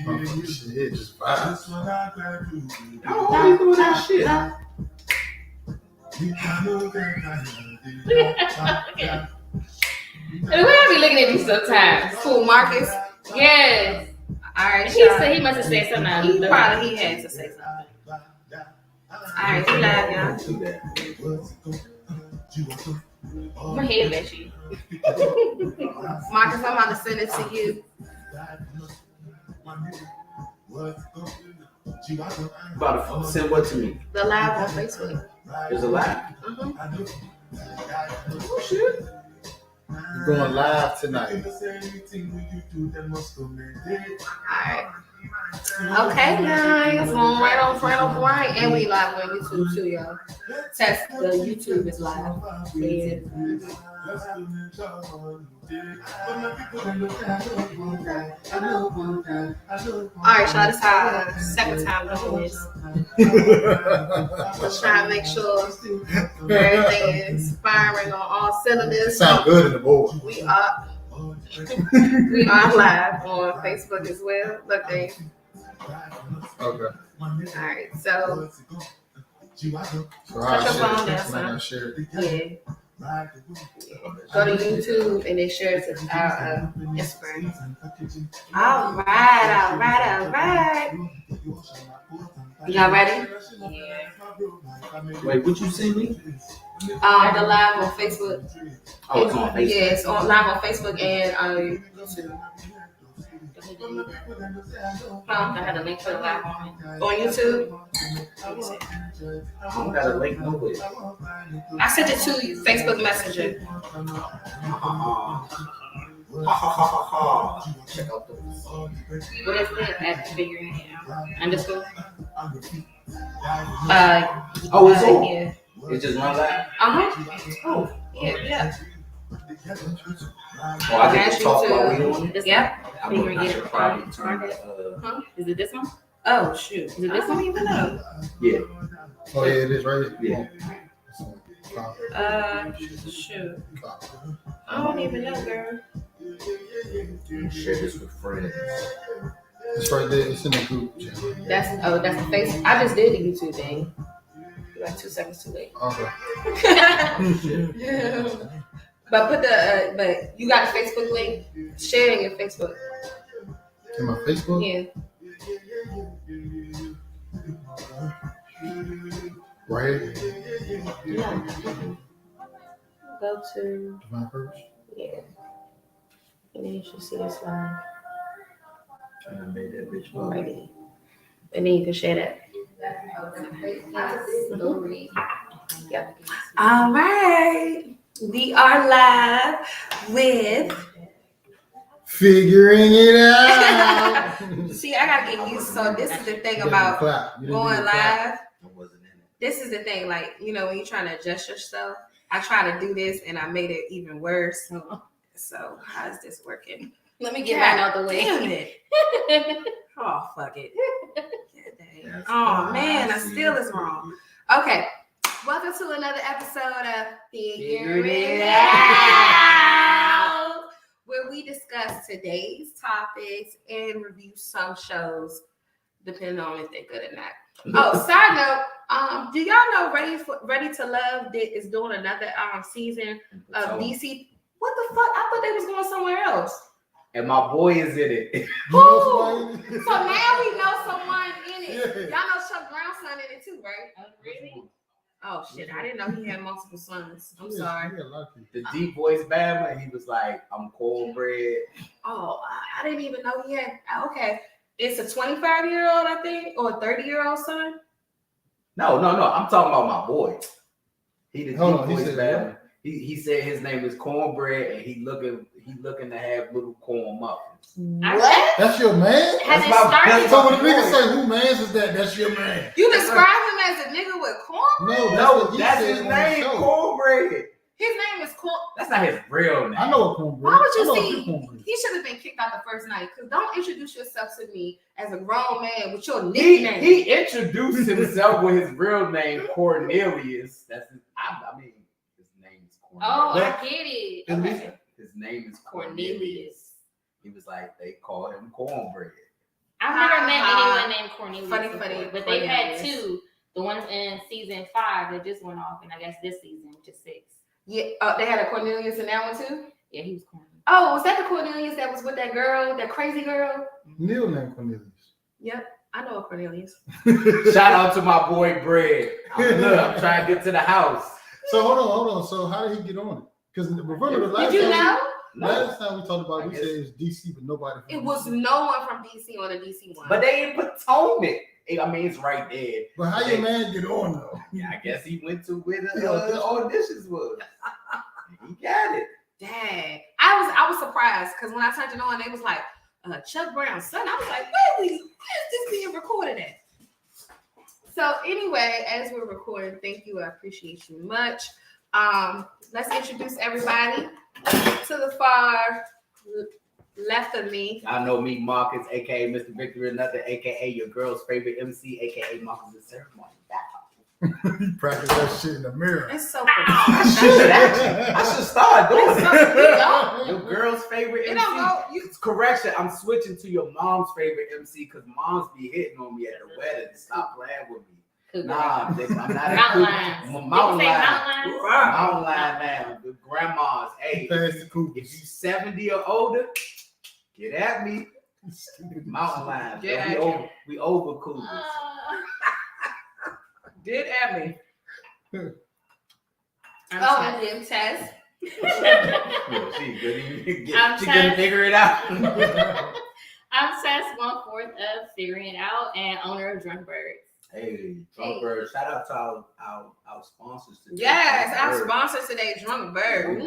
Shit, just vibes. I don't do that shit. The way I be looking at you sometimes. Cool, Marcus. Yes. All right, He said he must have said something. He had to say something. All right, we live, y'all. My head itchy. Marcus, I'm about to send it to you. About to send what to me? The live on Facebook. There's a live. Oh shit. We're going live tonight. Alright. Okay, guys. On right. And we live on YouTube too, y'all. Test the YouTube is live. Alright, y'all. This is our second time doing this. Let's try to make sure everything is firing on all cylinders. Sound good in the board. We are live on Facebook as well. Look, Dave. Okay. All right, so So I Touch your phone down, son. I share it. yeah. Go to YouTube and then share it to our Instagram. All right. Y'all ready? Yeah. Wait, what you send me? The live on Facebook. Oh, it's on Facebook. Yeah, it's on live on Facebook and YouTube. I had a link for the live on YouTube. I don't got a link nowhere. I sent it to you, Facebook Messenger. Check out those. What is it? At figuring it out. Underscore. Oh, it's on. Yeah. It's just one live. Oh, yeah. Oh, I get to talk while we on it. Yeah. I should probably turn it. Is it this one? Oh shoot. Is it this I don't one? even know. Yeah. Oh yeah, it is right here. Yeah. Shoot. I don't even know, girl. Share this with friends. It's right there. It's in the group channel. That's the face. I just did the YouTube thing. You're like 2 seconds too late. Okay. But but you got a Facebook link. Share it in your Facebook. In my Facebook? Yeah. Right here? Yeah. Go to Divine Purpose? yeah. And then you should see this line I made that bitch right there. And then you can share that. Yeah. All right. We are live with Figuring it out. see, I gotta get used. So this is the thing about going live. I wasn't in it. This is the thing, like, you know, when you're trying to adjust yourself, I try to do this and I made it even worse. So how is this working? Let me get Get back out the way. Damn it. Oh, fuck it. That's Oh, man, I crazy. still is wrong. Okay. Welcome to another episode of Figuring It Out, where we discuss today's topics and review some shows, depending on if they're good or not. Oh, side note, do y'all know Ready to Love is doing another season of DC? What the fuck? I thought they was going somewhere else. And my boy is in it. Who? So now we know someone in it. Yeah. Y'all know Chuck Brown's son in it too, right? Really? Oh shit, I didn't know he had multiple sons. I'm sorry. Yeah, lucky. The deep voice Bama, he was like, I'm cornbread. Oh, I didn't even know he had. Okay, it's a 25-year-old, I think, or a 30-year-old son. No. I'm talking about my boy. He the Hold deep on, he voice said Bama. He said his name is cornbread and he looking to have little corn muffins. What? That's your man? Has it my- started? that's So when the nigga say, who man's is that? That's your man. You describe him as a nigga with corn? No, That's what he his said on the name, show. cornbread. His name is Corn. That's not his real name. I know a cornbread. Why would you I know a see? few cornbread. He should have been kicked out the first night. Cause don't introduce yourself to me as a grown man with your nickname. He introduced himself with his real name, Cornelius. That's his, I mean, his name is Cornelius. Oh, But- I get it. At least- Okay. His name is Cornelius. He was like, they call him cornbread. I Cornelius. Funny, before, funny but they've had Cornelius. 2. The ones in season 5 that just went off, and I guess this season, which is 6. Yeah, they had a Cornelius in that one too. Yeah, he was corny. Oh, was that the Cornelius that was with that girl, that crazy girl? Neil named Cornelius. Yep, I know a Cornelius. Shout out to my boy Bread. I'm trying to get to the house. So hold on. So how did he get on it? Because remember the last Did you time, know? last time we talked about, I we guess. said it was DC, but nobody. From It was DC. no one from DC on the DC one. But they in Potomac. I mean, it's right there. But how your man get on though? Yeah, I guess he went to where the auditions was. He got it. Dang, I was surprised because when I turned it on, they was like Chuck Brown's son. I was like, where is this being recorded at? So anyway, as we're recording, thank you. I appreciate you much. Let's introduce everybody to the far left of me. I know me, Marcus, aka Mr. Victory, another, aka your girl's favorite MC, aka Marcus the Ceremony. He practiced that shit in the mirror. It's so I should start doing It's so it. Your girl's favorite You MC. don't know. Correction, I'm switching to your mom's favorite MC because moms be hitting on me at the wedding. Stop playing with me. Nah, I'm not Mountain a Lions. Mountain Did you say Lion. Mountain Lions? Mountain Lion now. The grandmas. Hey, Past the if Cougars. you 70 or older, get at me. Mountain Lions. Get we at over, we over Cougars. Did at me. I'm And then Tess. Yeah, she couldn't I'm she couldn't Tess. figure it out. I'm Tess, 1/4 of Figuring It Out and owner of Drunk Birds. Hey, Drunk Bird, shout out to our sponsors today. Yes, Drunk our Bird. sponsor today, Drunk Bird.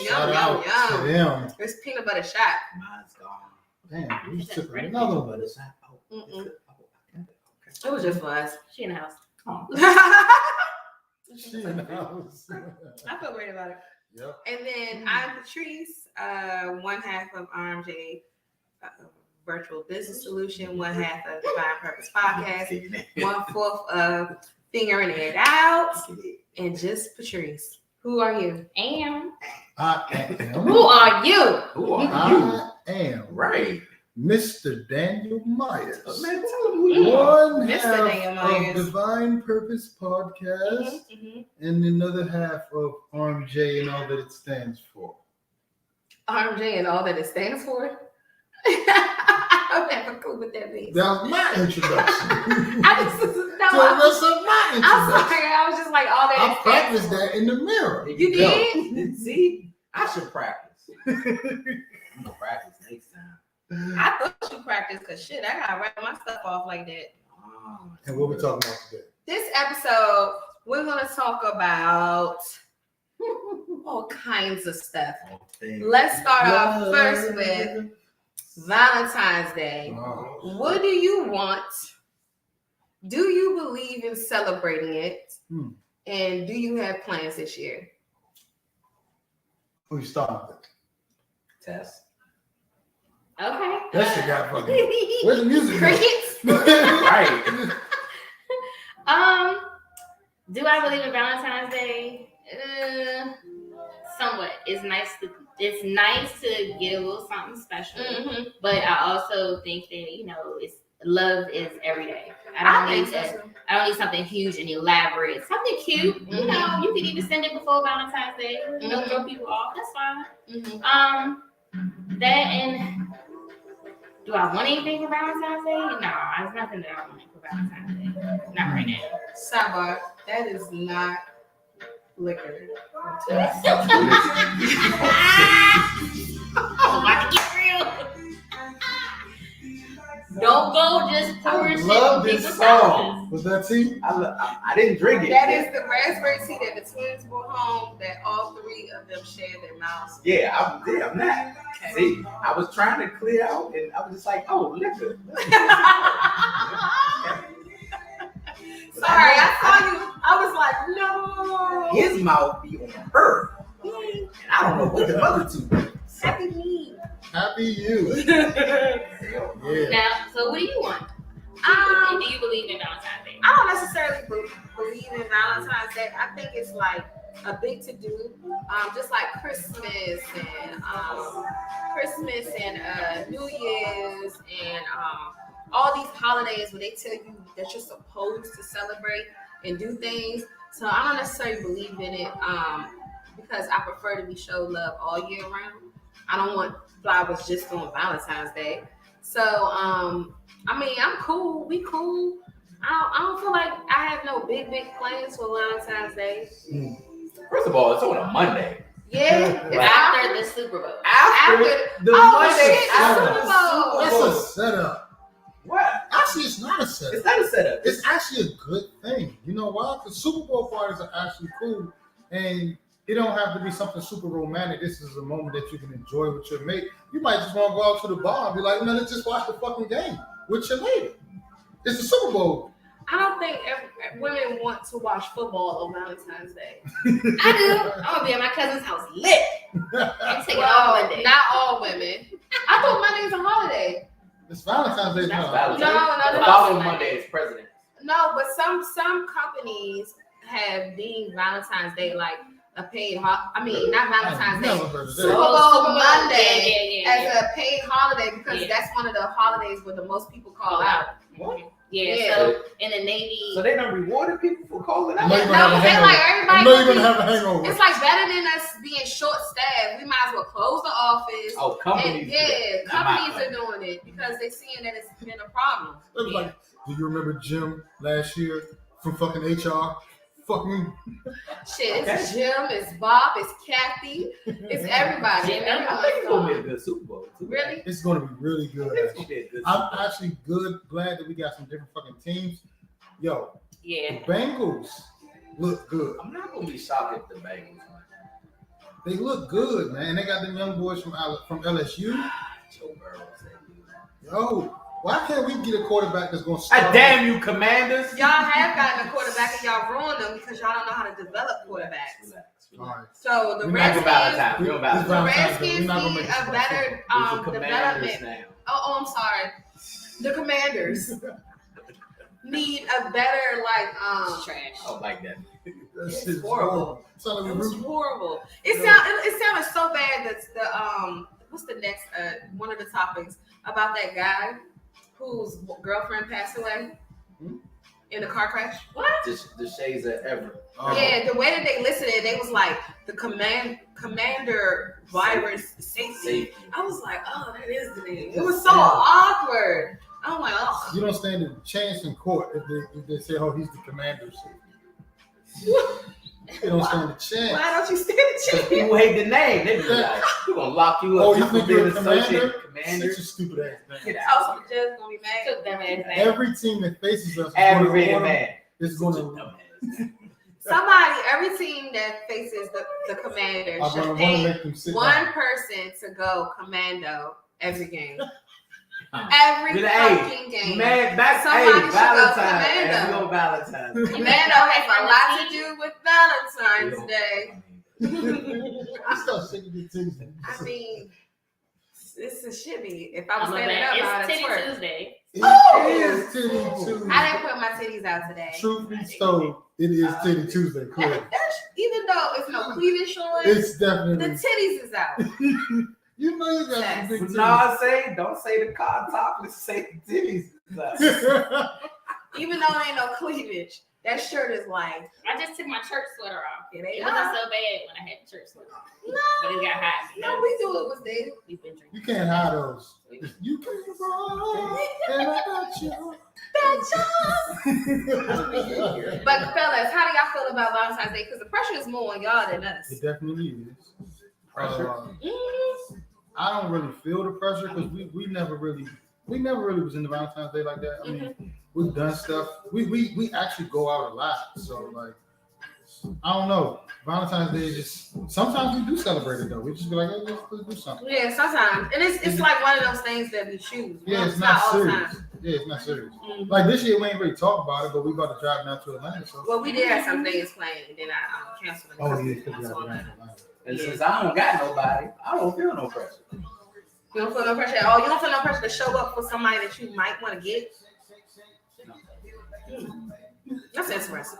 Shout Yum, out yum, to yum. them. It's peanut butter shot. Mine's gone. Damn, we Is that took right? another one. But it's not. Oh, Mm-mm. it's good. Oh, I got it. It was just for us. She in the house. Oh. She in the house. I feel great about it. Yep. And then I'm Patrice, one half of RMJ Virtual Business Solution, one half of Divine Purpose Podcast, 1/4 of Figuring It Out, and just Patrice. Who are you? And I am. who are you? Who are you? I am Right. Mr. Daniel Myers. Man, tell them who you are. One Mr. half Daniel Myers. of Divine Purpose Podcast, and another half of RMJ and all that it stands for. RMJ and all that it stands for. I'm never cool with that means. That was my introduction. I just no. So that's my I'm introduction. sorry. I was just like all that. I it stands practiced for. that in the mirror. You Yo, did? See, I should practice. I'm gonna practice next time. I thought you practiced because shit, I gotta write my stuff off like that. Oh, And what we talking about today? This episode, we're gonna talk about all kinds of stuff. Let's start off first with Valentine's Day. Oh, What do you want? Do you believe in celebrating it? Hmm. And do you have plans this year? who you starting with? Test. Okay. That shit got fucking. Where's the music? Crickets? Right. Do I believe in Valentine's Day? Somewhat. It's nice to get a little something special. Mm-hmm. But I also think that, it's love is every day. I I don't think need so. I don't need something huge and elaborate. Something cute. You can even send it before Valentine's Day. Throw people off. That's fine. Mm-hmm. That and do I want anything for Valentine's Day? No, there's nothing that I want for Valentine's Day. Not right now. Sidebar, that is not liquor. I'm about to get real. Don't go just pouring shit love in this people's song. houses. Was that tea? I didn't drink it. That is the raspberry tea that the twins brought home that all three of them shared their mouths. Yeah, I'm not. See, I was trying to clear out, and I was just like, oh, liquor. Sorry, I saw you. I was like, no. His mouth be on her. And I don't know what the other two do. Happy me. Happy you. Yeah. Now, so what do you want? Do you believe in Valentine's Day? I don't necessarily believe in Valentine's Day. I think it's like a big to do, just like Christmas and New Year's and all these holidays where they tell you that you're supposed to celebrate and do things. So I don't necessarily believe in it because I prefer to be showed love all year round. I don't want flowers just on Valentine's Day. So, I mean, I'm cool. We cool. I don't feel like I have no big plans for Valentine's Day. First of all, it's on a Monday. Yeah, It's after the Super Bowl. After the Monday shit, after Super the Bowl. It's Super a Bowl. setup. What? Actually, it's not a It's setup. not a setup. It's actually a good thing. You know why? Because Super Bowl parties are actually cool, and it don't have to be something super romantic. This is a moment that you can enjoy with your mate. You might just want to go out to the bar and be like, man, let's just watch the fucking game with your lady. It's the Super Bowl. I don't think women want to watch football on Valentine's Day. I do. I'm gonna be at my cousin's house lit. I'm taking all Monday. Not all women. I thought Monday's a holiday. It's Valentine's Day. That's now. Valentine's. No. The following Monday is President. No, but some companies have deemed Valentine's Day like a paid not Valentine's Day. Never heard of Super that. Bowl Monday Yeah. as a paid holiday because Yeah. that's one of the holidays where the most people call out. What? Yeah, so in the Navy, So they done rewarded people for calling out? No, No, you're gonna have a they hangover. like I everybody. know you're gonna have a hangover. It's like better than us being short staffed. We might as well close the office. Oh, And companies. companies are doing it because they're seeing that it's been a problem. It was like, do you remember Jim last year from fucking HR? Fucking Shit, it's Jim, it's Bob, it's Kathy, it's everybody. Jimmy. I think it's gonna be a good Super Bowl. Too. Really? It's gonna be really good. It's gonna be a good Super I'm Bowl. actually glad that we got some different fucking teams. Yo, yeah. the Bengals look good. I'm not gonna be shocked if the Bengals win. They look good, man. They got them young boys from LSU. Joe Burrow said, Yo, why can't we get a quarterback that's gonna "Ah, start? damn you, Commanders!" Y'all have gotten a quarterback and y'all ruined them because y'all don't know how to develop quarterbacks. Relax. All right. So the We're not gonna Redskins, Valentine. We're gonna This the Valentine. Valentine's Day, Redskins we're not gonna need make this a about better It's the Commanders development. now. Oh, I'm sorry. The Commanders need a better It's trash. Oh, like that. That It's shit's horrible. Sound like It we was root- horrible. It sounded so bad that the what's the next one of the topics about that guy whose girlfriend passed away in a car crash? What? The shades of ever. Oh. Yeah, the way that they listed it, they was like the commander virus safety. I was like, oh, that is the name. It was so awkward. I'm like, oh. You don't stand a chance in court if they say, "Oh, he's the commander." You don't stand a chance. Why don't you stand a chance? People hate the name. They be like, "We're gonna lock you up." Oh, you for think being you're a commander? associated commander? Such a stupid ass Get name. Oh, out. so the judge gonna be mad. Took them ass back. Every team that faces us Aggravated man. is Such a going to. dumbass. Every team that faces the commander I'm should going to pay make them sit one down. person to go commando every game. Huh. Every Good, hey, fucking game. Man, back Somebody hey, should go Valentine. commando. And we on Valentine. Commando has a lot to do with Valentine's Day. I start shaking your titties. I mean, this is shibby. If I was I'm a standing up, I bad. would It's have Titty twerked. Tuesday. It is Titty Tuesday. I didn't put my titties out today. Truth be told, it is Titty Tuesday. That- Correct. that's- even though it's no cleavage on, It's the definitely. titties is out. You know you got some big But titties. no, I say, don't say the car topless, say the titties. Even though there ain't no cleavage, that shirt is like, I just took my church sweater off. it ain't It wasn't out. so bad when I had the church sweater on. No, But it got hot. no, we do it was there. We've been drinking. You can't hide those. You can't hide, and I got you. But fellas, how do y'all feel about Valentine's Day? Because the pressure is more on y'all than us. It definitely is. Pressure. Mhm. I don't really feel the pressure because we never really was into Valentine's Day like that. I mean, we've done stuff. We actually go out a lot. So like, I don't know. Valentine's Day is just sometimes we do celebrate it though. We just be like, hey, let's do something. Yeah, sometimes, and it's like one of those things that we choose. Yeah, it's not all the serious. time. Yeah, it's not serious. Mhm. Like this year we ain't really talk about it, but we about to drive down to Atlanta. So Well, we did have some things planned, and then I canceled them. oh yeah, because because we I got saw to that. Atlanta. And since I don't got nobody, I don't feel no pressure. You don't feel no pressure. Oh, you don't feel no pressure to show up for somebody that you might want to get. That's interesting.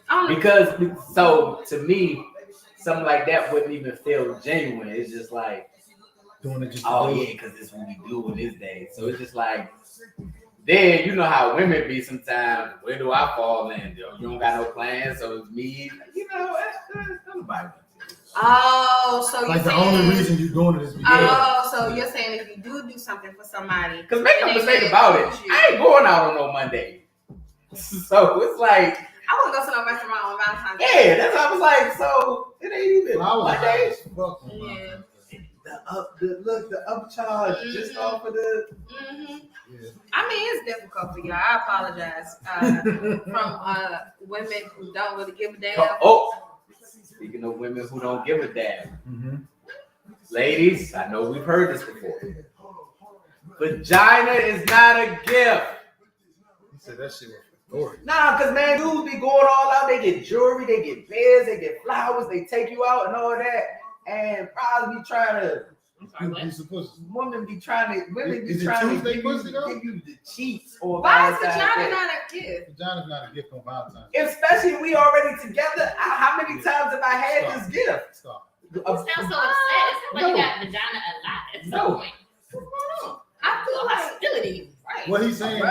I don't know. Because, so to me, something like that wouldn't even feel genuine. It's just like, Doing it just. oh yeah, because this is what we do on this day. So it's just like, Then you know how women be sometimes. Where do I fall in? You don't got no plans, so it's me. You know, that's nobody. Oh, so Like you the saying, only reason you're doing it is because. oh, so you're saying if you do something for somebody, Because make no they mistake may about it, choose you. I ain't going out on no Monday. So it's like, I want to go to no restaurant on Valentine's Day. yeah, that's what I was like. So it ain't even Flowers high Monday. as fuck on Yeah. The upcharge just off of the. hmm Yeah. I mean, it's difficult for y'all. I apologize from women who don't really give a damn. Oh, speaking of women who don't give a damn, Mhm. ladies, I know we've heard this before. Vagina is not a gift. He said that shit was for Dory. Nah, cause man, dudes be going all out. They get jewelry, they get beds, they get flowers, they take you out and all that, and probably be trying to. I'm sorry, what? You supposed to. Women be trying to Is it give Tuesday you, pussy, though? give you the cheeks or Why is Valentine's vagina Day. not a gift? Vagina's not a gift on Valentine's. Especially if we already together. How many times have I had this gift? Stop. You sound so upset. It sounds like No. you got vagina a lot at some No. point. What's going on? I feel like Hostility. Right. What he's saying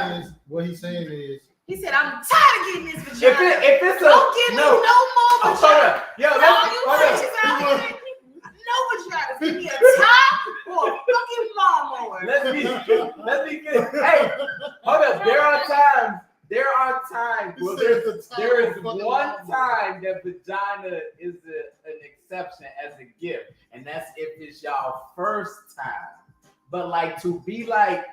is, he said, "I'm tired of getting this vagina. If it's a Don't give me no more Oh, hold vagina. up. Yo, All let's you hold bitches up. out here, no vagina. Give me a top or a fucking lawnmower." Let me get. Hey, hold up. There are times. Well, there is one time that vagina is an exception as a gift, and that's if it's y'all first time. But like to be like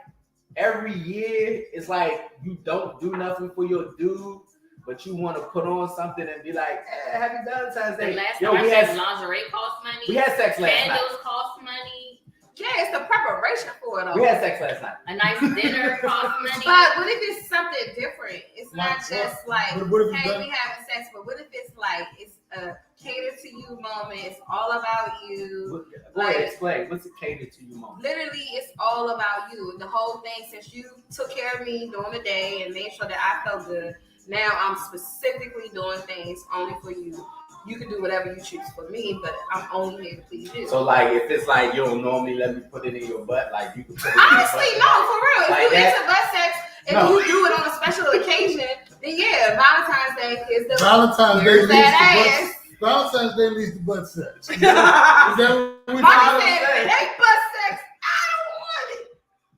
every year, it's like you don't do nothing for your dude, but you want to put on something and be like, "Hey, happy Valentine's The Day." last Yo, time we I said had lingerie costs money. we had sex last night. Candles cost money. Yeah, it's the preparation for it all. We had sex last night. A nice dinner costs money. But what if it's something different? It's not Like just like, what if you hey, done- we having sex, but what if it's like it's a cater to you moment? It's all about you. Go ahead, explain. What's it catered to you, mom? Literally, it's all about you. The whole thing, since you took care of me during the day and made sure that I felt good, now I'm specifically doing things only for you. You can do whatever you choose for me, but I'm only here to please you. So like, if it's like you don't normally let me put it in your butt, like you can put it in Honestly, your no, butt. for real. If Like you that? into butt sex, if No. you do it on a special occasion, then yeah, Valentine's Day is the Valentine's Day Here's leads to that butt. Valentine's Day leads to butt sex. Is that what we Marty found? said, if it ain't butt sex, I don't want it.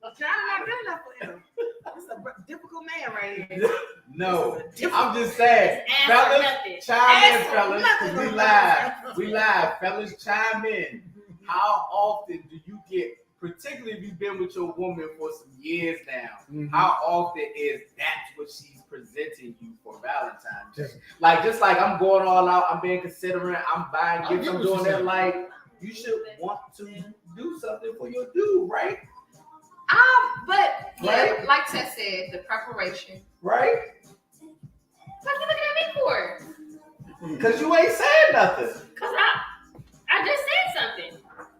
Vagina not good enough for him. This is a difficult man right here. No, I'm just saying, Ask for fellas, nothing. chime in, Ask for fellas. nothing. We live, fellas, chime in. How often do you get, particularly if you've been with your woman for some years now, Mhm. how often is that what she's presenting you for Valentine's Day? Like, just like I'm going all out, I'm being considerate, I'm buying I gifts, get I'm what you're doing that. saying. Like, you should want to do something for your dude, right? But yeah, Right. like Tess said, the preparation. Right? What you looking at me for? Because you ain't saying nothing. Cause I just said something.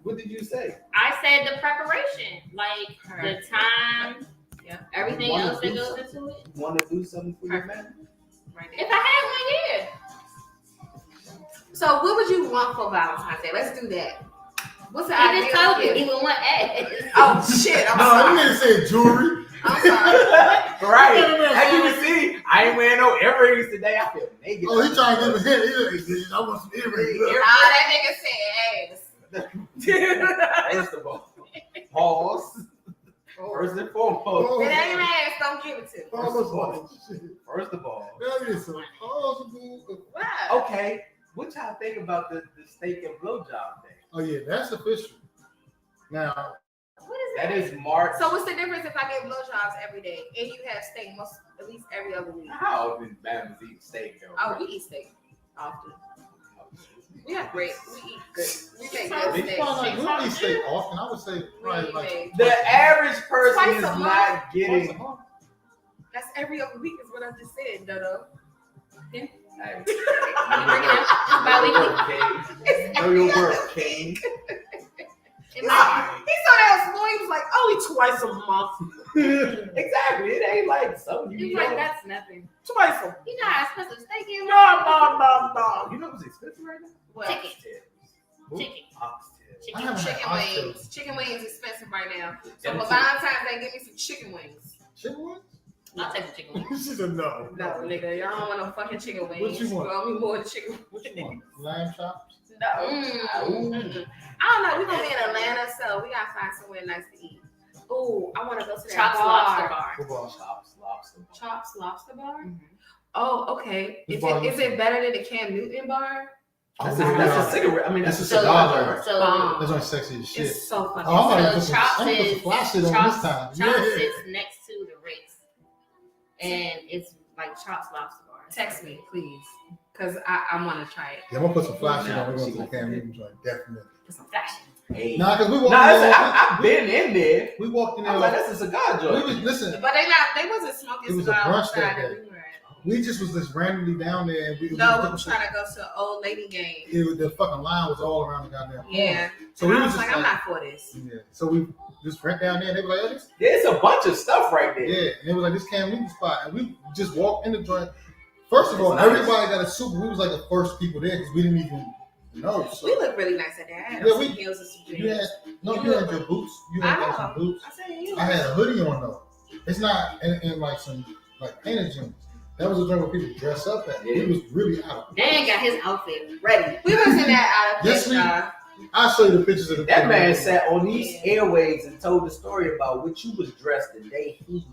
What did you say? I said the preparation, like the time, Yeah. everything Wanna else that do goes something? into it. Want to do something for your man? Right If there. I had one, yeah. So what would you want for Valentine's Day? Let's do that. What's the I just told you gift? he would want ass. Oh shit! I'm No, sorry. you didn't say jewelry. I'm sorry. Right. As you can see, I ain't wearing no earrings today. I feel naked. Oh, he trying to give a hint. He's like, I want some earrings. Look. That nigga said ass. First of all, pause. First and foremost. Oh, If it ain't ass, don't give it to me. oh, shit. First of all. That is some possible. Wow. Okay. What y'all think about the steak and blowjob thing? Oh yeah, that's official. Now, What is That is March. So what's the difference if I get blowjobs every day and you have steak at least every other week? How often Bama's eat steak though? Oh, we eat steak often. We have great. We eat good. We make good it's steak. probably like we don't eat steak often. I would say probably We like make- The average person Twice is a month. not once a getting. month. That's every other week is what I just said, Dodo. Hey, bi-weekly? know your work, King. it? He saw that small. He was like, only twice a month. Exactly. It ain't like something you He's eat like, all- that's nothing. Twice a month. You know how expensive steak is? No. You know what's expensive right now? What? Chicken. Oxtails. Chicken. Oxtails. I haven't had Chicken oxtails. wings. Chicken wings expensive right now. So Them for too. Valentine's Day, give me some chicken wings. Chicken wings? I'll take the chicken wings. She said no. No, nigga, y'all don't want no fucking chicken wings. What you want? Want me more chicken What you wings? want? Lamb chops? No. Mm-mm. I don't know. We're gonna be in Atlanta, so we gotta find somewhere nice to eat. Ooh, I want to go to that Chops bar. Lobster Bar. Football. Chops, lobster. Chops Lobster Bar. Mhm. Oh, okay. This Is bar it looks- better than the Cam Newton bar? That's a cigarette. I mean, That's a So, cigar. so, That's only sexy as shit. It's so fucking. Oh, I'm gonna put so some- Chops I'm gonna put some is flash shit on Chops, this time. Chops Yeah. sits next to the Ritz, and it's like Chops Lobster Bar. Text me, please, because I want to try it. Yeah, I'm gonna put some flash shit Nah, on. We're going she to the gonna Cam forget. Newton joint, definitely. For some fashion. hey. Nah, because we walked Nah, in there. I've been in there. We walked in I was there. like, that's a cigar We joint. was listen. But they wasn't smoking It was a cigar brunch outside that that day. we were at. We just was just randomly down there, and we No, we were trying to go to an old lady game. It was, the fucking line was all around the goddamn corner. Yeah. So And we I was was just like, I'm not for this. yeah. So we just went down there. And they were like, oh, this, There's a bunch of stuff right there. yeah. And it was like this Cam Newton spot, and we just walked in the joint. First of all, It's nice. everybody got a suit. We was like the first people there because we didn't even know. So We look really nice at that. I had Yeah, some we- heels and some you had jeans. you had your boots. You had I like, know. some boots. I said you. I had a hoodie on though. It's not in like some like painted jeans. That was a joint where people dress up at. Yeah. He was really out of place. Dan got his outfit ready. We was in that out of Yes, place, we- y'all. I'll show you the pictures of the That man sat on these airwaves and told the story about what you was dressed the day he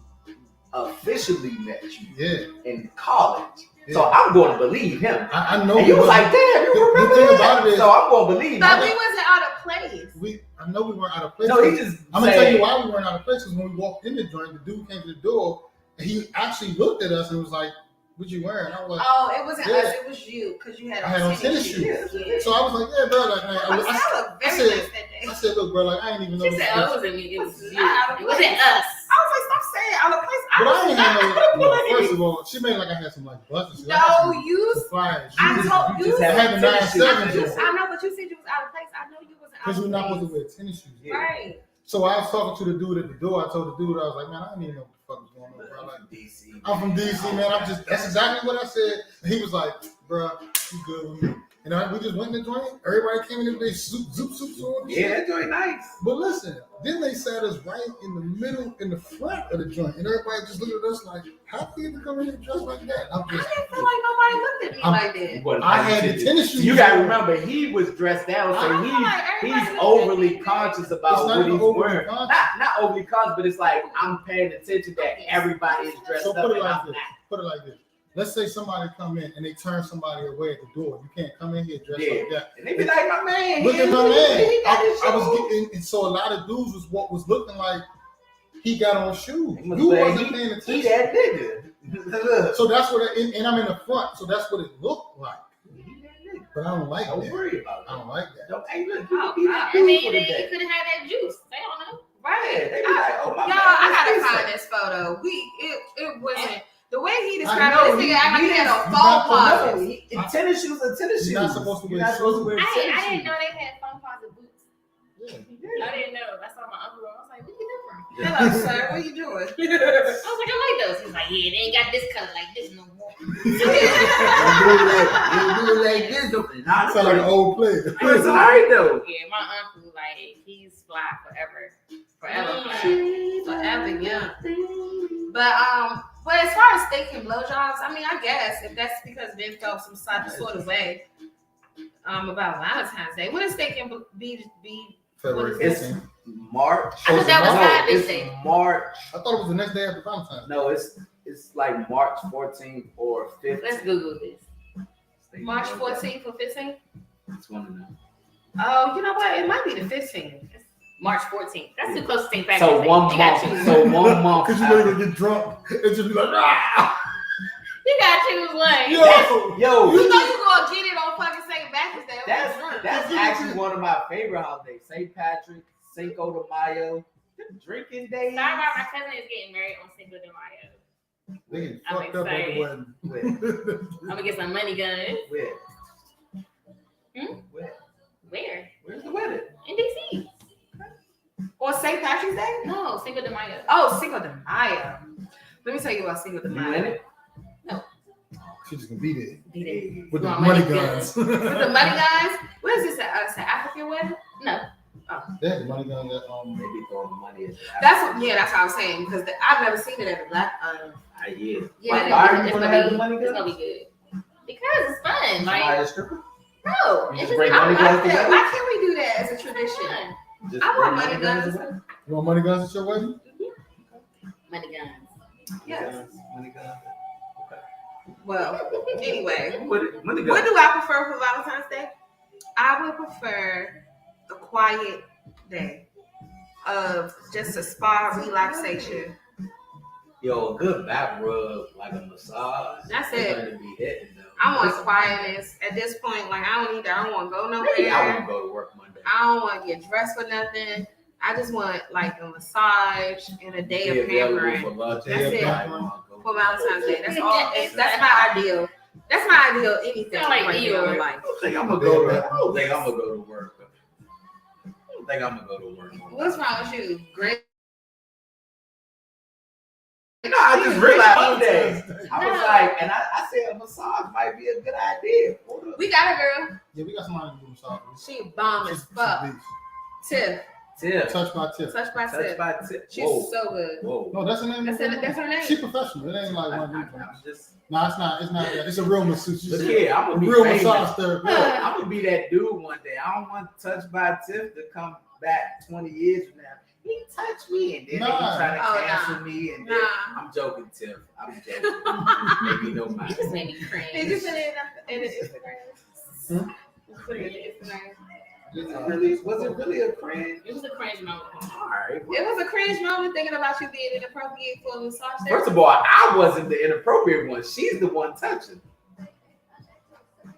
officially met you Yeah. in college. Yeah. So I'm going to believe him. I know. And you we was wasn't- like, damn, you the remember thing that? about it is- So I'm going to believe But him. we wasn't out of place. I know we weren't out of place. No, he just I'm gonna tell you said, why we weren't out of place. Because when we walked in the joint, the dude came to the door and he actually looked at us and was like, "What you wearing?" I was like, Oh, it wasn't Yeah. us. It was you because you had I had on tennis shoes. Yeah. So I was like, "Yeah, bro." Like, man, I looked I very said- nice that day. I said, "Look, bro. Like, I ain't even know." She this said, was- "Oh, it wasn't me. It was you. Out of It wasn't place. us." I was like, stop saying out of place. But I ain't had no. was First of all, she made like I had some like buttons. No, you. Flyers. I told you. just I had the tennis shoes. 9/7 I know, but you said you was out of place. I know you wasn't out because of we're not supposed to place. wear tennis shoes. Yeah. Right. So I was talking to the dude at the door. I told the dude, I was like, "Man, I didn't even know what the fuck was going on, bro. Like, DC. I'm from DC, man. I'm just, that's exactly what I said." And he was like, "Bro, you good with me?" And we just went in the joint. Everybody came in and they zoop on. Yeah, that joint nice. But listen, then they sat us right in the middle, in the front of the joint. And everybody just looked at us like, how can you come in here dressed like that? I'm I just, didn't feel like nobody looked at me like that. I had the tennis shoes. You gotta remember, he was dressed down, I so don't feel like everybody he's looked at overly me. conscious It's about not what even he's overly wearing. conscious. Not overly conscious, but it's like I'm paying attention that everybody is dressed So up. put it and like I'm this. not. Put it like this. Let's say somebody come in and they turn somebody away at the door. You can't come in here dressed Yeah. like that. And they be like, my man. Look he at my is- man. He got his I was shoes. getting, and so a lot of dudes was what was looking like he got on shoes. He must You say, wasn't paying He attention. that nigga. Look. So that's what, and I'm in the front. So that's what it looked like. He that nigga. But I don't like Don't that. worry about I it. don't like that. Don't, hey, look, Oh, you be that I dude mean, for they the day. could have had that juice. They don't know. Yeah, Right. they be like, oh, my Y'all, man, I gotta what's find this? this photo. It wasn't the way he I described know, it. This nigga act like he had a you phone got to closet. know. No, tennis shoes are tennis shoes. You're not supposed to You're wear not supposed to shoes. wear I tennis didn't shoes. know they had phone closet boots. Yeah. I didn't know. I saw my uncle. I was like, "Where you get from?" Hello, sir. What you doing? I was like, "I like those." He's like, "Yeah, they ain't got this color like this no more." You do it like this, though. Nah, Sound like an old player. It's all right, though. Yeah, my uncle, like, he's fly forever. Forever fly. Forever, yeah. But as far as steak and blowjobs, I mean, I guess if that's because Ben felt some sort of way about Valentine's Day, when is steak and be? February It's 15th. March. I thought that was No, Father's it's Day. March. I thought it was the next day after Valentine's. No, it's like March 14th or 15th. Let's Google this. March 14th or 15th? It's one of them. Oh, you know what? It might be the 15th. March 14th. That's too close to St. Patrick's So Day. one You gotta month. choose. So 1 month. Because you know you're going to get drunk and just be like, ah! You gotta choose one. Yo! Yo, You know you gonna get it on fucking St. Patrick's Day. that's actually one of my favorite holidays. St. Patrick, Cinco de Mayo, the drinking days. Sorry about my cousin is getting married on Cinco de Mayo. They get I'm fucked up at excited. the wedding. Where? I'm gonna get some money guns. Where? Hmm? Where? Where? Where's the wedding? In DC. On St. Patrick's Day? No, Cinco de Mayo. Oh, Cinco de Mayo. Let me tell you about Cinco de You Mayo. in it? She's just going to be there Be there. with the Want money money guns. With the money guys? What is this? An African wedding? No. They had the money guns at Maybe throwing money at the That's what I was saying because I've never seen it at a black Yeah. Yeah, Why it's are gonna you be- gonna it's have the be- money It's guns? gonna be good. Because it's fun. Somebody Like, a stripper? no. You It's just just bring fun. money I guns feel- together? why can't we do that as a tradition? Just I want bring money guns. away? You want money guns at your wedding? Money guns. Yes. Money guns. Well, anyway, Money what guns. do I prefer for Valentine's Day? I would prefer a quiet day of just a spa relaxation. Yo, a good back rub, like a massage. That's is it. Gonna be hitting though. I want quietness at this point. Like I don't want to go Maybe I wouldn't nowhere. go to work Monday. I don't want to get dressed for nothing. I just want like a massage and a day Be of available pampering for lunch. That's it. For for Valentine's Day. That's all. That's my ideal. That's my ideal anything Sound like right now in Eeyore. life. I don't think I'm gonna go to. I don't think I'm gonna go to work. I don't think I'm gonna go to work. What's wrong with you? Great. No, I just realized Monday. I was No. like, and I said a massage might be a good idea. Hold up. We got a girl. Yeah, we got somebody to do massage. She bomb as fuck. Tiff. Tip. Touch by tip. Touch by Touch Tiff. by tip. She's Whoa. so good. Whoa. No, that's her name. That's her name. She professional. It ain't like one of I'm these. just. No, it's not. It's not that. It's a real masseuse. Look She's here, I'm a gonna be real famous. massage therapist. I'm gonna be that dude one day. I don't want Touch by Tiff to come back 20 years from now. He touched me and then Nah. he trying to Oh, cancel nah. me and then Nah. I'm joking, Tiff. I'm joking. Maybe no You mind. just made me cringe. Did you put it in the Instagram? Hmm? Put it in the Instagram. Was it really a cringe? It was a cringe moment. All right. It was a cringe moment thinking about you being inappropriate for a massage therapy. First of all, I wasn't the inappropriate one. She's the one touching.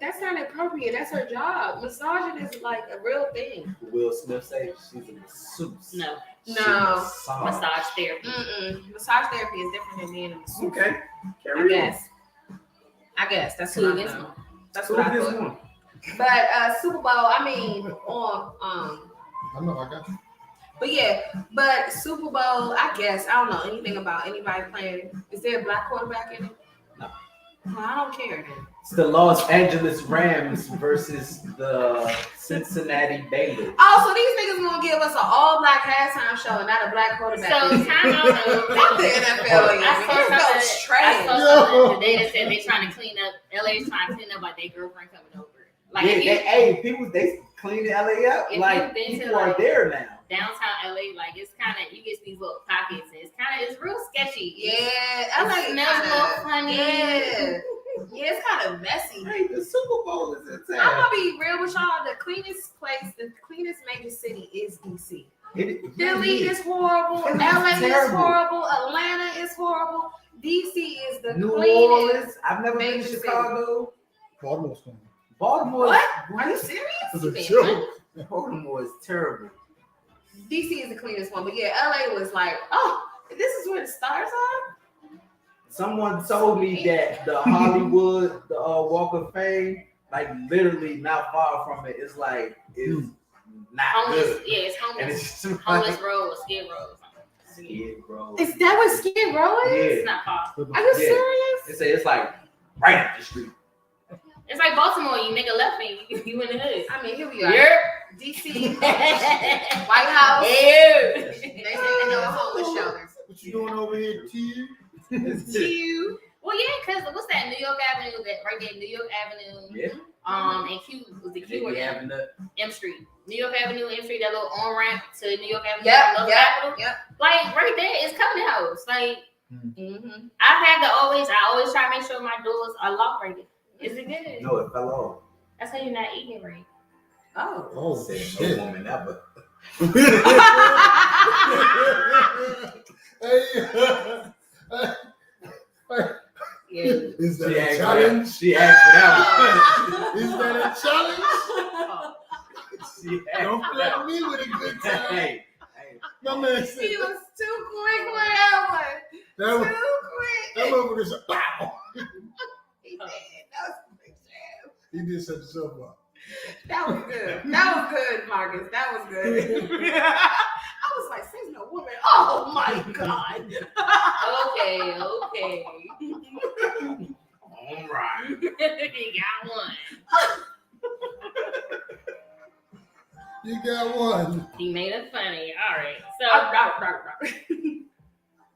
That's not inappropriate. That's her job. Massaging is like a real thing. Will Smith say she's a masseuse. No. She No. massage. Massage therapy. Massage therapy is different than being a masseuse. Okay. I Carry on. guess that's Two what I against thought. one. That's Who what I this thought. one? But Super Bowl, I mean, on I know. I got you. but yeah, but Super Bowl, I guess I don't know anything about anybody playing. Is there a black quarterback in it? No. Well, I don't care then. It's the Los Angeles Rams versus the Cincinnati Bengals. Oh, so these niggas gonna give us an all black halftime show and not a black quarterback? So time out though. Fuck the NFL. I saw NFL's something. I trash. saw something today that said they trying to clean up. LA's trying to clean up like their girlfriend coming over. Like Yeah, if you, people they cleaning LA up. If Like you've been to, people are like, there now. downtown LA, like it's kind of you get these little pockets and it's real sketchy. Yeah, I like It smells a little funny. Yeah, it's kind of messy. Hey, the Super Bowl is in I'm town. gonna be real with y'all. The cleanest place, the cleanest major city is DC. Philly is horrible. Philly's LA is terrible. horrible. Atlanta is horrible. DC is the New cleanest. Orleans. I've never been to major Chicago. Baltimore's coming. Baltimore. What? Are you serious? It's a Being joke. Baltimore is terrible. DC is the cleanest one, but yeah, LA was like, oh, this is where the stars are. Someone told me that the Hollywood, the Walk of Fame, like literally not far from it, is like is not Homeless, good. yeah, it's And homeless. it's just Homeless like, road or skid row or something. yeah, bro. Is that what Skid Row is? It's Yeah. not far. Are you Yeah. serious? It's like right up the street. It's like Baltimore. You make a left and you in the hood. I mean, here we are. Yep. DC, White House. Ew. They say they know a homeless shelter. What you doing over here, T? You. Well, yeah, cause what's that? New York Avenue, that right there, New York Avenue. Yeah. And Q was the Q or They M? having the M Street. New York Avenue, M Street, that little on ramp to New York Avenue. Yep, North yep, Capitol. yep. Like right there is Covenant House. Like Mm-hmm. I always try to make sure my doors are locked right there. Is it good? no, it fell off. That's how you're not eating it right. Oh. Oh Said shit! no woman ever. Yeah. Is that She a asked for challenge? that. She asked for that. Is that a challenge? She asked Don't for play that. me with a good time. Hey, My man said He was too quick with that one. that was Too that quick. motherfucker said, "Pow!" He did. That was a big jam. He did set himself up. That was good. That was good, Marcus. That was good. I was like, "Says no woman." Oh my god. Okay. all right. You got one. You got one. He made it funny. All right. So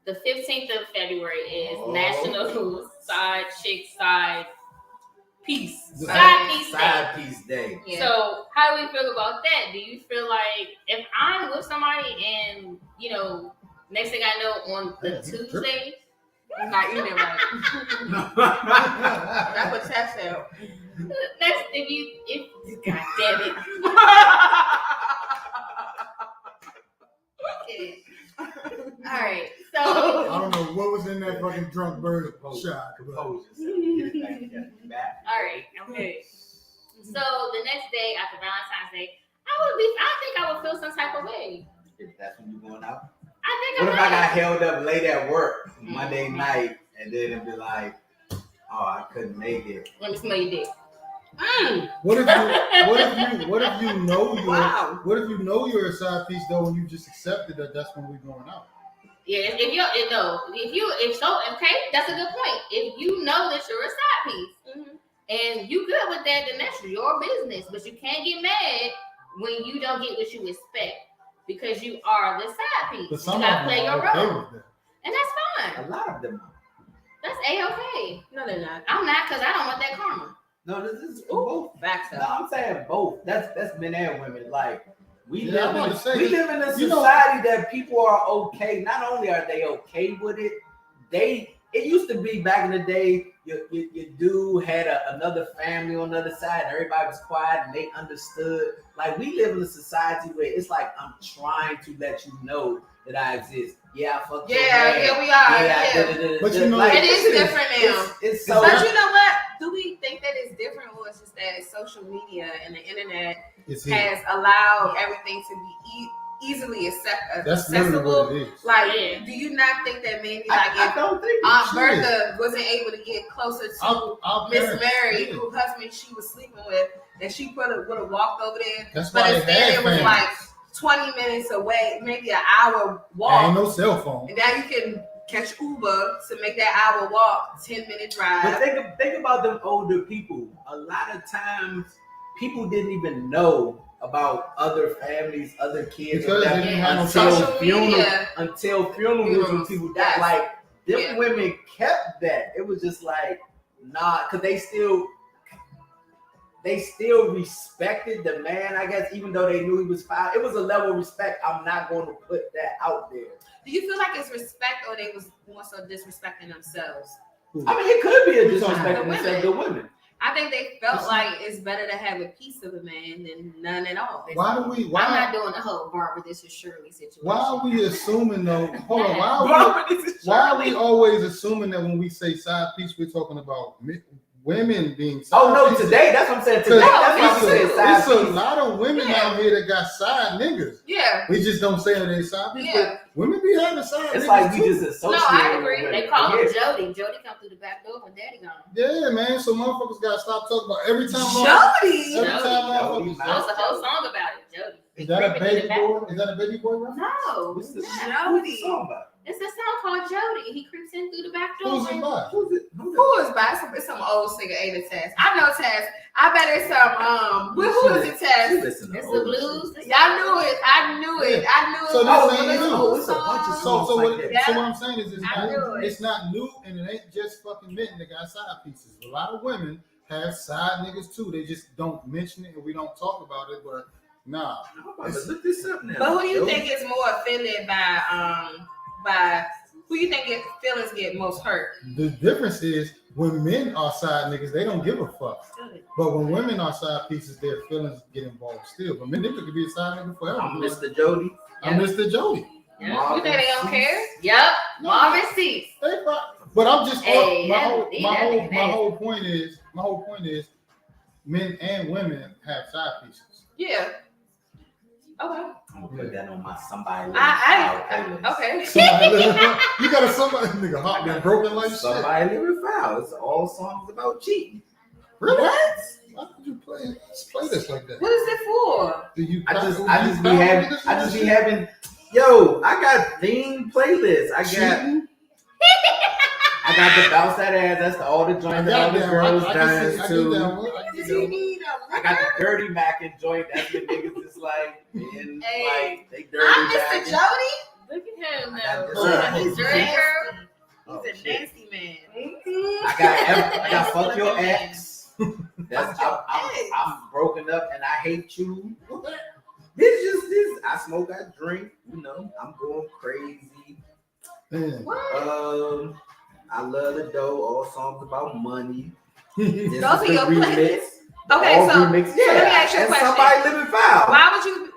the 15th of February is National Side Chick Side Peace. Side Peace Day. Side Piece Day. Yeah. So how do we feel about that? Do you feel like if I'm with somebody and next thing I know on the Tuesday, Not eating it right. That's what Chad said. if God damn it. All right, so I don't know what was in that fucking drunk bird shot. Compose yourself. Get it back. all right, okay. So the next day after Valentine's Day, I think I would feel some type of way. If that's when you going out. I think What if I would. got held up late at work Monday night and then it'd be like, oh, I couldn't make it. Let me smell your dick. What if you know Wow. what if you know you're a side piece though and you just accepted that that's when we're going out? Yeah, okay, that's a good point. If you know that you're a side piece and you good with that, then that's your business. But you can't get mad when you don't get what you expect because you are the side piece. But You some gotta of play them your are okay role, with that. and that's fine. A lot of them. That's a-okay. No, they're not. I'm not because I don't want that karma. No, this is both. Facts No, up. I'm saying both. That's men and women. Like we Yeah, I'm about to say, we live in a you know- society that people are okay. Not only are they okay with it, it used to be back in the day. Your dude had another family on the other side, and everybody was quiet and they understood. Like we live in a society where it's like I'm trying to let you know that I exist. Yeah, I fucked your man. Yeah, we are. Yeah. But you know- like, It is this different now. It's so. But you know what? Do we think that it's different, or it's just that social media and the internet It's has allowed everything to be easily That's literally accessible? what it is. Like, Yeah. do you not think that maybe I like if don't think Aunt it's Bertha wasn't able to get closer to Our Miss parents Mary, did. whose husband she was sleeping with, and she would have walked over there? That's But why they instead, had it was families. like 20 minutes away, maybe an hour There ain't walk, no cell phone. and now you can catch Uber to make that hour walk 10-minute drive. But think about them older people. A lot of times, people didn't even know about other families, other kids, Because or they that didn't have no social funeral, media. until funerals when people died. Yes. Like them Yeah. women kept that. It was just like because they still respected the man. I guess even though they knew he was foul, it was a level of respect. I'm not going to put that out there. Do you feel like it's respect, or they was more so disrespecting themselves? I mean, it could be a Who's talking disrespect about? to the women. I think they felt like it's better to have a piece of a man than none at all. Why do we? I'm Why? not doing the whole Barbara, this is Shirley situation. Why are we assuming though? Hold on. Why Why are we always assuming that when we say side piece, we're talking about women being side Oh no, pieces? today that's what I'm saying. Today, Because that's why we it's say side a piece. lot of women Yeah. out here that got side niggas. Yeah, We just don't say they side piece. yeah. But women be having side It's niggas like we too. just associate. No, I agree. with They it. call her Yeah. Jody. Jody come through the back door when Daddy gone. Yeah, man. So motherfuckers gotta stop talking about every time. Jody. Every time Jody. motherfuckers. That was a whole song about it, Jody. Is that a Creeping in baby the back. boy? Is that a baby boy reference? No, What's the it's not. what's the song about? It's a song called Jody. He creeps in through the back door. Who's it by? Who's it? Who is by? It's some old singer, Ada Tess. I know Tess. I bet it's some. Who is it, Tess? It's the blues. Y'all knew it. I knew it. I knew it. So was this one ain't of those new. old It's a bunch of songs. songs. So like that. Yeah. what I'm saying is I knew it. it's not new and it ain't just fucking men that got side pieces. A lot of women have side niggas too. They just don't mention it and we don't talk about it. But nah, I'm about to look this up now. But who do you think is more offended by who you think feelings get most hurt? the difference is when men are side niggas, they don't give a fuck. But when women are side pieces, their feelings get involved still. But men nigga could be a side nigga forever. I'm Mr. Jody. I'm Mr. Jody. Yeah. You think they don't care? Yep. Marvin Cease. They fuck. But I'm just Hey, my that whole point is men and women have side pieces. Yeah. Okay. I'm gonna put that on my somebody. Okay. You got a somebody nigga hot that broken like shit. Somebody living foul. It's all songs about cheating. Really? What? Why would you play this like that? What is it for? Do you I just do be you having. niggas I and just be shit? having. Yo, I got theme playlists. I got Cheating? the bounce that ass. That's the all the I joint that got all the that girls one. I dance get to. that one. I get Did that you one. need a I got the dirty Mac and joint. That's the niggas just like being Hey, like they dirty I'm Mr. Mac. Jody. Look at him I now. got He's this. drinking. Oh, He's a shit. nasty man. I got fuck your ex. That's Fuck your I'm broken up and I hate you. This just this. I smoke, I drink. You know, I'm going crazy. Man. I love the dough. All songs about money. This Those is are the your remix. playlists? Okay, All so remix. let me ask you a and question. somebody living foul. why would you?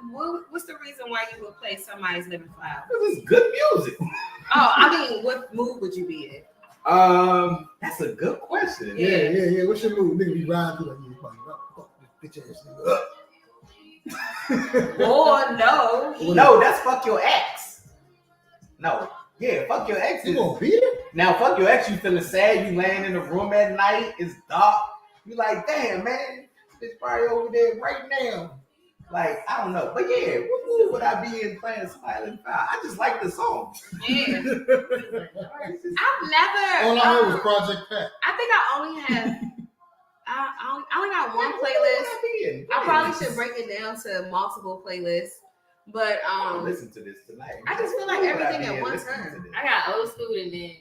What's the reason why you would play somebody's living file? This is good music. Oh, I mean, what mood would you be in? That's a good question. Yeah. What's your move? Nigga be riding through like, you fuck this bitch ass nigga up. Oh no. No, that's fuck your ex. No. Yeah, fuck your ex. You is- gonna beat it? Now, fuck your ex, you feeling sad, you laying in the room at night, it's dark. You like, damn, man, this probably over there right now. Like, I don't know. But yeah, what mood would I be in playing Smiling Fire? I just like the song. Yeah. I've never. All I heard was Project Pat. I think I only have. I only got one playlist. I probably should break it down to multiple playlists, but I'll listen to this tonight. I just feel like What would I everything be at in one listening time. to this? I got old school and then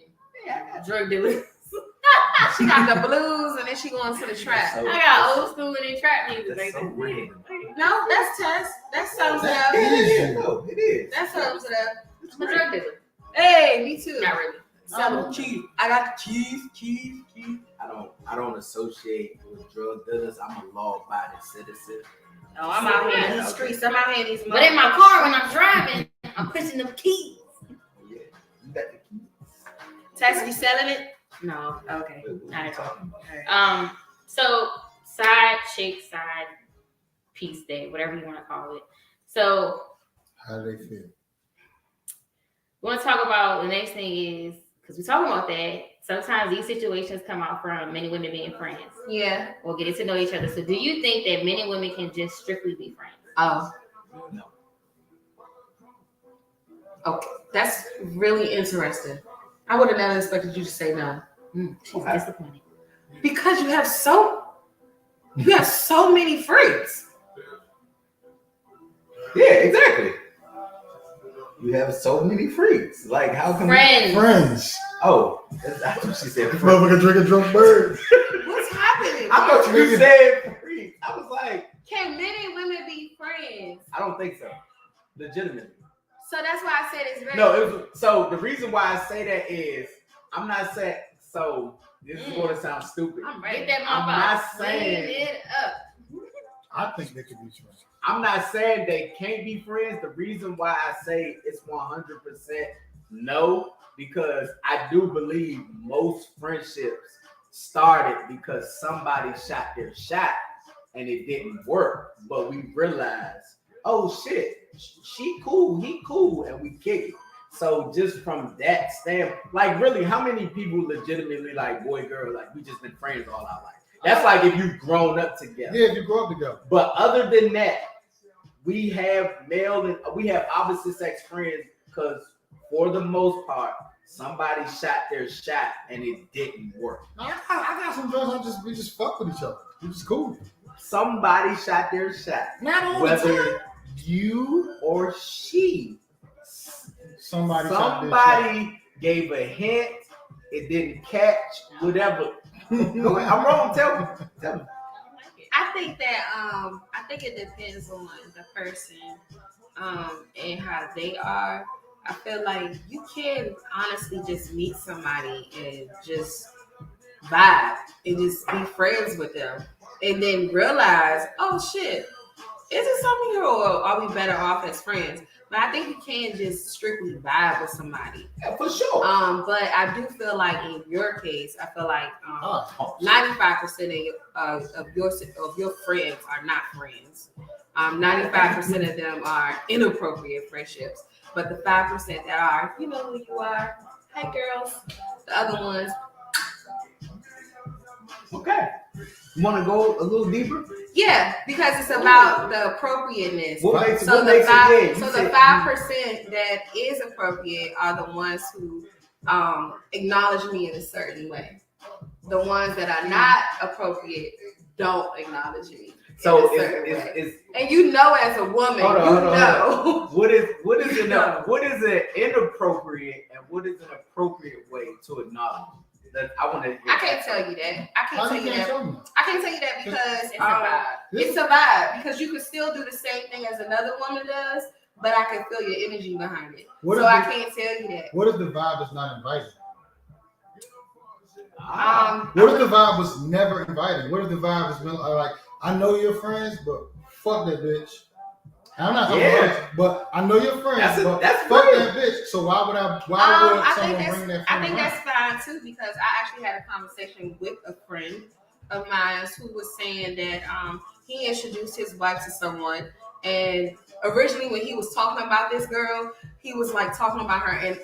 Yeah, I got drug dealers. She got the blues and then she going to the trap. So- I got old school and then trap music. That's Like, so random. No, that's Tess. That sums it Yeah, up. it is. No, it is. That sums it up. I'm a drug dealer. Hey, me too. Not really. Some cheese. I got the cheese. I don't associate with drug dealers. I'm a law-abiding citizen. Oh, I'm out here in these streets. I'm out here in these. But in my car when I'm driving, I'm pushing them keys. Yeah, you got the keys. Tess, you selling it? No. Okay. Not at all. Alright. So side chick, side piece day, whatever you want to call it. So How do they feel? we want to talk about the next thing is because we're talking about that. Sometimes these situations come out from men and women being friends Yeah. or getting to know each other. So do you think that men and women can just strictly be friends? Oh. No. Okay. That's really interesting. I would have never expected you to say no. She's disappointed. Because you have so many friends. Yeah, exactly. You have so many freaks. Like, how come? Friends. Friends. Oh, that's what she said. Freak. Motherfucker drinking drunk birds. What's happening? I thought you said freak. I was like, Can men and women be friends? I don't think so. Legitimately. So that's why I said it's very. No, it was, so the reason why I say that is I'm not saying. So this is going to sound stupid. I'm Get ready. that I'm mouth not out. saying- Clean it up. I think they could be friends. I'm not saying they can't be friends. The reason why I say it's 100% no, because I do believe most friendships started because somebody shot their shot and it didn't work. But we realized, oh shit, she cool, he cool, and we kick it. So just from that standpoint, like really, how many people legitimately like boy, girl, like we just been friends all our life? That's like if you've grown up together. Yeah, if you grow up together. But other than that, we have we have opposite sex friends because for the most part, somebody shot their shot and it didn't work. I got some friends. We just fuck with each other. We just cool. Somebody shot their shot. Not all the time. Whether you or she. Somebody shot their shot. Somebody gave a hint, it didn't catch, whatever. Go ahead. I'm wrong. Tell me. I think that I think it depends on the person and how they are. I feel like you can honestly just meet somebody and just vibe and just be friends with them and then realize, oh shit, is it something here or are we better off as friends? But I think you can just strictly vibe with somebody. Yeah, for sure. But I do feel like in your case, I feel like 95% of your friends are not friends. 95% of them are inappropriate friendships. But the 5% that are, you know who you are. Hey girls. The other ones. Okay. You want to go a little deeper? Yeah, because it's about the appropriateness. What makes, So what the makes five, it? Yeah, so you the said- 5% that is appropriate are the ones who acknowledge me in a certain way. The ones that are not appropriate don't acknowledge me. So in a certain way. it's And you know, as a woman, Hold on, you hold on, know. what is No. what is an inappropriate and what is an appropriate way to acknowledge? That I want to. I can't tell you that. I can't How tell you you can't that. tell me? I can't tell you that because It's a vibe. it's a vibe. Because you can still do the same thing as another woman does, but I can feel your energy behind it. What So if I the- can't tell you that. What if the vibe is not inviting? Ah. What if the vibe was never inviting? What if the vibe has been like, I know you're friends, but fuck that bitch. And I'm not talking Yeah. about, but I know you're friends, but That's fuck real. that bitch. So why would I someone think bring that I friend think around? that's fine too because I actually had a conversation with a friend of mine who was saying that he introduced his wife to someone, and originally when he was talking about this girl, he was like talking about her, and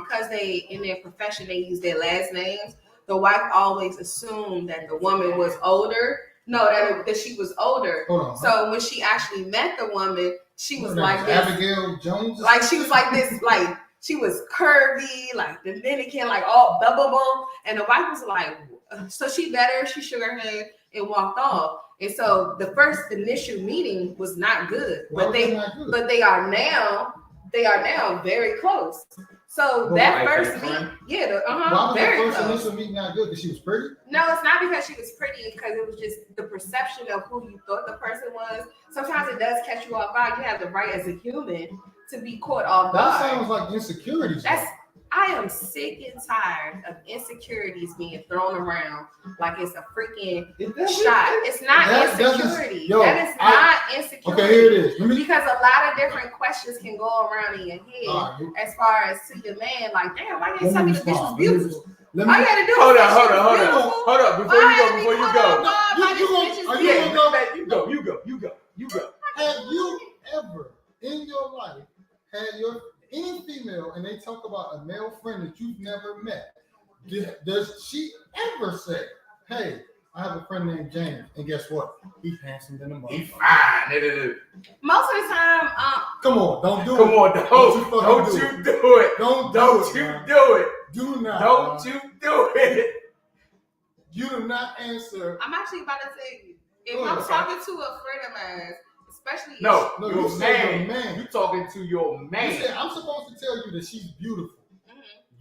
because they in their profession they use their last names, the wife always assumed that the woman was older. No, that she was older. Hold on. So when she actually met the woman, she was Her name like is this. Abigail Jones. or Like she was something? like this, like she was curvy, like Dominican, like all bubbable. And the wife was like, so she better, she shook her head and walked off. And so the first initial meeting was not good, Why but was that not good? they are now very close. So Well, that like first that meeting, friend? yeah, Why was very the first close. initial meeting not good? Because she was pretty? No, it's not because she was pretty, because it was just the perception of who you thought the person was. Sometimes it does catch you off guard. You have the right as a human to be caught off That guard. sounds like insecurities. That's I am sick and tired of insecurities being thrown around like it's a freaking shot. It's not That doesn't- insecurity. yo, That is not insecurity. Okay, here it is. Let me. Because a lot of different questions can go around in your head All right, as far as to your man, like, damn, why you didn't let tell me me the bitch was respond. beautiful? Let All you me. gotta do Hold is on, say hold she on, was hold on, beautiful. hold on. Before Why you go, had me before you caught go. off guard by You this gonna- bitch's are you beautiful? Yeah, gonna man, you go. Have you ever in your life had any female and they talk about a male friend that you've never met? Does she ever say, "Hey, I have a friend named James, and guess what? He's handsome than a He motherfucker." fine. Most of the time, Come on, don't do Come it. on, Don't don't you you do it. Don't Don't do it. you man. do it. Do not. Don't man. you do it. You do not answer. I'm actually about to tell you, if Go I'm ahead. talking to a friend of mine, especially No, No, your you said your man. man. You talking to your You man. said I'm supposed to tell you that she's beautiful,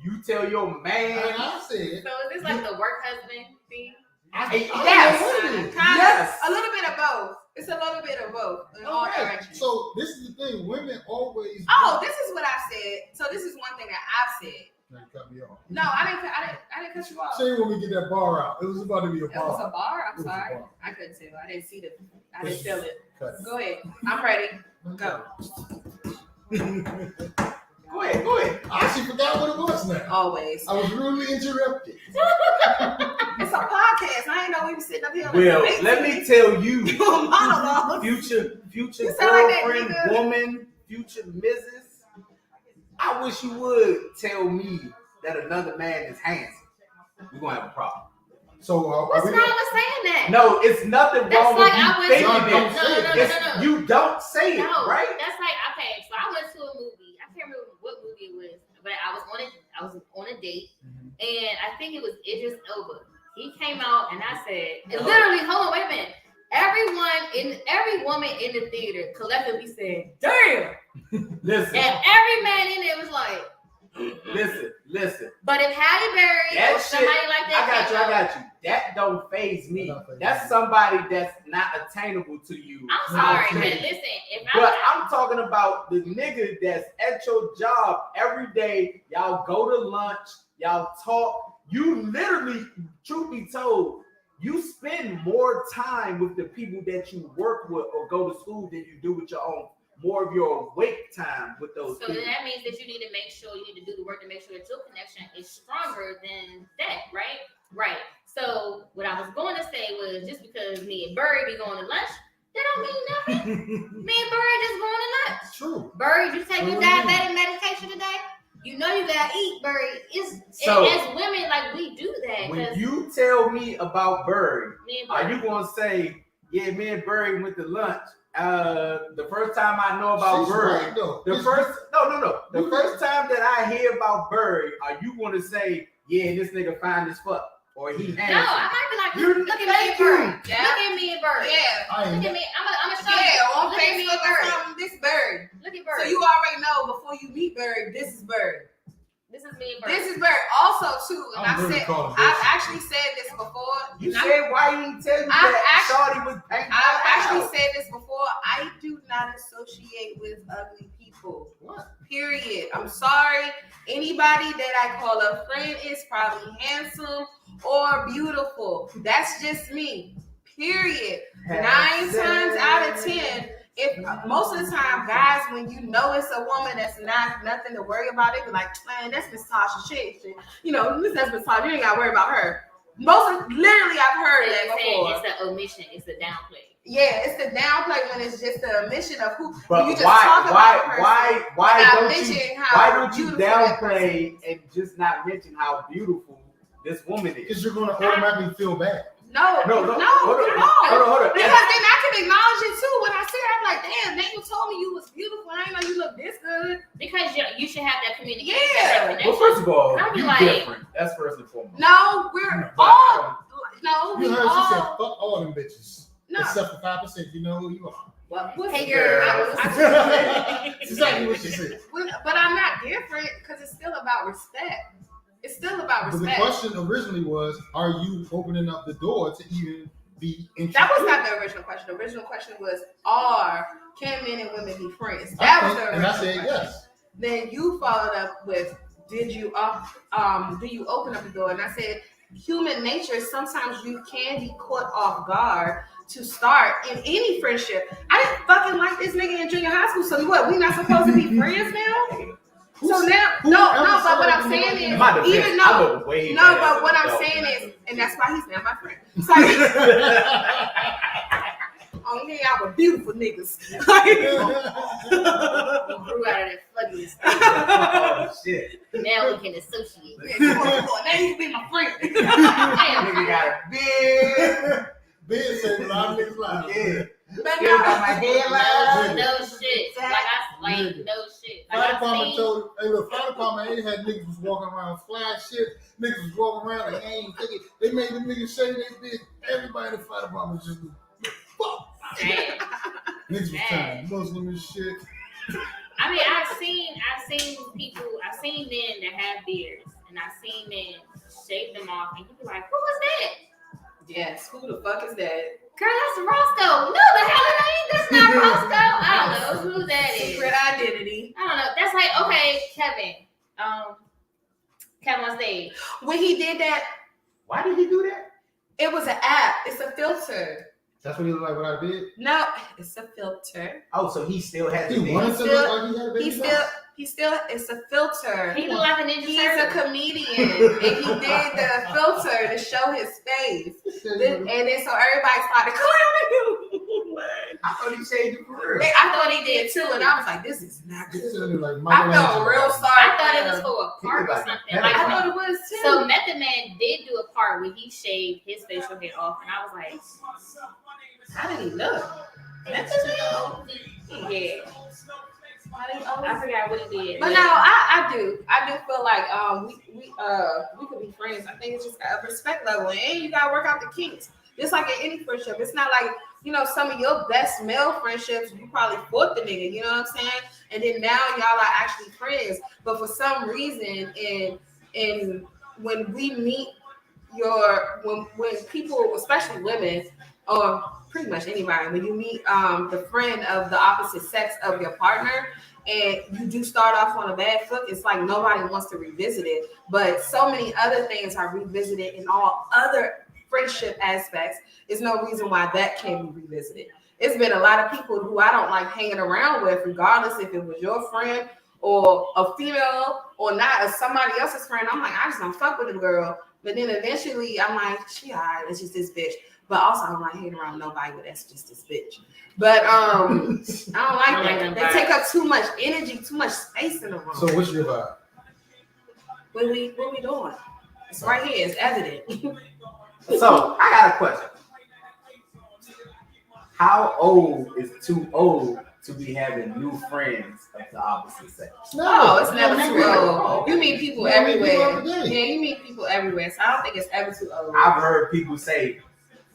You tell your and man. I said, So is this like the work husband thing? Yes. don't know what it is. kind Yes. of, a little bit of both. It's a little bit of both in all All right. directions. So this is the thing. Women always. Oh, this is what I said. So this is one thing that I've said. Now you cut me off. No, I didn't cut you off. Say when we get that bar out. It was about to be a It was bar. a bar. It I'm was a sorry. bar. I couldn't tell. I didn't see I didn't feel it. Cut it. Go ahead. I'm ready. Go. Go ahead. I actually forgot what it was now. Always. I was rudely interrupted. It's a podcast. I ain't know we were sitting up here. Well, let me tell you, Monologue. future You sound like that girlfriend, nigga. woman, future Mrs. I wish you would tell me that another man is handsome. We're gonna have a problem. So What's wrong with saying that? No, it's nothing That's wrong with like you I went thinking to- it. No, It's- You don't say it, No, right? that's like okay. So I went to a movie. I can't remember what movie it was, but I was on a date, and I think it was Idris Elba. He came out, and I said, and literally, hold on, wait a minute. Every woman in the theater collectively said, "Damn," Listen, and every man in there was like, listen. "But if Halle Berry That or somebody like I that, got you. That don't phase me. That's somebody that's not attainable to you. I'm sorry, but Okay. listen, if But I I'm talking about the nigga that's at your job every day. Y'all go to lunch, y'all talk. You literally, truth be told, you spend more time with the people that you work with or go to school than you do with your own. More of your awake time with those So people. then that means that you need to make sure you need to do the work to make sure that your connection is stronger than that, right? Right. So what I was going to say was just because me and Bird be going to lunch, that don't mean nothing. Me and Bird just going to lunch. True. Bird, you take your What do you mean? diabetic medication today? You know you gotta eat, Bird. So- as women, like we do that When because you tell me about Bird, me and are Bird. you gonna say, yeah, me and Bird went to lunch? The first time I know about She's Bird, right, though. the It's- first You- first time that I hear about Bird, are you gonna say, yeah, this nigga fine as fuck? or he No, handsome. I might be like, You- look at me thank and Bird. you. Yeah. Look at me and Bird. Yeah. I ain't Look at me. I'm gonna show you. Yeah, on Look at me Facebook and or Bird. something, this Bird. Look at Bird. So you already know before you meet Bird, this is Bird. This is me and Bird. This is Bird. Also, too, and I'm really calling I've this. actually said this before. You and said why you didn't tell you I've that Shorty was painting I've my actually house? said this before. I do not associate with ugly people. What? Period. I'm sorry. Anybody that I call a friend is probably handsome or beautiful. That's just me. Period. 9 times out of 10, if most of the time, guys, when you know it's a woman that's not nothing to worry about, they be like, man, that's Miss Tasha shit. You know, that's Miss Tasha. You ain't gotta worry about her. Literally, I've heard that before. It's an omission. It's a downplay. Yeah, it's the downplay when it's just the omission of who. But you just talk about a person why without don't you mentioning how beautiful that person downplay and just not mention how beautiful this woman is? Because you're gonna automatically feel bad. No, No, no, hold on. Because then I can acknowledge it too. When I see her, I'm like, damn, then you told me you was beautiful. I didn't know you look this good. Because you should have that communication. Yeah. that Well, connection. first of all, I'll be you like- different. That's first and foremost. No, we're But I all. No, You we heard she said, all. fuck all them bitches. No. Except for 5%. You know who you are. What's Hey, your- girl. That's exactly what she said. But I'm not different because it's still about respect. It's still about But the respect. question originally was, are you opening up the door to even be introduced? That was not the original question. The original question was, can men and women be friends? That was the original And I said question. yes. Then you followed up with, do you open up the door? And I said, human nature, sometimes you can be caught off guard to start in any friendship. I didn't fucking like this nigga in junior high school, so what, we not supposed to be friends now? So now, no, but what I'm saying is, In my defense, even I though, look way no, better but as what an I'm adult saying than I is, do. and that's why he's now my friend. It's like, oh, you hang out with beautiful niggas. You grew out of that fugly state. Oh shit! Now we can associate. Come on, now you can be my friend. Damn. Nigga got a big. Ben said a lot of niggas lie. Yeah. But Still got my no, headline. No shit. Like Nigga. no shit. Fire Like I department seen. told, hey, look, fire department ain't had niggas was walking around fly shit. Niggas was walking around like, hey, they made them niggas say they did. Everybody in the fire department just do, fuck. Damn. Niggas was trying Muslim and shit. I mean, I've seen men that have beards, and I've seen men shave them off, and you be like, who was that? yes, who the fuck is that? Girl, that's Roscoe. No, the hell it ain't. That's not Roscoe. I don't know who that is. Secret identity. I don't know. That's like, okay, Kevin. Kevin on stage. When he did that, Why did he do that? it was an app. It's a filter. That's what he looked like. What I did. No, it's a filter. Oh, so he still has He the wanted to still- look like he had a baby. It's a filter. He look like a Ninja He's a Turtle. comedian, and he did the filter to show his face. And then so everybody started clowning him. I thought he shaved it for real. I thought he did too, and I was like, this is not He good. sounded like I felt real sorry. I thought it for was him. for a part or something. I Like, I thought it was too. so Method Man did do a part where he shaved his facial hair off, and I was like, How did he look? yeah. I forgot what he did. But no, I do feel like we could be friends. I think it's just a respect level, and you gotta work out the kinks. Just like in any friendship, it's not like, you know, some of your best male friendships, you probably fought the nigga, you know what I'm saying? And then now y'all are actually friends. But for some reason, in when we meet when people, especially women, or pretty much anybody, when you meet the friend of the opposite sex of your partner, and you do start off on a bad foot, it's like nobody wants to revisit it. But so many other things are revisited in all other friendship aspects. There's no reason why that can't be revisited. It's been a lot of people who I don't like hanging around with, regardless if it was your friend or a female or not, or somebody else's friend. I'm like, I just don't fuck with the girl. But then eventually I'm like, she all right, it's just this bitch. But also I'm not hanging around nobody, but that's just this bitch. But I don't like that. They take up too much energy, too much space in the room. So what's your vibe? What we doing? It's right here. It's evident. So I got a question. How old is too old to be having new friends of the opposite sex. Oh, it's never Yeah, too we do. old. You meet people Yeah, we do everywhere. every day. Yeah, you meet people everywhere. So I don't think it's ever too old. I've heard people say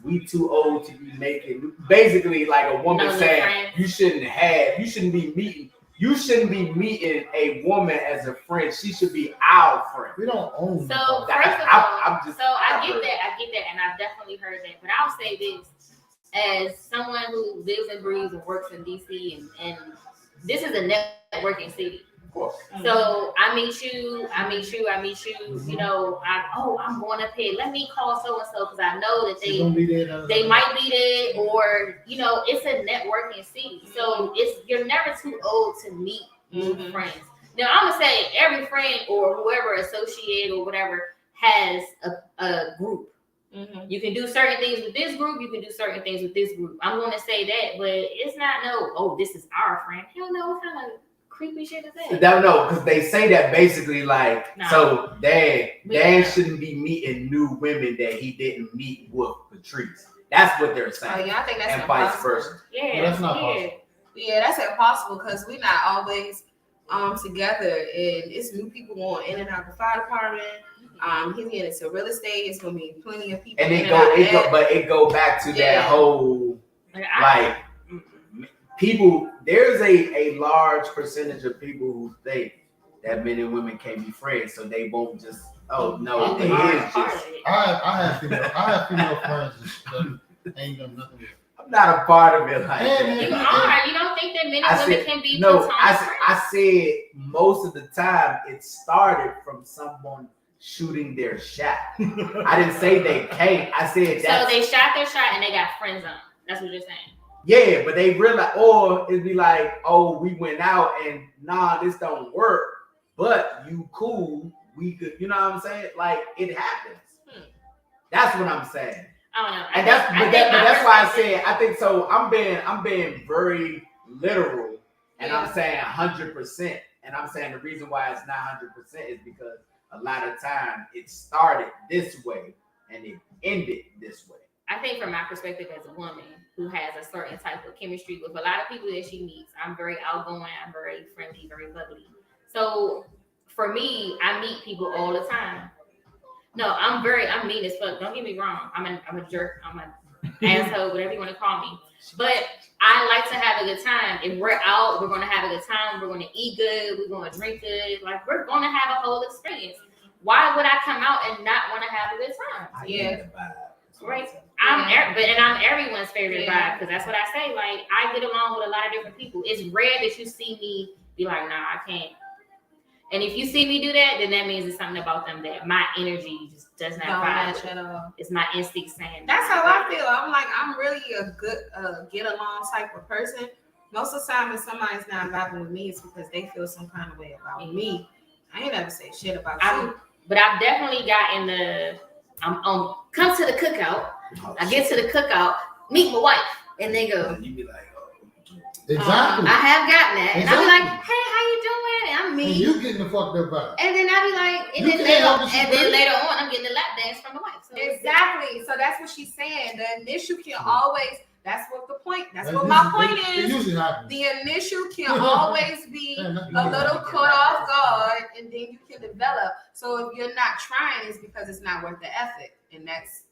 we too old to be making, basically like a woman No, saying friends. you shouldn't be meeting a woman as a friend. She should be our friend. We don't own So nobody. first of I'm all, just- I I've get heard that, and I've definitely heard that. But I'll say this, as someone who lives and breathes and works in DC, and this is a networking city. Of course. So I meet you. You know, I'm going up here. Let me call so and so because I know that She's gonna be there. they might be there, or you know, it's a networking city. So you're never too old to meet new friends. Now I'm gonna say every friend or whoever associate or whatever has a group. You can do certain things with this group, you can do certain things with this group. I'm gonna say that, but it's not this is our friend. Hell no, what kind of creepy shit is that? No, because they say that basically like, Nah. so Dan Yeah. shouldn't be meeting new women that he didn't meet with Patrice. That's what they're Oh saying. yeah, I think that's And vice impossible. versa. Yeah, That's not possible. Yeah, that's impossible because we're not always together, and it's new people going in and out the fire department. He's getting into real estate. It's gonna be plenty of people. And in and out of that. it go back to Yeah. that whole like people. There's a large percentage of people who think that men and women can't be friends, so they won't just no, Yeah. it is part just. of it. I have female friends that ain't done nothing with. I'm not a part of it like Yeah, that. You are. You don't think that men and women can be no. platonic I friends? said most of the time it started from someone shooting their shot. I didn't say they can't. I said So that. they shot their shot and they got friend zone. That's what you're saying. Yeah, but they realize, or it'd be like, oh, we went out and nah, this don't work. But you cool, we could, you know what I'm saying? Like it happens. That's what I'm saying. I don't know. And that's why I said I think so. I'm being very literal, and I'm saying 100%. And I'm saying the reason why it's not 100% is because a lot of time it started this way and it ended this way. I think from my perspective as a woman who has a certain type of chemistry with a lot of people that she meets, I'm very outgoing, I'm very friendly, very bubbly. So for me, I meet people all the time. No, I'm mean as fuck. Don't get me wrong. I'm a jerk. I'm an asshole, whatever you want to call me. But I like to have a good time. If we're out, we're going to have a good time. We're going to eat good. We're going to drink good. Like, we're going to have a whole experience. Why would I come out and not want to have a good time? I Yeah. get the vibe. Right. I'm everyone's favorite vibe because that's what I say. Like, I get along with a lot of different people. It's rare that you see me be like, nah, I can't. And if you see me do that, then that means it's something about them that my energy just does not Don't vibe match with. at all. It's my instinct saying That's how I feel. I'm like, I'm really a good get along type of person. Most of the time, when somebody's not vibing with me, it's because they feel some kind of way about me. I ain't ever say shit about you. But I've definitely gotten come to the cookout. I get to the cookout, meet my wife, and they go, You be like, oh. Exactly. I have gotten that. And I'll be like, Exactly. hey, how you doing? And I'm And me. you getting the fucked up vibe. And then I'll be like, You can't help it, she pretty. later on, I'm getting the lap dance from the wife. So Exactly. So that's what she's saying. The initial can always. That's what the point. That's That what my usually- point It is. usually happens. The initial can always be Yeah, nothing a you little can caught off guard, and then you can develop. So if you're not trying, it's because it's not worth the effort, and that's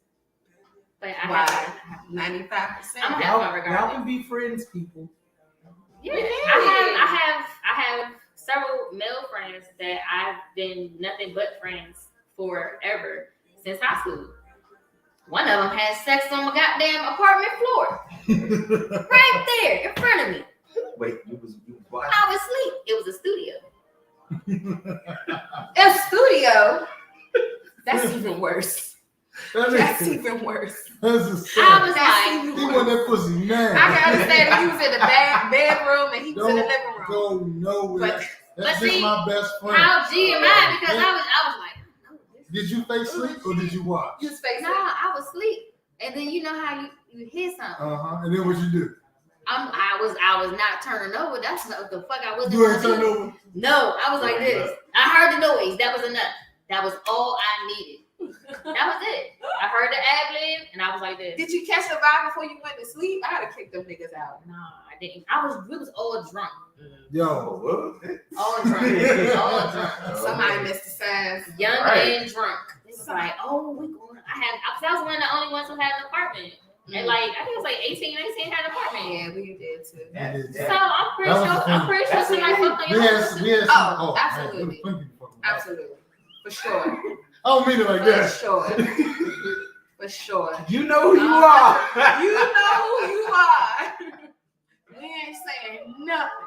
but I why have, 95%. I'm Y'all, Have fun regardless. y'all can be friends, people. yeah, Yeah. I have several male friends that I've been nothing but friends forever since high school. One of them had sex on my goddamn apartment floor, right there in front of me. Wait, you was watching? I was asleep. It was a studio. A studio. That's even worse. That's That's even worse. I a was That's like, even He worse. want that pussy now. I can understand if he was in the bedroom and he was in the living room. Go nowhere. But- That's but just see, my best friend. how G am I? Because I was like, Did you fake sleep or did you watch? You face nah, I was asleep. And then you know how you hear something. And then what you do? I was not turning over. That's what the fuck I wasn't. You ain't gonna turned do. over. No, I was like this. I heard the noise. That was enough. That was all I needed. That was it. I heard the ad lib and I was like this. Did you catch the vibe before you went to sleep? I gotta kick them niggas out. Nah, I didn't. We was all drunk. Yo, All drunk. All drunk. Somebody missed the signs. Young Right. and drunk. It's like, oh, we going. I was one of the only ones who had an apartment. And like, I think it was like 18, 19 had an apartment. Yeah, we did too. So I'm pretty That was sure. the thing. I'm pretty sure That's somebody it. fucked on we your had house. we had Oh, some. absolutely. Man, plenty of people. Absolutely. For sure. I don't mean it like For that. sure. For sure. You know who you are. You know who you are. We ain't saying nothing.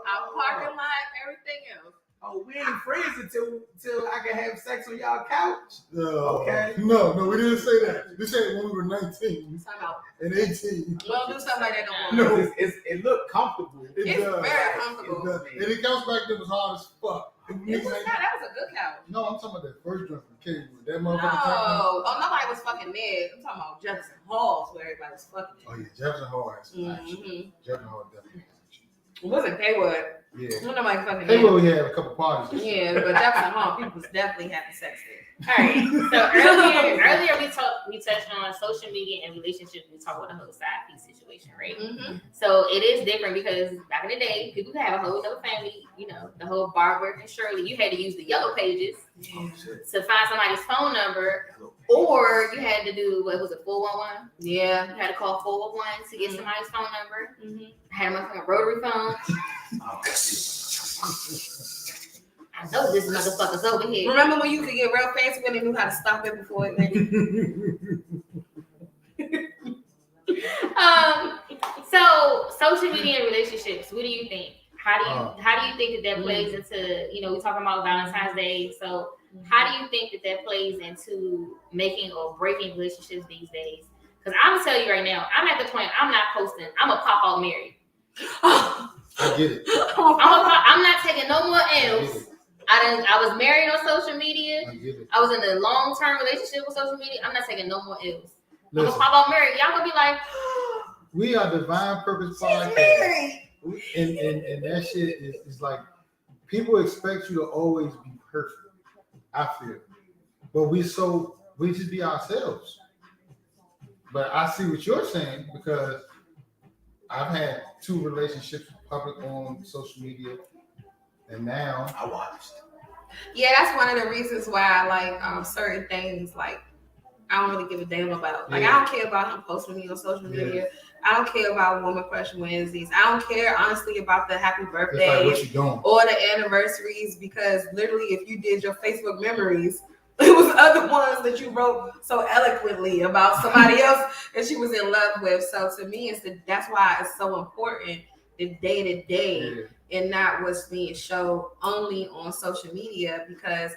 Our parking lot, everything else. Oh, we ain't friends until I can have sex on y'all couch. Okay. No, we didn't say that. We said when we were 19 Time out. and 18. We'll do something like that no more. No. It looked comfortable. It It's does. very comfortable. It does. And it comes back that was hard as fuck. It was not, that was a good couch. No, I'm talking about that first drunk from Kennywood. That No, motherfucker. nobody was fucking mad. I'm talking about Jefferson Halls where everybody was fucking. Oh yeah, Jefferson Hall has some action. Mm-hmm. Jefferson Hall definitely has action. It wasn't Haywood. Yeah. Wasn't nobody fucking Hey, mad. well, we had a couple parties. Yeah, but Jefferson Hall, people was definitely having sex there. All right. So earlier we touched on social media and relationships. We talked about the whole side piece situation, right? Mm-hmm. So it is different because back in the day, people could have a whole other family. You know, the whole Barbara and Shirley. You had to use the yellow pages to find somebody's phone number, or you had to do what was it, 411? Yeah. You had to call 411 to get somebody's phone number. Mm-hmm. I had a motherfucking rotary phone. I know this motherfucker's over here. Remember when you could get real fancy when they knew how to stop it before it went? So social media and relationships. What do you think? How do you think that plays into? You know, we're talking about Valentine's Day. So how do you think that plays into making or breaking relationships these days? Because I'm gonna tell you right now, I'm at the point I'm not posting. I'm a pop out married. I get it. I'm not taking no more I L's. get it. I was married on social media. I get it. I was in a long-term relationship with social media. I'm not taking no more L's. I'm Listen, gonna pop out married. Y'all gonna be like, we are Divine Purpose Podcast. married. And that shit is like, people expect you to always be perfect, I feel. But we just be ourselves. But I see what you're saying because I've had 2 relationships public on social media, and now I watched. Yeah, that's one of the reasons why I like certain things. Like I don't really give a damn about. Like I don't care about him posting me on social media. I don't care about Woman Crush Wednesdays. I don't care honestly about the happy it's birthday like, what you doing? or the anniversaries because literally, if you did your Facebook memories, it was other ones that you wrote so eloquently about somebody else that she was in love with. So to me, that's why it's so important the day to day and not what's being shown only on social media because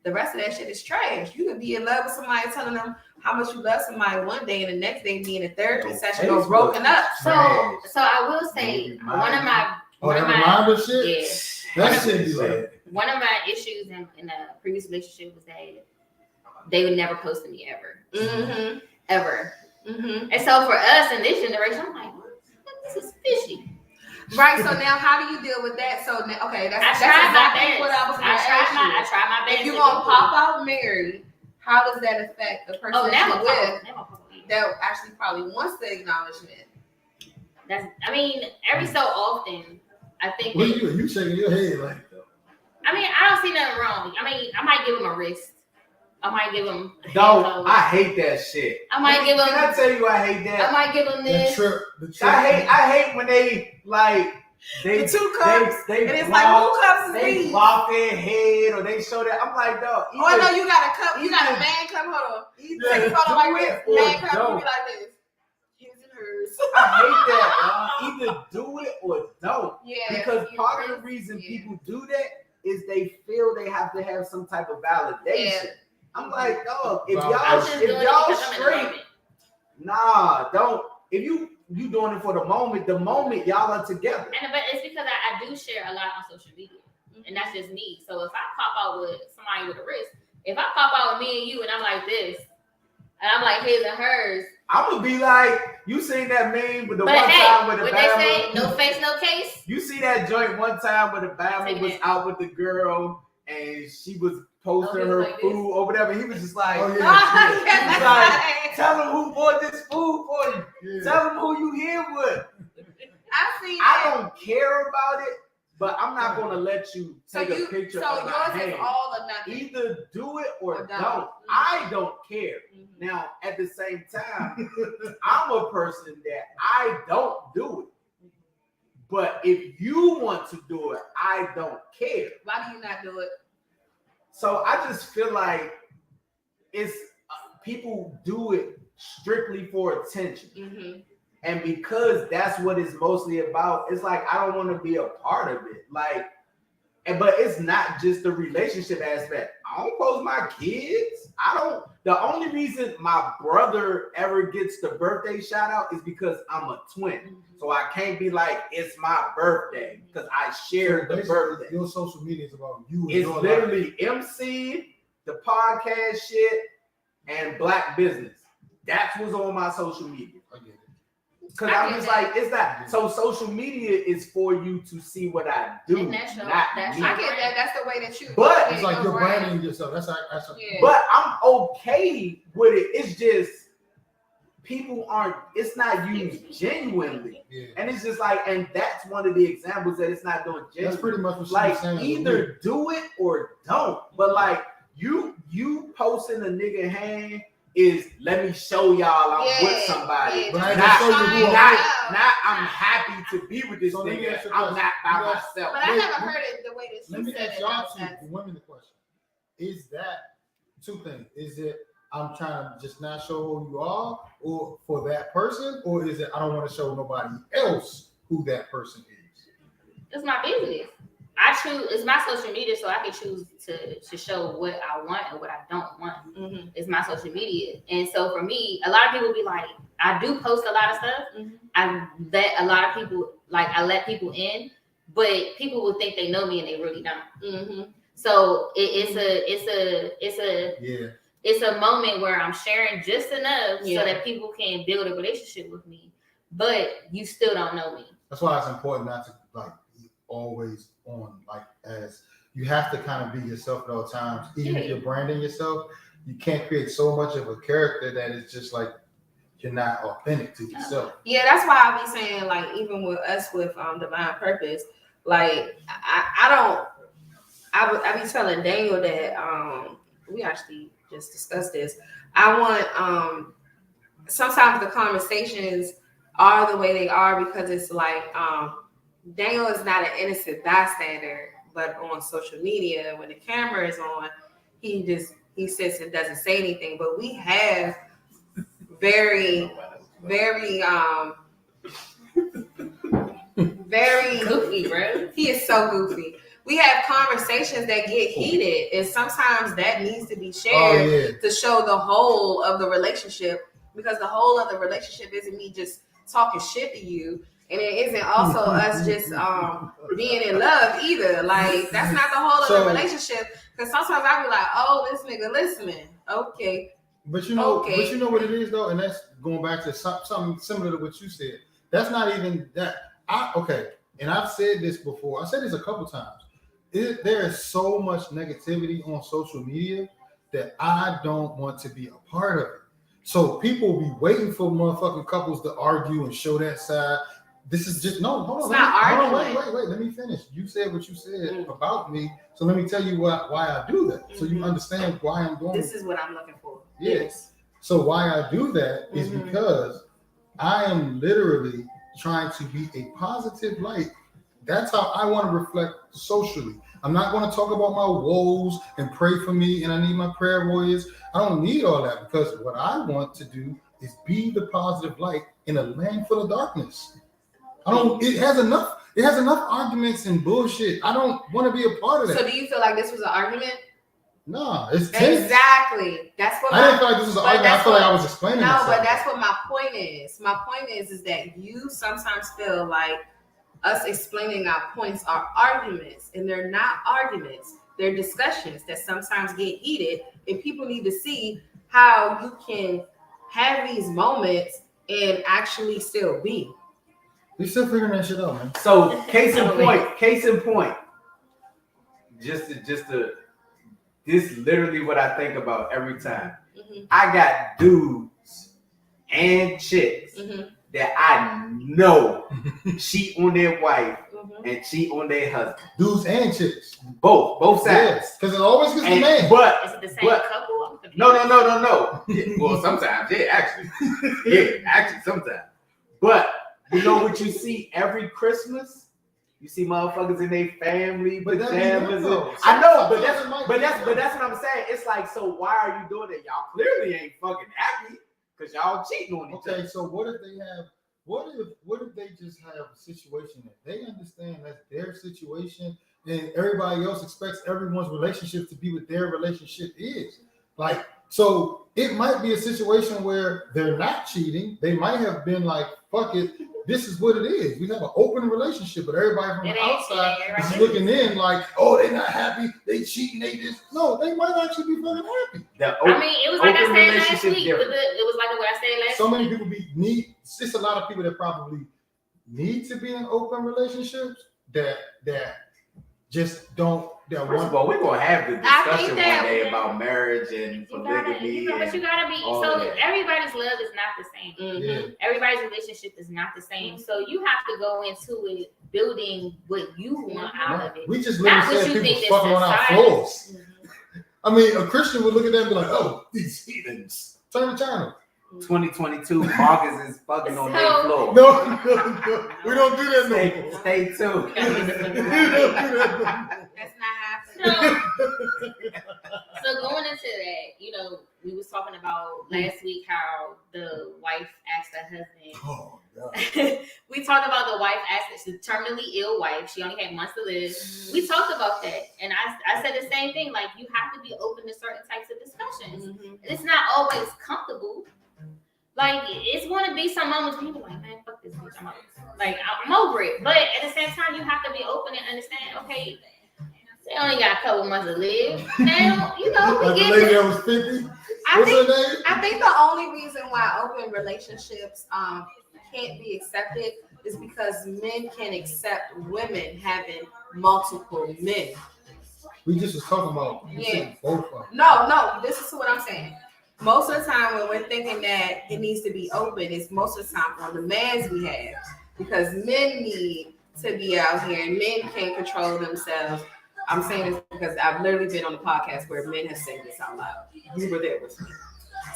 the rest of that shit is trash. You could be in love with somebody telling them how much you love somebody one day and the next day be in a therapy session or broken up. so I will say one of my reminder shit? yeah, That shit be like, one of my issues in a previous relationship was that they would never post to me ever. Mm-hmm. Ever. Mm-hmm. And so for us in this generation, I'm like, this is fishy. Right. So now, how do you deal with that? So okay, that's I tried my exactly best. what I was going to I ask you. tried my best. If you're gonna pop out married, how does that affect the person Oh, that now you're with I'm a that actually probably wants the acknowledgement? I mean, every so often, I think. what you shaking your head like? I mean, I don't see nothing wrong. I mean, I might give him a wrist. I might give him. No, I hate that shit. I might give him. Can I tell you I hate that? I might give him The this. trip. I hate when they like they The 2 cups, they and it's block, like, who cups is they these? block their head or they show that. I'm like, dog. Oh, I know you got a cup. You got a man cup. Hold on. Take a photo like this. Man cup. You be like this. His and hers. I hate that. Either do it or don't. Yeah. Because part of the reason people do that is they feel they have to have some type of validation. Yeah. I'm like, dog, if I'm I'm just doing if it y'all because I'm in the straight, moment. nah, don't. If you doing it for the moment y'all are together. But it's because I do share a lot on social media, and that's just me. So if I pop out with somebody with a wrist, if I pop out with me and you, and I'm like this, and I'm like his and hers, I'm gonna be like, you seen that meme with the but one hey, time with the what they say, Bama? no face, no case. You see that joint one time where the Bama Taking was it. out with the girl and she was posting Oh, he her was like food or whatever. He was just like, Oh, yeah. Ah, He's like, tell him who bought this Tell them who you here with. I don't care about it, but I'm not gonna let you take a picture of my yours hand. is all or nothing. Either do it or don't. don't. I don't care. Mhm. Now, at the same time, I'm a person that I don't do it. But if you want to do it, I don't care. Why do you not do it? So I just feel like it's people do it strictly for attention. Mm-hmm. And because that's what it's mostly about, it's like I don't want to be a part of it. Like, but it's not just the relationship aspect. I don't post my kids. I don't. The only reason my brother ever gets the birthday shout out is because I'm a twin. So I can't be like, it's my birthday because I shared the birthday. Your social media is about you. And It's your literally MC, the podcast shit, and Black business. That's what's on my social media. I get it. Because I I'm get just that. like, it's not. So social media is for you to see what I do, And that's your- not that's me. I get that. That's the way that you. But- It's like your you're brand. branding yourself. That's Yeah. But I'm okay with it. It's just people aren't. It's not used genuinely, yeah. and it's just like, and that's one of the examples that it's not doing That's genuinely. pretty much what Like she's saying. either do it or don't. But like you posting a nigga hand is let me show y'all I'm with somebody. Yeah, But just I Not, show you who not, I not I'm happy to be with this So let me nigga. ask you a I'm question. not by You guys- myself. But I Wait, never wait. heard it the way that Let you me said ask it. y'all That's- two, the women, the question. Is that two things? Is it I'm trying to just not show who you are, or for that person, or is it I don't want to show nobody else who that person is? It's my business. I choose. It's my social media, so I can choose to show what I want and what I don't want. Mhm. It's my social media, and so for me, a lot of people be like, I do post a lot of stuff. Mhm. I let a lot of people I let people in, but people will think they know me and they really don't. Mhm. So Yeah. it's a moment where I'm sharing just enough Yeah. so that people can build a relationship with me, but you still don't know me. That's why it's important not to like be always on, like as you have to kind of be yourself at all times. Even if you're branding yourself, you can't create so much of a character that it's just like you're not authentic to yourself. Yeah, that's why I be saying, like, even with us with Divine Purpose, like I be telling Daniel that we actually just discussed this. I want sometimes the conversations are the way they are because it's like Daniel is not an innocent bystander, but on social media when the camera is on, he sits and doesn't say anything. But we have very Goofy, bro. he is so goofy. We have conversations that get heated, and sometimes that needs to be shared Oh yeah. to show the whole of the relationship, because the whole of the relationship isn't me just talking shit to you, and it isn't also us just being in love either. Like that's not the whole of the relationship. Because sometimes I be like, oh, this nigga listening. Okay. But you know, Okay. but you know what it is though, and that's going back to something similar to what you said. That's not even that. And I've said this before. I said this a couple times. There is so much negativity on social media that I don't want to be a part of it. So people be waiting for motherfucking couples to argue and show that side. This is just no. Hold on. It's not arguing. Wait. Let me finish. You said what you said about me, so let me tell you why I do that, so you understand why I'm doing. This is what I'm looking for. Yes. So why I do that is because I am literally trying to be a positive light. That's how I want to reflect socially. I'm not going to talk about my woes and pray for me and I need my prayer warriors. I don't need all that, because what I want to do is be the positive light in a land full of darkness. It has enough arguments and bullshit. I don't want to be a part of that. So do you feel like this was an argument? Nah, it's tense. Exactly. That's what I didn't feel like this was an but argument. I that's feel like what- I was explaining No, myself. but that's what my point is. My point is that you sometimes feel like us explaining our points are arguments, and they're not arguments. They're discussions that sometimes get heated, and people need to see how you can have these moments and actually still be. We still figuring that shit out, man. So case in point. Just to this is literally what I think about every time. Mhm. I got dudes and chicks Mhm. that I know cheat on their wife Mhm. and cheat on their husband. Dudes and chicks. Both sides. Yes, because it always gets the And, man. but Is it the same What? couple? I'm confused. no. Yeah, well, sometimes, actually, sometimes. But you know what you see every Christmas? You see motherfuckers in their family But that be pajamas. them, though. I know, but Sometimes it might be that's them. what I'm saying. It's like, so why are you doing it? Y'all clearly ain't fucking happy because y'all cheating on each other. Okay, so what if they have? What if they just have a situation that they understand that's their situation, and everybody else expects everyone's relationship to be what their relationship is? Like, so it might be a situation where they're not cheating. They might have been like, "Fuck it, this is what it is. We have an open relationship," but everybody from It the ain't- outside it ain't is right. looking in like, "Oh, they're not happy. They cheating. They just no. They might actually be fucking happy." I mean, it was like I Open said last relationship week. different. It was like what I said last So many week. people need. It's a lot of people that probably need to be in open relationships that just don't. That First one. of all, we're gonna have the I discussion think one that- day about marriage and You gotta, polygamy. but you gotta be. all So that. everybody's love is not the same. Mhm. Yeah. Everybody's relationship is not the same. So you have to go into it building what you want out of it. We just Not literally what said you people think fucking that on our society- floors. I mean, a Christian would look at that and be like, "Oh, these heathens." Turn the channel. 2022, Marcus is fucking on their So- floor. No, we don't do that no Stay, more. stay tuned. We don't do that no more. That's not happening. So going into that, we was talking about last week how the wife asked her husband. Oh, God. We talked about the wife asked the terminally ill wife. She only had months to live. We talked about that, and I said the same thing. Like, you have to be open to certain types of discussions. Mhm. It's not always comfortable. Like, it's going to be some moments people like, man, fuck this bitch. I'm over it. But at the same time, you have to be open and understand. Okay, they only got a couple months to live. Now, we Like the get lady it. that was 50. I What's think her name? I think the only reason why open relationships can't be accepted is because men can accept women having multiple men. We just was talking about. You Yeah. said both of them. No, this is what I'm saying. Most of the time when we're thinking that it needs to be open, it's most of the time on the man's behalf because men need to be out here and men can't control themselves. I'm saying this because I've literally been on a podcast where men have said this out loud. You were there with me.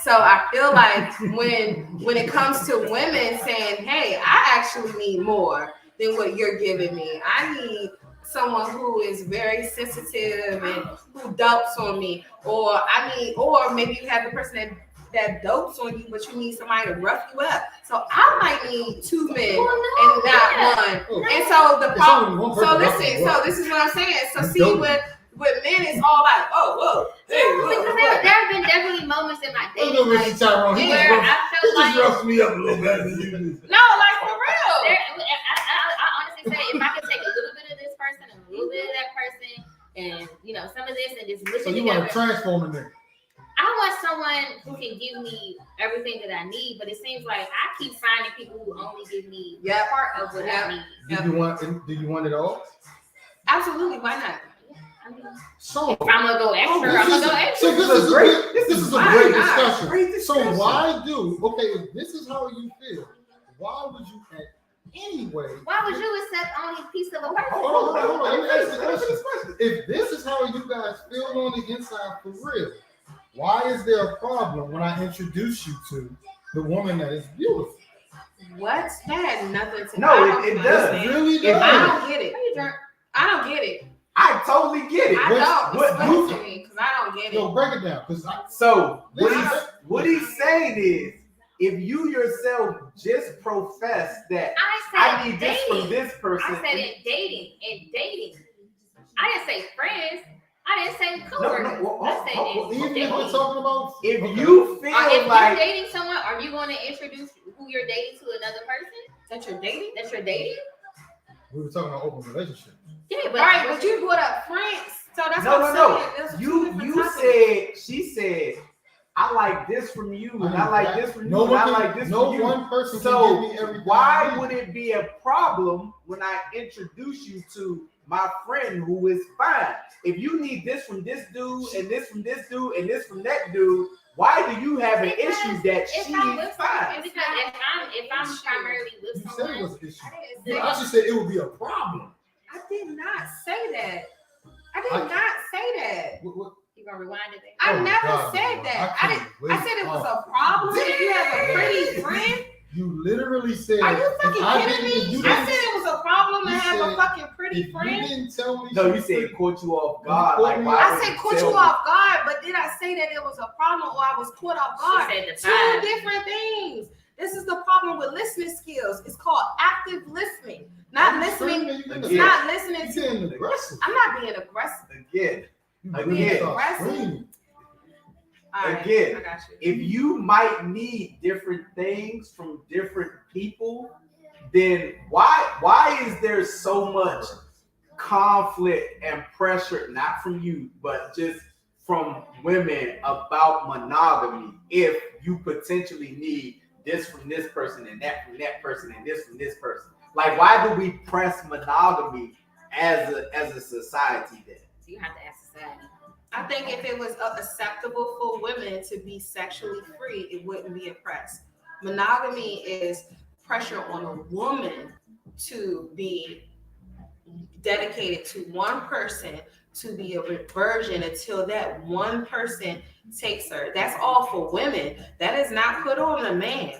So I feel like when it comes to women saying, "Hey, I actually need more than what you're giving me. I need someone who is very sensitive and who dopes on me, or maybe you have the person that dopes on you, but you need somebody to rough you up. So I might need two men and not one. Oh, And so the it's problem. only one So person listen. rough So this is what I'm saying. So You see, dope. with men, it's all like, oh, whoa, hey, Because whoa, there whoa. have been definitely moments in my I dating know life Mr. Tyrone. He where just I roughed- felt he just like roughs me up a little better than you do. No, like for real. I honestly say if I could take a little bit of this person and a little bit of that person, and some of this and just mush So it you want together. to transform in there? I want someone who can give me everything that I need, but it seems like I keep finding people who only give me Yep. part of what Yep. I need. Do you want it all? Absolutely, why not? I mean, So if I'm gonna go extra, I'm gonna go extra. So this is a great. This is a Why great not? discussion. Great So discussion. why if this is how you feel, why would you anyway? Why would you accept only a piece of a person? Hold on. Let me ask you this question. If this is how you guys feel on the inside for real, why is there a problem when I introduce you to the woman that is beautiful? What? That had nothing to No, I don't it It understand. really If does. I don't get it. Are you drunk? I don't get it. I totally get it. I don't. what Explain you- to me because I don't get Yo, it. break it down, because So Listen. what he's saying is, if you yourself just profess that I I said need this from dating. this person, I said in dating. I didn't say friends. I didn't say no, coworkers. well, I said in even if dating. we're talking about, if okay. you feel If like you're dating someone, are you going to introduce who you're dating to another person That you're dating? that you're dating? we were talking about open relationships. Yeah, All right, but you brought up friends. So that's what I'm no. saying. There's two You different topics. she said, I like this from you, and I need like that. this from you, No and I one like can, this no from you. one person So can give me everything. I why need. would it be a problem when I introduce you to my friend who is fine? If you need this from this dude, and this from this dude, and this from that dude, Why do you have an Because issue that if she I'm is with fine? because if I'm primarily with You said it someone, was an issue. I didn't You say actually said it would be a problem. I did not say that. I did not say that. What? you gonna rewind it. I Oh, never God, said Lord. that. I I can't didn't. I wait. said it was Oh. a problem if you have a pretty friend. You literally said. Are you if fucking I kidding didn't- if me? you I didn't- said it was a problem to you have a said fucking If pretty you friend. didn't tell me, No, she you was said pretty- caught you off You guard. caught Like me why off- I would said you caught tell you me? off guard, but did I say that it was a problem or I was caught off guard? She said the Two vibe. different things. This is the problem with listening skills. It's called active listening. Not You listening. screaming, you It's Yeah. not listening You to. getting aggressive. I'm not being aggressive. Again, You Again. really start Aggressive. screaming. All right, Again, I got you. if you might need different things from different people, then why is there so much conflict and pressure, not from you, but just from women about monogamy if you potentially need this from this person and that from that person and this from this person? Like, why do we press monogamy as a society then? You have to ask society. I think if it was acceptable for women to be sexually free, it wouldn't be oppressed. Monogamy is pressure on a woman to be dedicated to one person, to be a virgin until that one person takes her. That's all for women. That is not put on a man.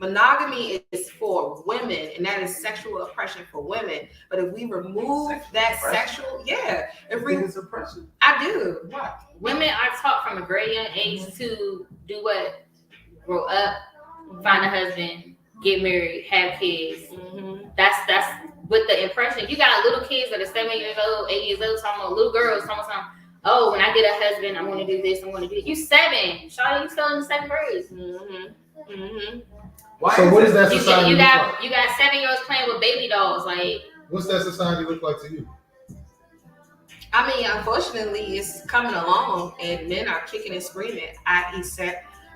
Monogamy is for women, and that is sexual oppression for women. But if we remove that sexual, if we, It's oppression. I do. Why? Women are taught from a very young age to do what? Grow up, find a husband, get married, have kids. Mm-hmm. That's with the impression. You got little kids that are 7 years old, 8 years old, talking about little girls, talking about, oh, when I get a husband, I'm going to do this, I'm going to do it. You 7. Shawty, you still in the 7th grade. Mm-hmm. Mm-hmm. Why So is what it- does that You society look got like? you got 7-year-olds playing with baby dolls. Like, What's that society look like to you? I mean, unfortunately, it's coming along, and men are kicking and screaming. I.e.,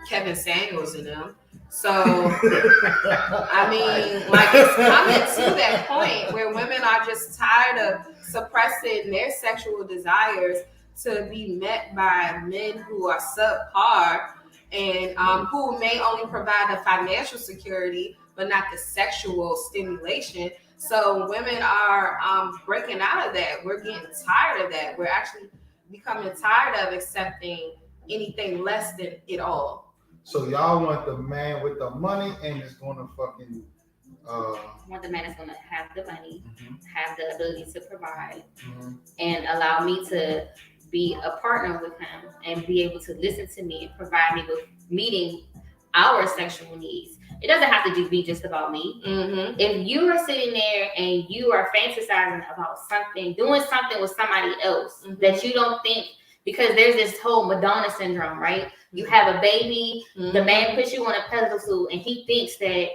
Kevin Samuels and them. So, I mean, like, it's coming to that point where women are just tired of suppressing their sexual desires to be met by men who are subpar and who may only provide the financial security, but not the sexual stimulation. So women are breaking out of that. We're getting tired of that. We're actually becoming tired of accepting anything less than it all. So y'all want the man with the money and it's gonna fucking I want the man that's going to have the money, have the ability to provide, mhm. and allow me to be a partner with him and be able to listen to me and provide me with meeting our sexual needs. It doesn't have to be just about me. Mm-hmm. If you are sitting there and you are fantasizing about something, doing something with somebody else that you don't think, because there's this whole Madonna syndrome, right? You have a baby, the man puts you on a pedestal, and he thinks that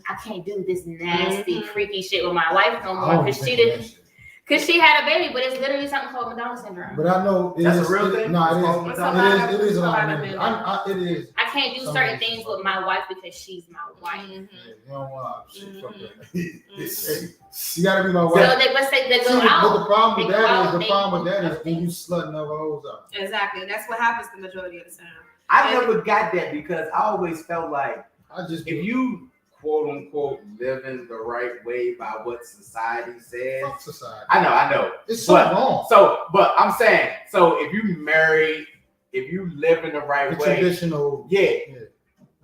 I can't do this nasty, freaky shit with my wife no I more don't because think she of that didn't. shit. Because she had a baby, but it's literally something called Madonna syndrome. But I know it That's is a real thing? No, It's called it is. Madonna? It is a lot of men. men. It is. I can't do Some certain reasons. things with my wife because she's my wife. Yeah, you don't want shit. Fuck Mhm. that. You gotta be my So wife. they must say they See, go but out. the problem with They go that out, is the they problem with do that is other when you things. slutting other hoes out. Exactly. That's what happens the majority of the time. I never got that because I always felt like I just if you quote unquote living the right way by what society says. fuck society. I know. It's so But- wrong. But I'm saying, so if you marry, if you live in the right The way, traditional. yeah,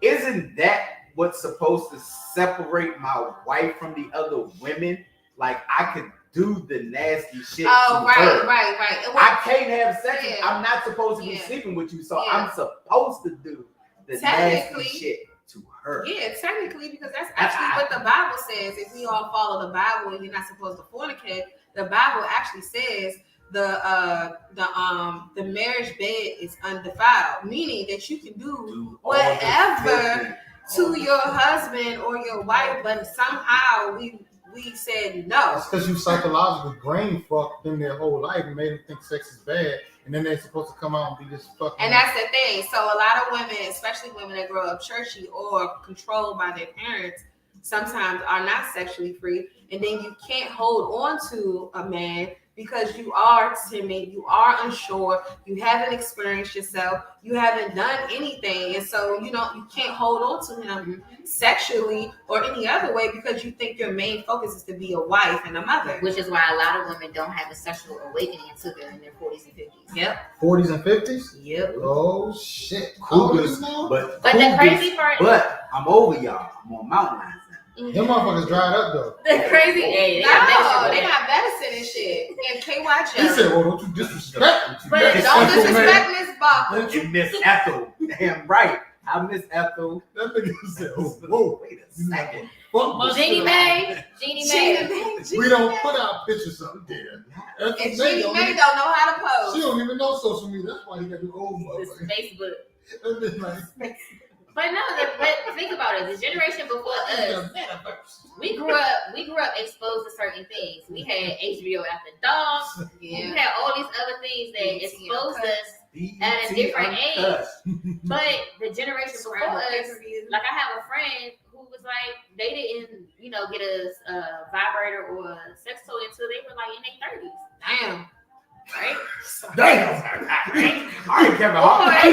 isn't that what's supposed to separate my wife from the other women? Like I could do the nasty shit Oh, to right. her. It I can't have sex. Yeah. I'm not supposed to be Yeah. sleeping with you, so Yeah. I'm supposed to do the nasty Technically- shit to her. Yeah, technically, because that's actually what the Bible says. If we all follow the Bible and you're not supposed to fornicate, the Bible actually says the marriage bed is undefiled, meaning that you can do Do all the whatever filthy- to your husband or your wife, but somehow we said no. It's because you psychologically brain fucked them their whole life and made them think sex is bad, and then they're supposed to come out and be this fucking. And that's the thing. So a lot of women, especially women that grow up churchy or controlled by their parents, sometimes are not sexually free. And then you can't hold on to a man because you are timid, you are unsure, you haven't experienced yourself, you haven't done anything, and so you can't hold on to him sexually or any other way because you think your main focus is to be a wife and a mother. Which is why a lot of women don't have a sexual awakening until they're in their 40s and 50s. Yep. 40s and 50s? Yep. Oh shit. Cougars, now? but But the cougars- crazy part, But I'm over y'all. I'm on mountain lions now. Them motherfuckers dried up though. the crazy, hey, they No, got they medicine. got medicine and shit. And KY He gel. said, well, don't you disrespect. But Miss Don't Ethel, disrespect Miss Barker. And Miss Ethel. Damn right. I Miss Ethel. That nigga said, oh, whoa. Wait a second. Fuck my Jeannie shit. Mae, Jeannie Mae. We don't put our pictures up there. And Ethel May Jeannie don't Mae even- don't know how to pose. She don't even know social media. That's why he got the old This motherfucker. Facebook. That bitch like, But no, but think about it. The generation before us, we grew up exposed to certain things. We had HBO After Dark. We Yeah. had all these other things that BET exposed Uncut. us at a different age. But the generation before Scramble us, pay-per-view. like I have a friend who was like, they didn't, get a vibrator or a sex toy until they were like in their 30s, Damn. right? damn. I ain't Kevin Hart.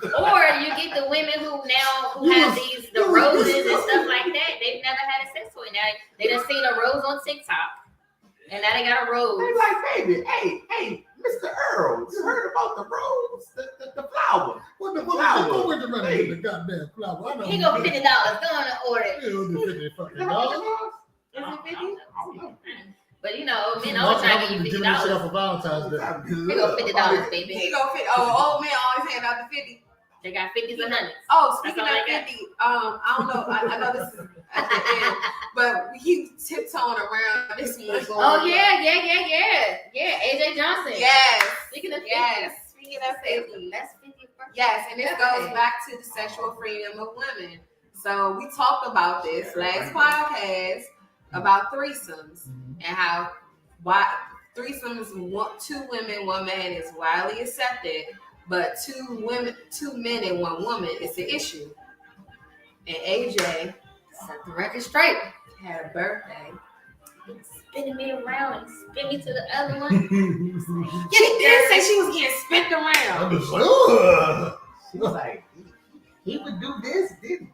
Or you get the women who have the roses and stuff like that. They've never had a sex toy. Now they done seen a rose on TikTok, and now they got a rose. They like, baby, hey, Mr. Earl, you heard about the rose, the flower? What the fuck? Flower. Go with the money with the goddamn flower. I know. He go $50. Go on and order it. He don't do 50 fucking dollars. Is it 50? But men always trying to give you Giving this shit $50. up for Valentine's Day. They go $50, baby. He gonna fit. Oh, old man always hand out the 50. They got 50s and 100s. Oh, speaking of That's all I got. 50, I don't know. I know this is at the end, but he tiptoeing around this one. Oh yeah. AJ Johnson. Yes. Speaking of 50s, Yes. Speaking of 50. that's 50 birthday. Yes, and this goes back to the sexual freedom of women. So we talked about this last podcast about threesomes and how threesomes, two women, one man is widely accepted, but two men and one woman is the issue. And AJ Set the record straight. had a birthday. Spinning me around and spin me to the other one. Yeah, she did say she was getting spent I'm around. just like, ugh. She was like, he would do this, then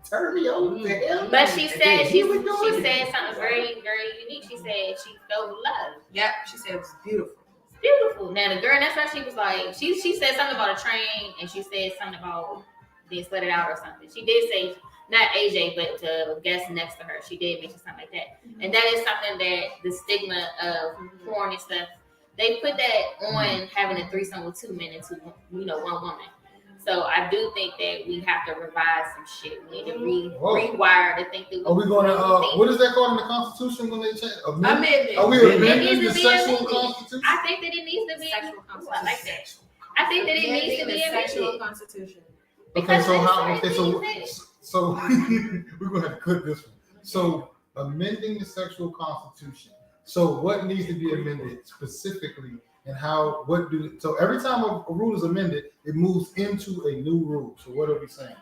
turn me over to him. But she And said then she would do it. said something very, very unique. She said she felt love. Yep, she said it was beautiful. It's beautiful. Now the girl, that's why she was like, she said something about a train, and she said something about being slutted out or something. She did say, not AJ, but the guest next to her, she did mention something like that. And that is something that the stigma of porn and stuff, they put that on having a threesome with two men and one woman. So I do think that we have to revise some shit. We need to rewire to think that Are we going to, think- what is that called in the Constitution when they change? Amendment. Are we Amendment. amending It the needs to be sexual amended. constitution? I think that it needs to be Sexual I like that. I think that it needs to the be sexual amended. constitution. Okay, Because so there's how, certain okay, so, things so we're going to have to clip this one. So amending the sexual constitution. So what needs to be amended specifically and how, so every time a rule is amended, it moves into a new rule. So what are we saying?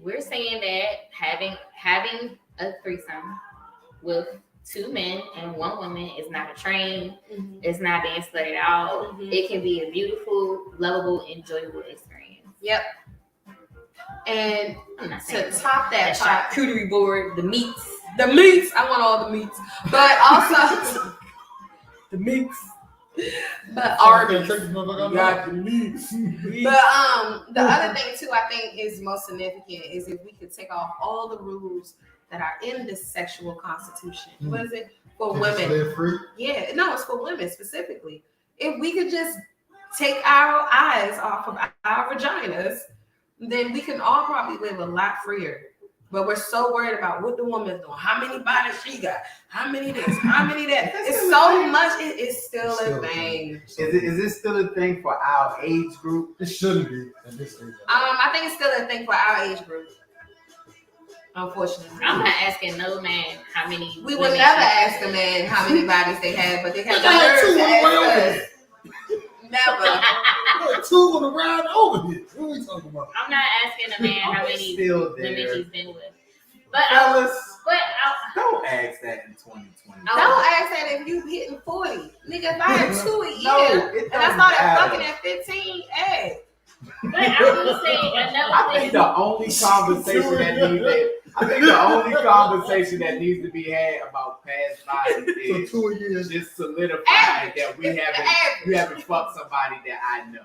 We're saying that having a threesome with two men and one woman is not a train. It's not being slutted out. Mhm. It can be a beautiful, lovable, enjoyable experience. Yep. And I'm not to saying top that that pot, charcuterie board, the meats. the meats. I want all the meats, but also the meats. But Arby's. Take this motherfucker You out. got the meats. But the other thing too, I think is most significant is if we could take off all the rules that are in the sexual constitution. What is it for Just women? live free. Yeah, no, it's for women specifically. If we could just take our eyes off of our vaginas, then we can all probably live a lot freer. But we're so worried about what the woman's doing, how many bodies she got, how many this, how many that. It's so much. It's still a thing. Is it still a thing for our age group? It shouldn't be at this age. I think it's still a thing for our age group. Unfortunately, I'm not asking no man how many. we would women never he ask had. a man how many bodies they had, but they have They had the two nerve on to the way over ask here. us. Never. Look, two on the ride over here. What are we talking about? I'm not asking a man how many Still women there. he's been with. But Fellas, But Don't ask that in 2020. I- Don't ask that if you hitting 40. Nigga, if I had 2 a year No, it and I don't started matter. fucking at 15, hey. but I will say another I think thing. the only conversation that needs to be had about past bodies So is 2 years. just solidifying Average. that It's the average. you haven't fucked somebody that I know.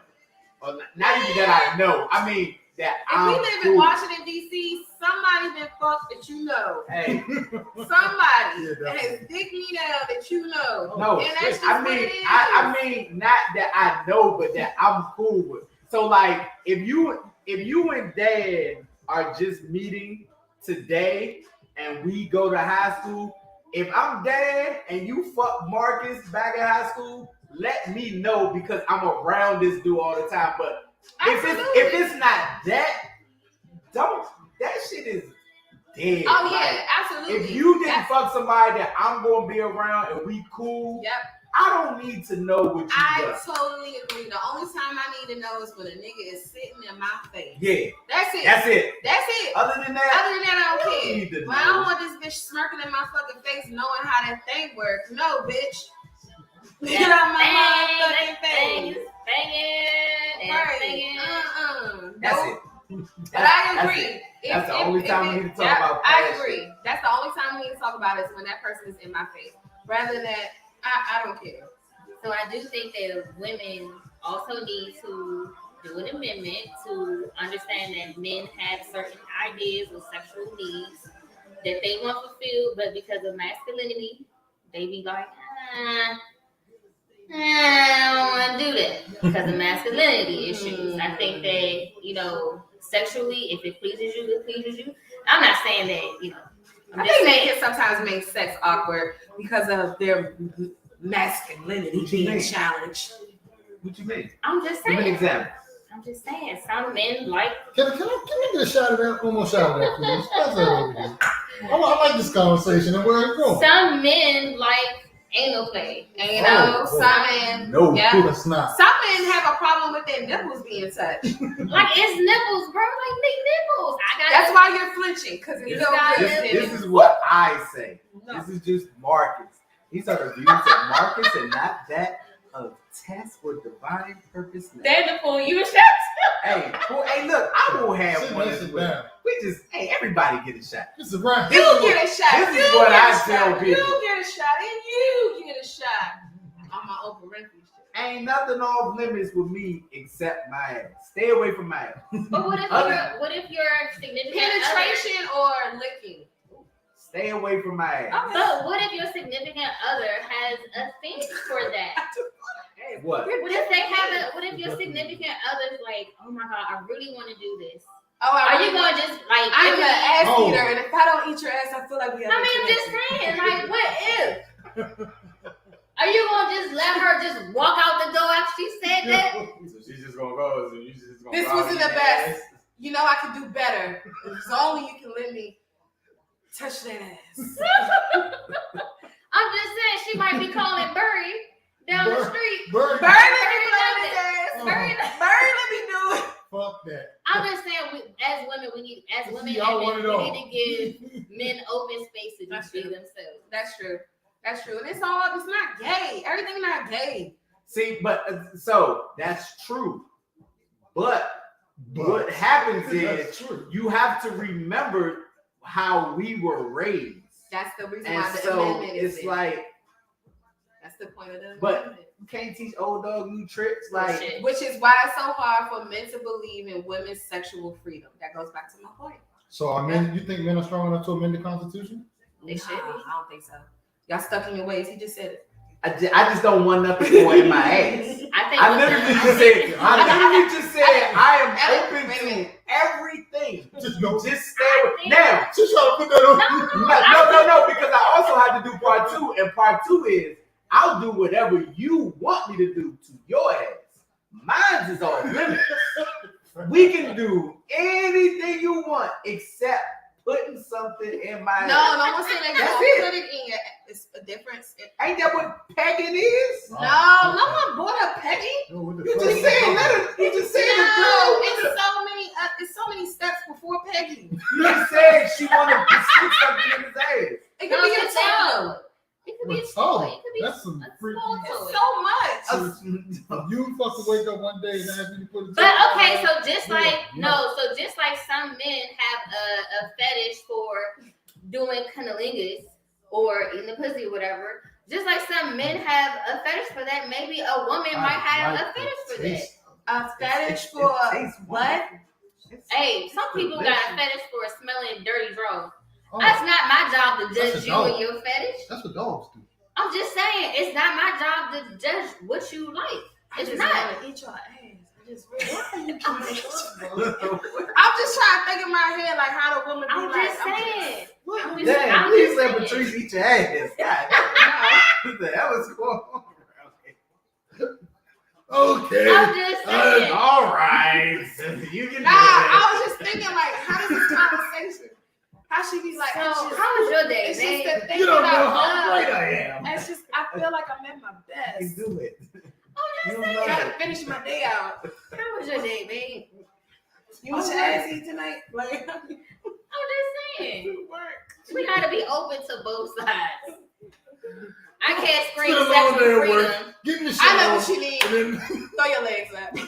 Or not even that I know. I mean that If I'm we live cool. in Washington, D.C., somebody been fucked that you know. Hey, Somebody Yeah, definitely. has dicked me down that you know. no, And that's just I what mean, it is. I mean, not that I know, but that I'm cool with. So, like, if you and Dad are just meeting today, and we go to high school, if I'm Dad and you fuck Marcus back at high school, let me know because I'm around this dude all the time. But if it's not that, that shit is dead. Oh, Like, yeah, absolutely. if you didn't That's- fuck somebody that I'm gonna be around and we cool, Yep. I don't need to know what you I done. totally agree. The only time I need to know is when a nigga is sitting in my face. Yeah, That's it. that's it. That's it. Other than that, Other than that, I you don't don't need care. to Well, I know. don't want this bitch smirking in my fucking face knowing how that thing works. No, bitch. Get out my motherfucking face. Banging and Right. banging. that's Nope. it. But I That's agree. it. That's the only time we need to talk about I passion. agree. That's the only time we need to talk about is when that person is in my face. Rather than that, I don't care. So I do think that women also need to do an amendment to understand that men have certain ideas of sexual needs that they want fulfilled, but because of masculinity, they be like, I don't want to do that because of masculinity issues. I think that, sexually, if it pleases you, it pleases you. I'm not saying that, I'm I just think saying. men can sometimes make sex awkward because of their masculinity What you being mean? challenged. What you mean? I'm just Give me an saying. example. I'm just saying. Some men like. Can I get a shot of that? One more shot of that, please. That's that over here. I like this conversation and where it's going. Some men like anal play. And you Oh, know, boy. some men, No, yeah. That's not. Some men have a problem with their nipples being touched. Like it's nipples, bro. Like big nipples. I got. That's why you're flinching, because you This, don't this is what I say. No. This is just Marcus. These are the views of Marcus and not that of Tess for Divine Purpose. Now. They're the fool. You a shot. Hey, look, I will have Sit one down, as sit well. down. We just, everybody get a shot. This is right. You get a shot. This is You what get I a tell shot. people. You get a shot, and you get a shot. On my Oprah Winfrey shit. Ain't nothing off limits with me except my ass. Stay away from my ass. But what if your significant Penetration or licking? Stay away from my ass. other, but what if your significant other has a thing for that? What? What if your significant other's like, oh my god, I really want to do this? Oh, Are you gonna just like? I'm an ass Oh. eater, and if I don't eat your ass, I feel like we have. I mean, I'm just saying, like, what if? Are you gonna just let her just walk out the door after she said that? So she's just gonna go. So you just gonna. This wasn't the best. You know I could do better. It's only you can let me touch that ass. I'm just saying she might be calling Burry down the street. Bird. Bird, let me blow this ass. Burry. Bird, let me do it. Fuck that. I'm just saying, as women and Y'all men, we need to give men open space to just be themselves. That's true. That's true. And it's not gay. Everything not gay. See, but so that's true. But what happens That's is true. you have to remember how we were raised, That's the reason and why the so amendment is it's there. like That's the point of the But- amendment. you can't teach old dog new tricks. Like Shit. Which is why it's so hard for men to believe in women's sexual freedom. That goes back to my point. So you think men are strong enough to amend the Constitution? They should be. I don't think so. Y'all stuck in your ways. He just said it. I just don't want nothing going in my ass. I literally think just said I am open wait a to minute. everything. Just no. Just stay away. Now, She's trying to put that on. no, because I also have to do part two, and part two is I'll do whatever you want me to do to your ass. Mine is off limits. We can do anything you want except putting something in my ass. No one said that. That's Don't it. put it in your. difference? Ain't that what pegging is? No, no one brought up pegging. Yo, what the You fuck? just said let her. You just said No, it. it's so many steps before pegging. You just said she wanted to stick something in his ass. It No, could be a it's a toe. It could be a What's toy. up? It could be That's some a freaky. small It's toy. so much. You fucking wake up one day and ask me to put a But okay, so just Yeah, like yeah. so just like some men have a fetish for doing cunnilingus or eating the pussy or whatever, just like some men have a fetish for that, maybe a woman might have a fetish for that. A fetish for what? Hey, some people got a fetish for smelling dirty drawers. Oh, That's not my job to That's judge a you dog. and your fetish. that's what dogs do. I'm just saying, it's not my job to judge what you like. It's not. Want to eat your ass. I just really I'm just trying to think in my head like how the woman be I'm like. just saying. I'm just Damn, please let saying. Patrice eat your ass. God, what the hell is going on around here? Okay. I'm just saying. All right, you can do Nah, I it. was just thinking like, how does this conversation? How she be like? So, it's just, how was your day, it's just man? the thing You don't know about how love. great I am. It's just I feel like I'm at my You best. do it. I'm You just don't know. saying. Gotta finish my day out. How was your day, man? You want your ass eat tonight? Like, I'm just saying. We gotta be open to both sides. I can't scream Sit alone sexual there and work. freedom. Give me shit I know on, what you need. and then, Throw your legs up. Yo,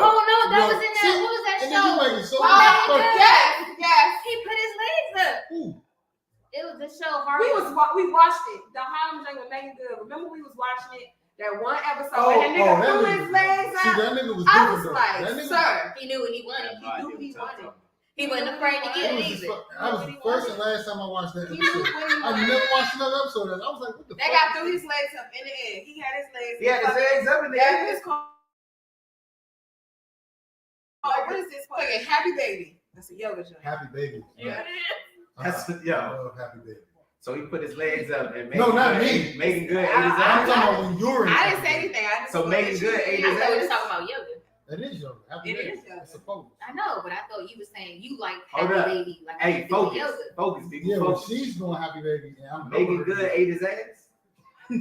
Oh no, that Yo, was in that. see, What was that and then you show? make it so Oh, much yeah. Yes. He put his legs up. Ooh, It was the show We Harlem. watched it. The Harlem Jane with Megan Good. Remember we was watching it that one episode Oh, and the nigga that threw nigga- his legs see, out. that nigga was I different was though. like, That nigga, sir, He knew what he wanted. No idea knew what he you're wanted. talking He wasn't afraid to that get it was, either. that was the first and last time I watched that he knew episode. what he I wanted. never watched another episode of that. I was like, what the That fuck? guy threw his legs up in the air. He had his legs. about. He had his eggs up in the Yeah, air. his car. Like, what is this? Fucking Happy Baby. That's a yoga joint. Happy baby. Yeah. That's I yeah. love happy baby. So he put his legs up and No, not Good- me. Megan Good ate his I'm ass. talking about when you're in. I didn't say anything. I just So Megan Good ate I his thought we was ass. talking about yoga. That is yoga. Happy It baby. is yoga. It's supposed. I know, but I thought you were saying you like Hold happy up. baby, like Hey, you do focus, yoga. focus, people. Yeah, when Focus. she's doing happy baby, and I'm Megan over Good her. ate his ass. No,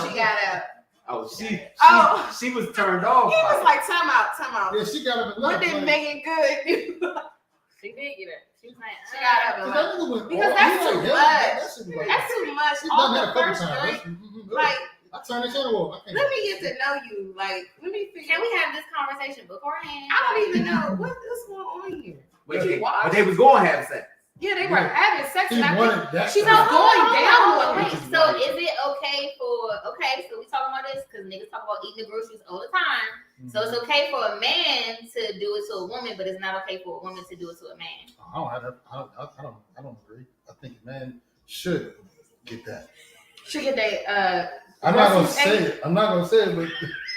she got up. Oh, she Oh. she was turned off. He by was it. like, time out. Yeah, she got up and What left. did like, Megan Good do? She did get it. She was like, She got up and Cause left. that nigga went Because all- that's he too like, much. that shit was like- That's too much. She's All done that the a couple first times. drink. That's- Like, I turned that channel off. I can't. let me get to know you. Like, let me figure. can we have this conversation beforehand? I don't even know what's going on here. But Did you watch? but they was going to have sex. Yeah, they were having sex. He And I think wanted that. she kind was of- going down Hold on on, me. wait. So is it okay for so we talking about this because niggas talk about eating the groceries all the time. So it's okay for a man to do it to a woman, but it's not okay for a woman to do it to a man. I don't have that. I don't agree. I think a man should get that. She get their I'm not gonna Groceries say it. I'm not gonna say it, but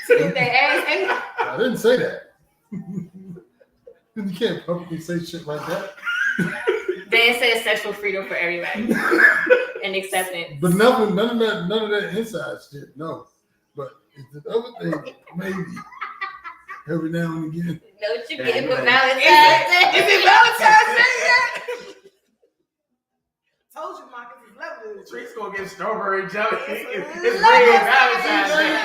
she get their ass ate. I didn't say that. You can't publicly say shit like that. Dan says sexual freedom for everybody and acceptance. But none of that inside shit. No. But it's the other thing, maybe every now and again. Know what you Damn, getting for man. Valentine's Is Day? it Valentine's Day yet? Told you, Marcus is lovely. Tree's gonna get strawberry jelly. It's Love red us. Valentine's Now Day. you're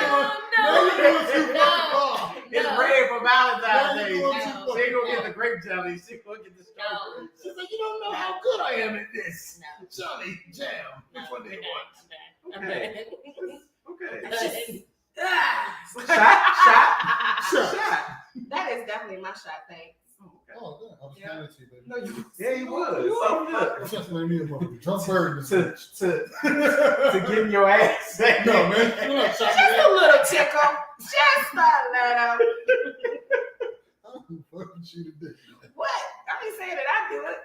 going too no, fucking far. It's No. red for Valentine's Now Day. you're going too No. fucking She ain't gonna far. get the grape jelly. She gonna get the strawberry. She's like, you don't know how good I am at this. No. Jelly jam. That's what they want. I'm Okay. done. Okay. Ah, Shot. that is definitely my shot thing. Oh, good. I was Yeah. handing it to you, baby. No, you. Yeah, you was. You So You look, just made me a motherfucker. Drunk bird in this to give your ass. No, man. You're not shot Just a little tickle. Just a little. I'm fucking shoot a dick. What? I ain't saying that I do it.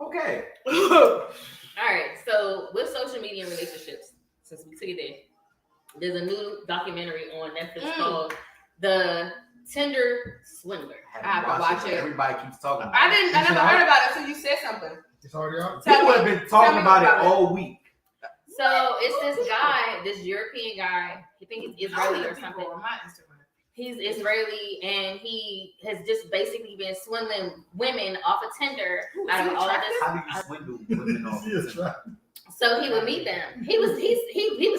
Okay. All right. So with social media and relationships, since we took it there, there's a new documentary on Netflix called The Tinder Swindler. I have to watch it. Everybody keeps talking about I never heard about it until you said something. It's already out. it. People have been talking me about it about it. all week. So it's this guy, this European guy. I think he's Israeli or something. On my Instagram. He's Israeli, and he has just basically been swindling women off of Tinder out of all of this. How do you swindle women off? So he would meet them. He was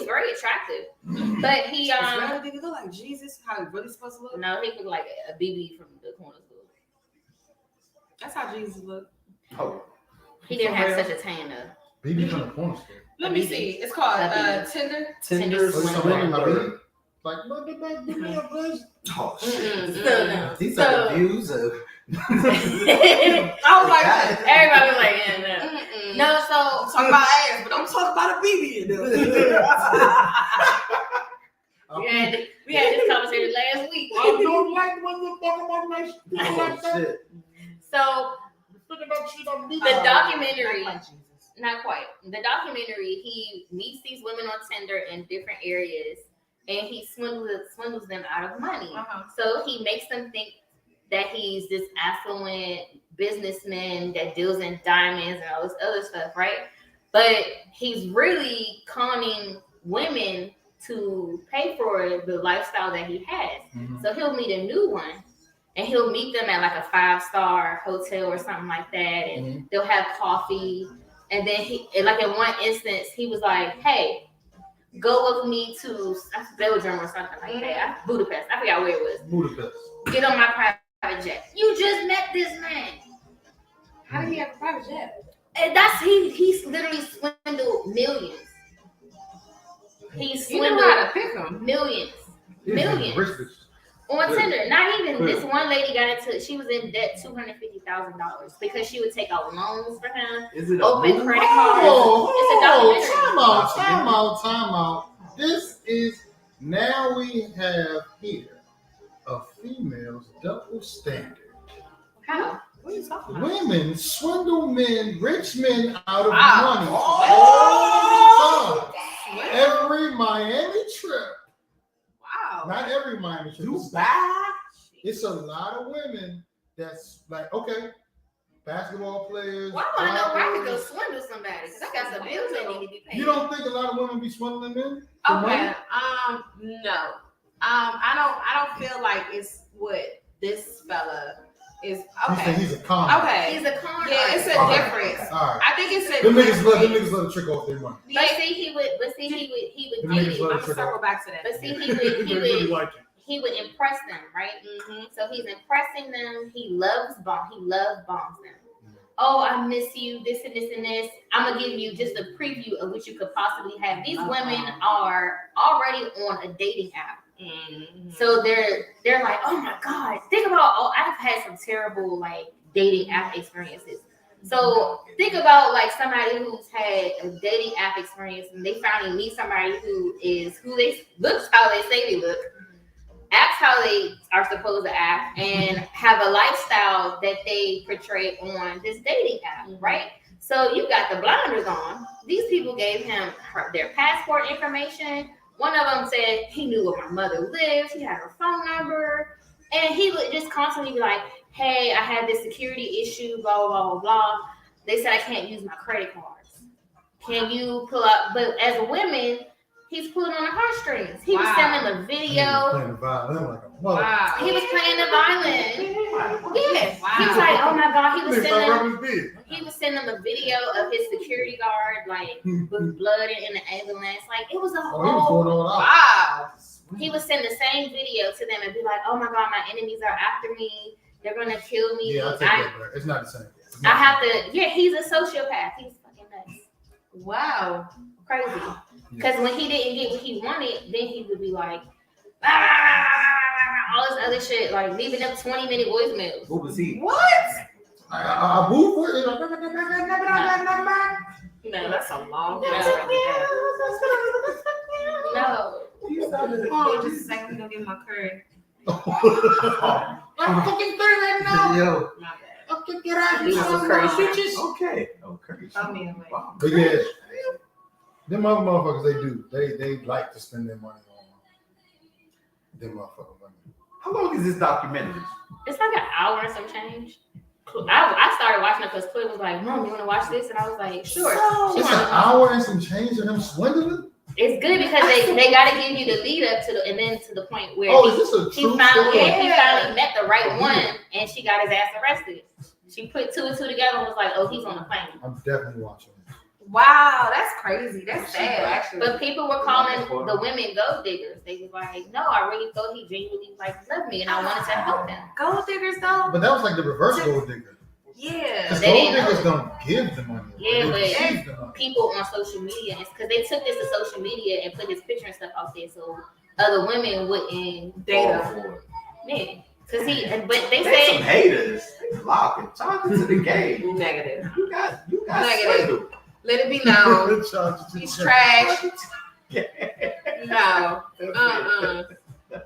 very attractive, but he Israeli, did he look like Jesus? How he really supposed to look? no, he looked like a BB from the corner store. That's how Jesus looked. Oh, He didn't have such a tan though. BB from the corner store. Let me see. It's called Tinder. Tinder Oh, you swindler. swindling my baby? Like, look at that, give me a place. oh shit. Mm-mm. These So- are the views of. Everybody I was like, was like, yeah, no. mm-mm. No, so I'm talking about ass, but don't talk about a BB in there. we had this conversation last week. I don't like when you talk about my shit. You don't like that? shit. So Think about shit on me. the documentary, Not like Jesus. not quite. The documentary, he meets these women on Tinder in different areas, and he swindles them out of money. Uh-huh. So he makes them think that he's this affluent businessman that deals in diamonds and all this other stuff, right? But he's really conning women to pay for the lifestyle that he has. Mhm. So he'll meet a new one, and he'll meet them at like a 5-star hotel or something like that, and they'll have coffee. And then like in one instance, he was like, "Hey, go with me to Belgium or something like that, Budapest. I forgot where it was. Budapest. Get on my private jet. You just met this man, How did he have a private jet? and he's literally swindled millions. He You know how swindled to pick him. millions He's Millions. rich bitch. on Good. Tinder. Not even Good. this one lady got into. She was in debt $250,000 because she would take out loans for him, Is it a open movie? credit cards. It's a documentary. Time out. This is now we have here a female's double standard. How? What are you talking about? Women swindle men, rich men out of Wow. money Oh. all the time. Every Miami trip, Wow. not every Miami trip. Dubai? It's a lot of women that's like, okay, basketball players. Well, I want to know where I could go rappers. swindle somebody because I got some bills that need to be paid. You don't think a lot of women be swindling men? for Okay. money? No. I don't feel like it's what this fella is. You think Okay. he's a con? Okay. He's a con Yeah, it's a artist. difference. All right. I think it's a Them niggas difference. love to trick off their money. But see, he would Them get niggas it. love I'm to gonna trick circle off. back to that. But see, They really like it. he would impress them, right? Mm-hmm. So he's impressing them. He loves bombs them. Oh, I miss you. This and this and this. I'm gonna give you just a preview of what you could possibly have. These women are already on a dating app. Mm-hmm. So they're like, oh my God, think about, I've had some terrible like dating app experiences. So think about like somebody who's had a dating app experience and they finally meet somebody who they looks how they say they look, acts how they are supposed to act, and have a lifestyle that they portray on this dating app, right? So you got the blinders on. These people gave him their passport information. One of them said he knew where my mother lived. He had her phone number. And he would just constantly be like, hey, I had this security issue, blah, blah, blah, blah, blah. They said I can't use my credit cards. Can you pull up? But as women, he's pulling on the heartstrings. He was Wow. sending the video. Playing the violin like a mother. Wow. He was playing the violin. Yes. Wow. He was like, oh my God. He was Niggas sending like rubbing his beard. He was sending them a video of his security guard, like with blood in the ambulance. Like it was a Oh, he was going whole. all out. Wow. He would send the same video to them and be like, "Oh my God, my enemies are after me. They're gonna kill me. Yeah, I take that back. It's not the same. It's I not have the same. to." Yeah, he's a sociopath. He's fucking nuts, Wow. crazy. Because when he didn't get what he wanted, then he would be like, "Ah," all this other shit, like leaving them 20-minute voicemails. What was he? What? I boo for it. No, That's a long No. No. Oh, just a second. Go get my curry. I'm fucking thing right now. Yo. My bad. Fucking get out These are crazy. Okay. Okay. Throw me away. Wow. But yeah, them other motherfuckers, they like to spend their money on them motherfucking money. How long is this documentary? It's like an hour and some change. I started watching it because Clay was like, Mom, you want to watch this? And I was like, sure. So- She It's an wanted to- hour and some change of him swindling. It's good because they gotta give you the lead up to the and then to the point where Oh, is this a he true finally story? he finally met the right Yeah. one and she got his ass arrested. She put two and two together and was like, oh, he's on the plane. I'm definitely watching it. Wow, that's crazy. That's sad, actually. But people were calling the women gold diggers. They was like, no, I really thought he genuinely loved me and I wanted to help him. Gold diggers, though. But that was like the reverse gold digger. Yeah. Because They gold didn't know diggers it. don't give the money. Yeah, They but receive the money. People on social media, it's because they took this to social media and put his picture and stuff out there so other women wouldn't Date All him. for it. yeah. Cause but they There's some said haters. They blocking, talking to the game. Negative. You got Negative. swindled. Let it be known. Good charge to He's the- trash. No.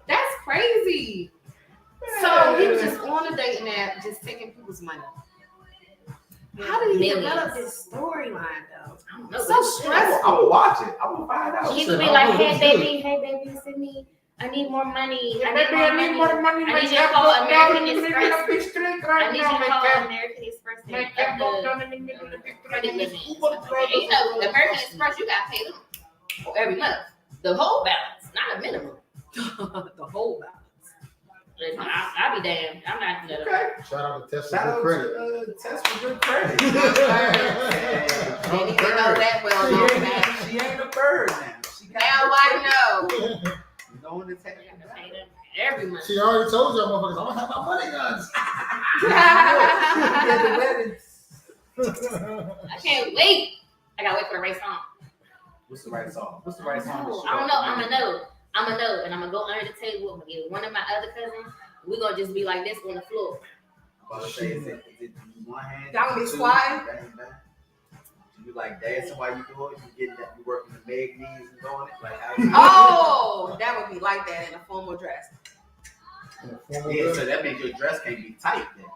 That's crazy. So he was just on a dating app, just taking people's money. How did he develop this storyline, though? I don't know, So but it's- stressful. I'm gonna watch it. I'm gonna find out. He would be like, hey baby, send me. I need more money. I need more money. I need you to call American Express. I need you to call American Express and up the credit limit. And stuff like that. You know, American Express, you got to pay them every month. The whole balance, not a minimum. The whole balance. Listen, I'll be damned. I'm not gonna. Okay. Shout out to Tesla Shout out for credit. to Test for good credit. Didn't even know that well. She No, ain't, man. she ain't a bird now. She got Now I know. You know when to take I gotta pay them every month. She already told y'all motherfuckers, I'm gonna have my money guns. at the wedding. I can't wait. I gotta wait for the right song. What's the right song? What's the right song? No, I don't know. I'm gonna know. And I'm gonna go under the table. I'm gonna get one of my other cousins. We're gonna just be like this on the floor. I was gonna say, is it one hand? Y'all gonna be two, squatting? bang, bang? You like dancing while you do it? You getting that? You working the leg knees and doing it? Like how? Oh, that would be like that in a formal dress. Yeah, so that means your dress can't be tight then.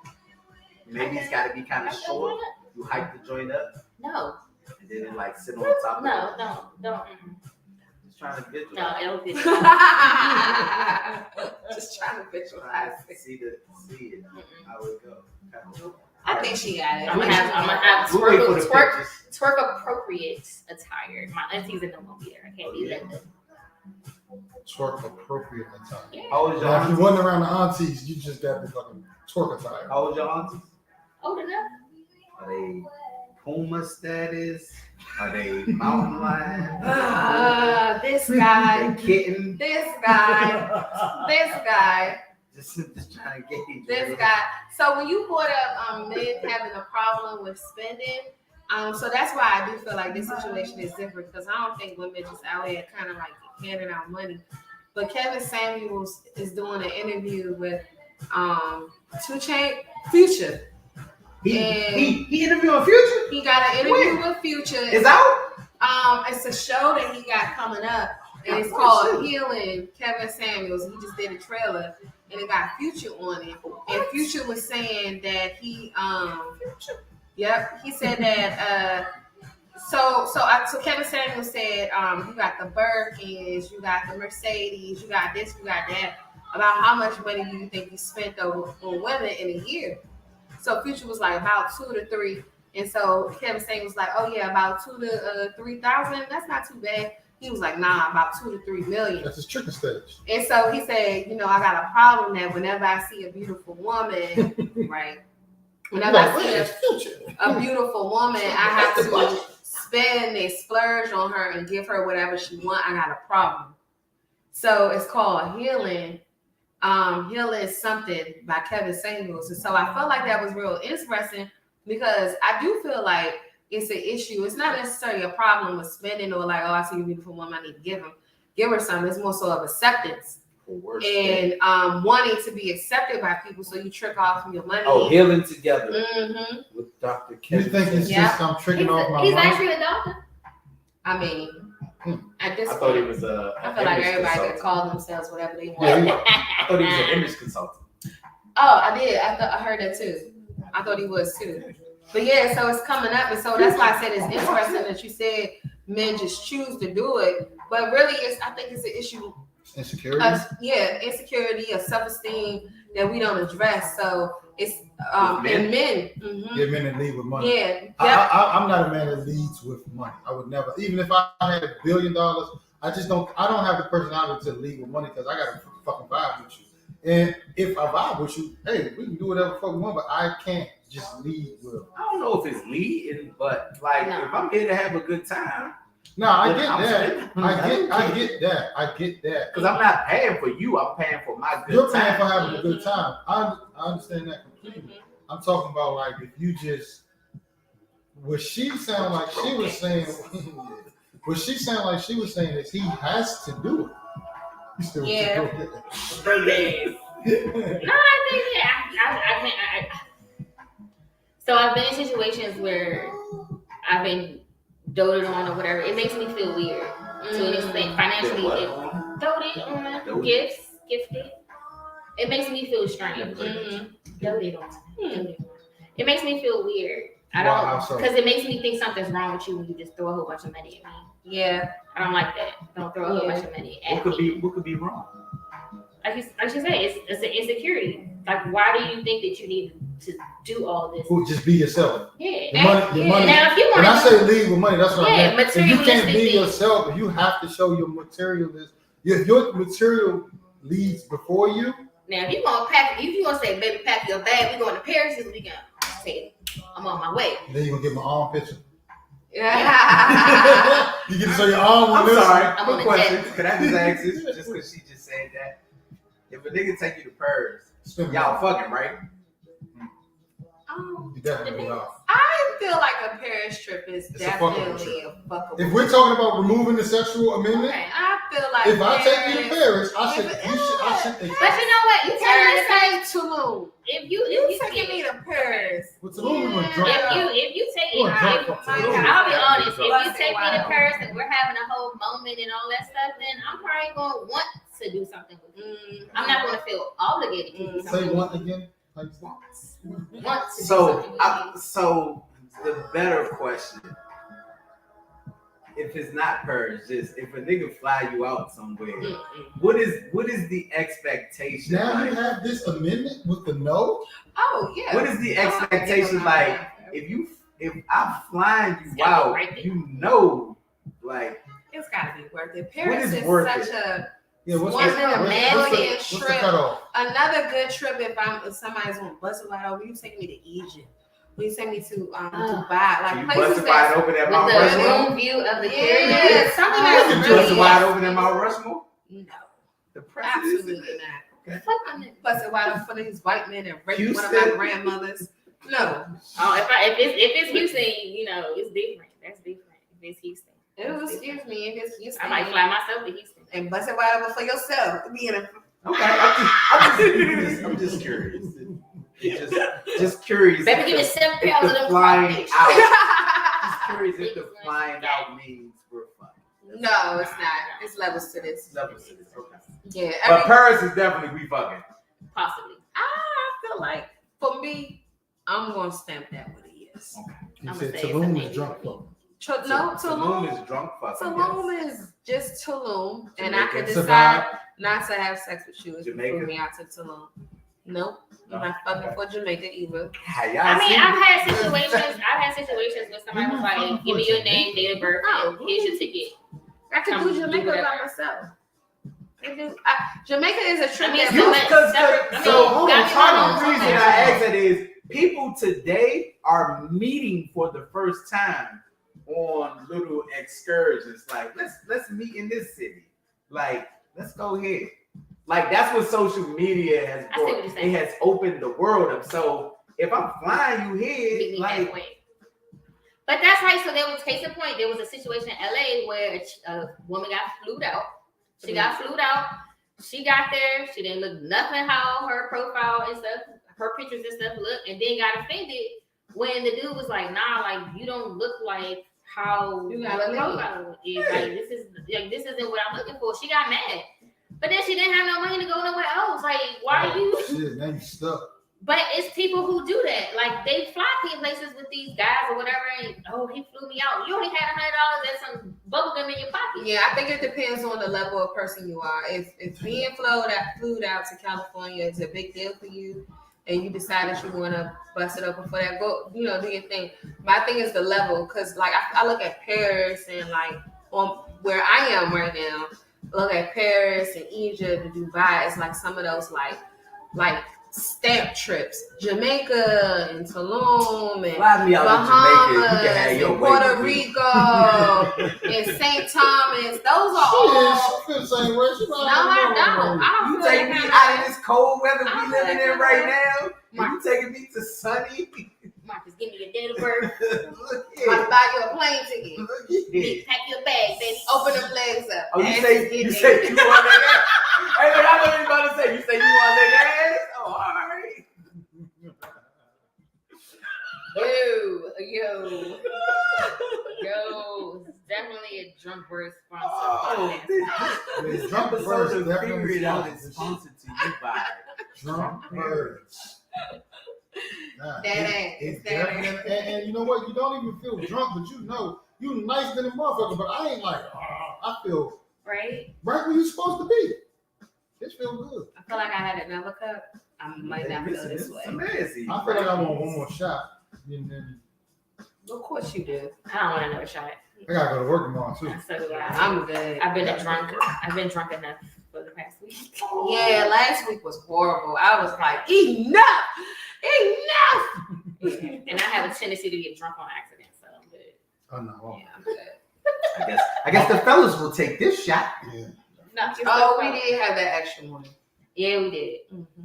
Maybe it's got to be kind of short. You hike the joint up No, and then it like sit on top of no, it. don't. Just trying to visualize. No, it'll be. Just trying to visualize it. See it. How it go. I think she got it. I'm gonna have We'll wait for the twerk pictures. appropriate attire. My aunties and them won't be there. I can't be that. Twerk appropriate attire. How old is your Now, if you auntie? wasn't around the aunties, you just got the fucking twerk attire. How old your auntie? Old enough? Are they Puma status? Are they mountain lion? This guy. They kitten? This guy. Just trying to gauge. This guy. So when you brought up men having a problem with spending, so that's why I do feel like this situation is different because I don't think women just out here kind of like handing out money. But Kevin Samuels is doing an interview with 2 Chainz, Future. He interviewing Future? He got an interview with Future. It's out? It's a show that he got coming up, and it's called Healing Kevin Samuels. He just did a trailer, and it got Future on it. And Future was saying that he said that so Kevin Samuels said you got the Birkins, you got the Mercedes, you got this, you got that. About how much money do you think you spent on women in a year? So Future was like about 2 to 3. And so Kevin Samuels was like, oh yeah, about 2 to 3,000. That's not too bad. He was like, nah, about 2 to 3 million. That's his tricking stage. And so he said, I got a problem that whenever I see a beautiful woman, right? Whenever I see a beautiful woman, I have to spend and splurge on her and give her whatever she wants. I got a problem. So it's called Healing. Healing something by Kevin Samuels. And so I felt like that was real interesting because I do feel like it's an issue. It's not necessarily a problem with spending or like, oh, I see a beautiful woman, I need to give her something. It's more so of acceptance and wanting to be accepted by people. So you trick off your money. Oh, Healing Together Mm-hmm. with Dr. You Kevin. think it's just I'm tricking off my He's money? actually a doctor. I mean, at this I thought he point, was a. I feel like image everybody consultant. could call themselves whatever they want. Yeah, I thought he was an image consultant. Oh, I did. I heard that too. I thought he was too. But yeah, so it's coming up, and so that's why I said it's interesting that you said men just choose to do it. But really, I think it's an issue Insecurity. Insecurity or self-esteem that we don't address. So it's in men. Mhm. Get men that lead with money. Yeah. I'm not a man that leads with money. I would never, even if I had $1 billion, I don't have the personality to lead with money because I got to fucking vibe with you. And if I vibe with you, hey, we can do whatever the fuck we want, but I can't just lead with. I don't know if it's leading, but like if I'm here to have a good time. No, I then get I'm that. spending. I get that. Because I'm not paying for you, I'm paying for my good You're time. paying for having a good time. I understand that completely. I'm talking about like if you just what she sound like she was saying. What she sound like she was saying is he has to do it. You still Yeah. No, I think I so I've been in situations where I've been doted on or whatever. It makes me feel weird to an extent. Financially, doted on, gifted. It makes me feel strange. Doted on. It makes me feel weird. I don't, because it makes me think something's wrong with you when you just throw a whole bunch of money at me. Yeah. I don't like that. Don't throw a whole bunch of money at me. What could be wrong? Like you say, it's an insecurity. Like, why do you think that you need to do all this? Well, just be yourself. Yeah. The money. Now, if you when want I say lead with money, that's what I mean. If you can't be materialistic yourself, if you have to show your materialist, if your material leads before you. Now, if you gonna say, baby, pack your bag, we going to Paris this weekend. Say, I'm on my way. Then you gonna get my arm picture. Yeah. You get to show your arm. I'm sorry. I'm on Quick the question. jet. Could I just ask this? Just because she just said that. If a nigga take you to Paris, y'all fucking, right? You definitely are. I feel like a Paris trip is It's a fuckable definitely trip. a fuckable. If we're talking about removing the sexual amendment, I feel like if I take you to Paris, I should. But you know what? You Paris tell me ain't Tulum. if you taking me to Paris. What's the movie with drunk? if you take We're it, drunk for Tulum. I'll be honest. If you Bless take it, me to wow. Paris and we're having a whole moment and all that stuff, then I'm probably gonna want to do something with you. I'm not gonna feel obligated to do Say something. one again. Want to do So, something with you. so the better question, if it's not Paris, just if a nigga fly you out somewhere, what is the expectation? Now you like? have this amendment with the no. Oh yeah. What is the expectation like? If I'm flying you gotta be out, right there. you know, like It's gotta be worth it. Paris is is worth such it? a Yeah, what's One the, in a what's, million what's the trip. cutoff? another good trip if somebody's gonna bust it wide open. You take me to Egypt. When you take me to Dubai, like you places busted wide that open at With Mount the Rushmore. room view of the yeah, something You that's busted really wide open at Mount Rushmore. No, The president. absolutely not. Okay. Busted wide open for these white men and raped one of my Houston. grandmothers. No, if it's Houston, you know, it's different. That's different. If it's Houston, excuse me, if it's Houston, I might fly myself to Houston. and bust it wide open for yourself. Being a Okay, I'm just curious. Just curious. Baby, give me 7 pounds of the them flying crawfish. out. Just curious if the flying out means we're fucking. No, it's not. It's levels to this. Levels to this, okay. Yeah, But Paris is definitely we fucking. Possibly. I feel like for me, I'm gonna stamp that with a yes. You I'ma said say it's Tulum a is maybe. drunk fuck. No, Tulum Tulum. is drunk fucking. Tulum is just Tulum, and I could Jamaica. decide not to have sex with you if you Jamaica. put me out to Tulum. Nope, I'm not fucking for Jamaica either. Hey, y'all I mean, seen- I've had situations where somebody was like, "Give me your name, date of birth, and here's your ticket." I could do Jamaica by whatever. myself. Jamaica is a trip I mean, that You- so much cause- separate- I so mean, hold got on, me part wrong, of the reason so I much. ask that is people today are meeting for the first time on little excursions. Like, let's meet in this city. Like, let's go here. Like, that's what social media has I see what brought. you're saying. It has opened the world up. So if I'm flying you Meet here, me like, halfway. But that's right. So there was case in point. There was a situation in LA where a woman got flued out. She got flued out. She got there. She didn't look nothing how her profile and stuff, her pictures and stuff look, and then got offended when the dude was like, "Nah, like you don't look like how You your gotta leave." profile is. Like this isn't what I'm looking for." She got mad, but then she didn't have no money to go nowhere else. Like, why are you? Shit, now you stuck. But it's people who do that. Like they fly places with these guys or whatever, and he flew me out. You only had $100 and some bubble gum in your pocket. Yeah, I think it depends on the level of person you are. If being flew out to California is a big deal for you, and you decide that you want to bust it open for that, go, do your thing. My thing is the level, because like I look at Paris and like on where I am right now, look at Paris and Egypt and Dubai. It's like some of those like stamp trips, Jamaica and Tulum and Fly me out to Jamaica. You can have Bahamas your and way Puerto with me. Rico and St. Thomas. Those are all. She feels the same way. She No, I don't. I don't You feel take that me kind out of of this cold weather I we feel living that in right now. Mark. You taking me to sunny? Marcus, give me your date of birth. Look Like here. buy you a plane ticket. Look here. Pack your bag, baby. Open them legs up. Oh, you Ass say is you getting say there. you want that? Hey, look, I know what you about to say. You say you want that ass? Oh, all right. Yo. It's definitely a drunk bird sponsor. Oh, podcast. this Drunk episode birds of definitely Figure It Out sponsored. is sponsored to you by Drunk birds. Nah, That it's ass. definitely- and you know what? You don't even feel drunk, but you nice than a motherfucker. But I ain't like, I feel Right? right where you supposed to be. It feels good. I feel like I had another cup. I might not feel this way. Amazing. I feel like I want one more shot. And then Of course you do. I don't want another shot. I gotta go to work tomorrow too. So do I. I'm good. I've been drunk. I've been drunk enough for the past week. Yeah, last week was horrible. I was like, enough! Yeah. And I have a tendency to get drunk on accident. So I'm good. Oh no. Yeah, I'm good. I guess the fellas will take this shot. Yeah. Not just Oh, we did have that extra one. Yeah, we did.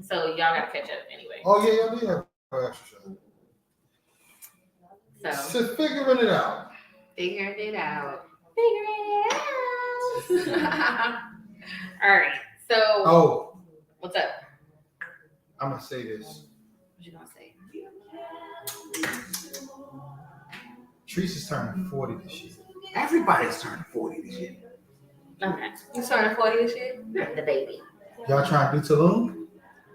So y'all gotta catch up anyway. Oh yeah, y'all did have an extra shot. So So figuring it out. Figured it out. figure it out. All right. So Oh, what's up? I'm gonna say this. What you gonna say? Teresa's turning 40 this year. Everybody's turning 40 this year. Okay. You turning 40 this year? The baby. Y'all trying to do Tulum?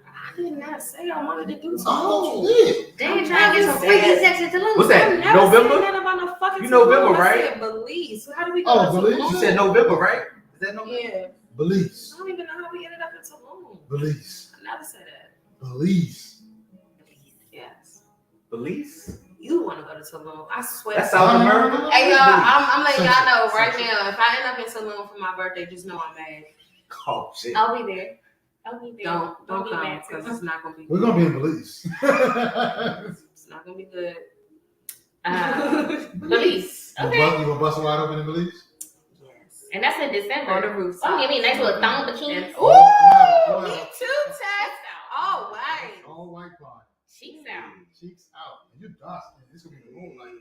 I did not say I wanted to do something. Oh, you did. Damn, trying to get some freaky sex at Tulum. What's that? I never November? said nothing about no fucking You November, Tulum. right? I said Belize. So how do we go Oh, to Belize? Tulum? You said November, right? Is that November? Yeah. Belize. I don't even know how we ended up in Tulum. Belize. I never said that. Belize. Yes. Belize? You want to go to Tulum. I swear. That's South America? Hey, y'all, I'm letting y'all know Central. right now. If I end up in Tulum for my birthday, just know I'm mad. Oh, shit. I'll be there. I'll be there. Don't be come mad, because too. it's not gonna be. We're gonna be in Belize. It's not gonna be good. Belize. You Okay. gonna bust a wide open in Belize? Yes. And that's in On the December. roof. Oh, give me a nice little thong bikini. Oh, Ooh, wow, me wow. too, Tess. Oh, right. All white pine. Cheeks out. Cheeks out. You dusting. It's gonna be the moonlight.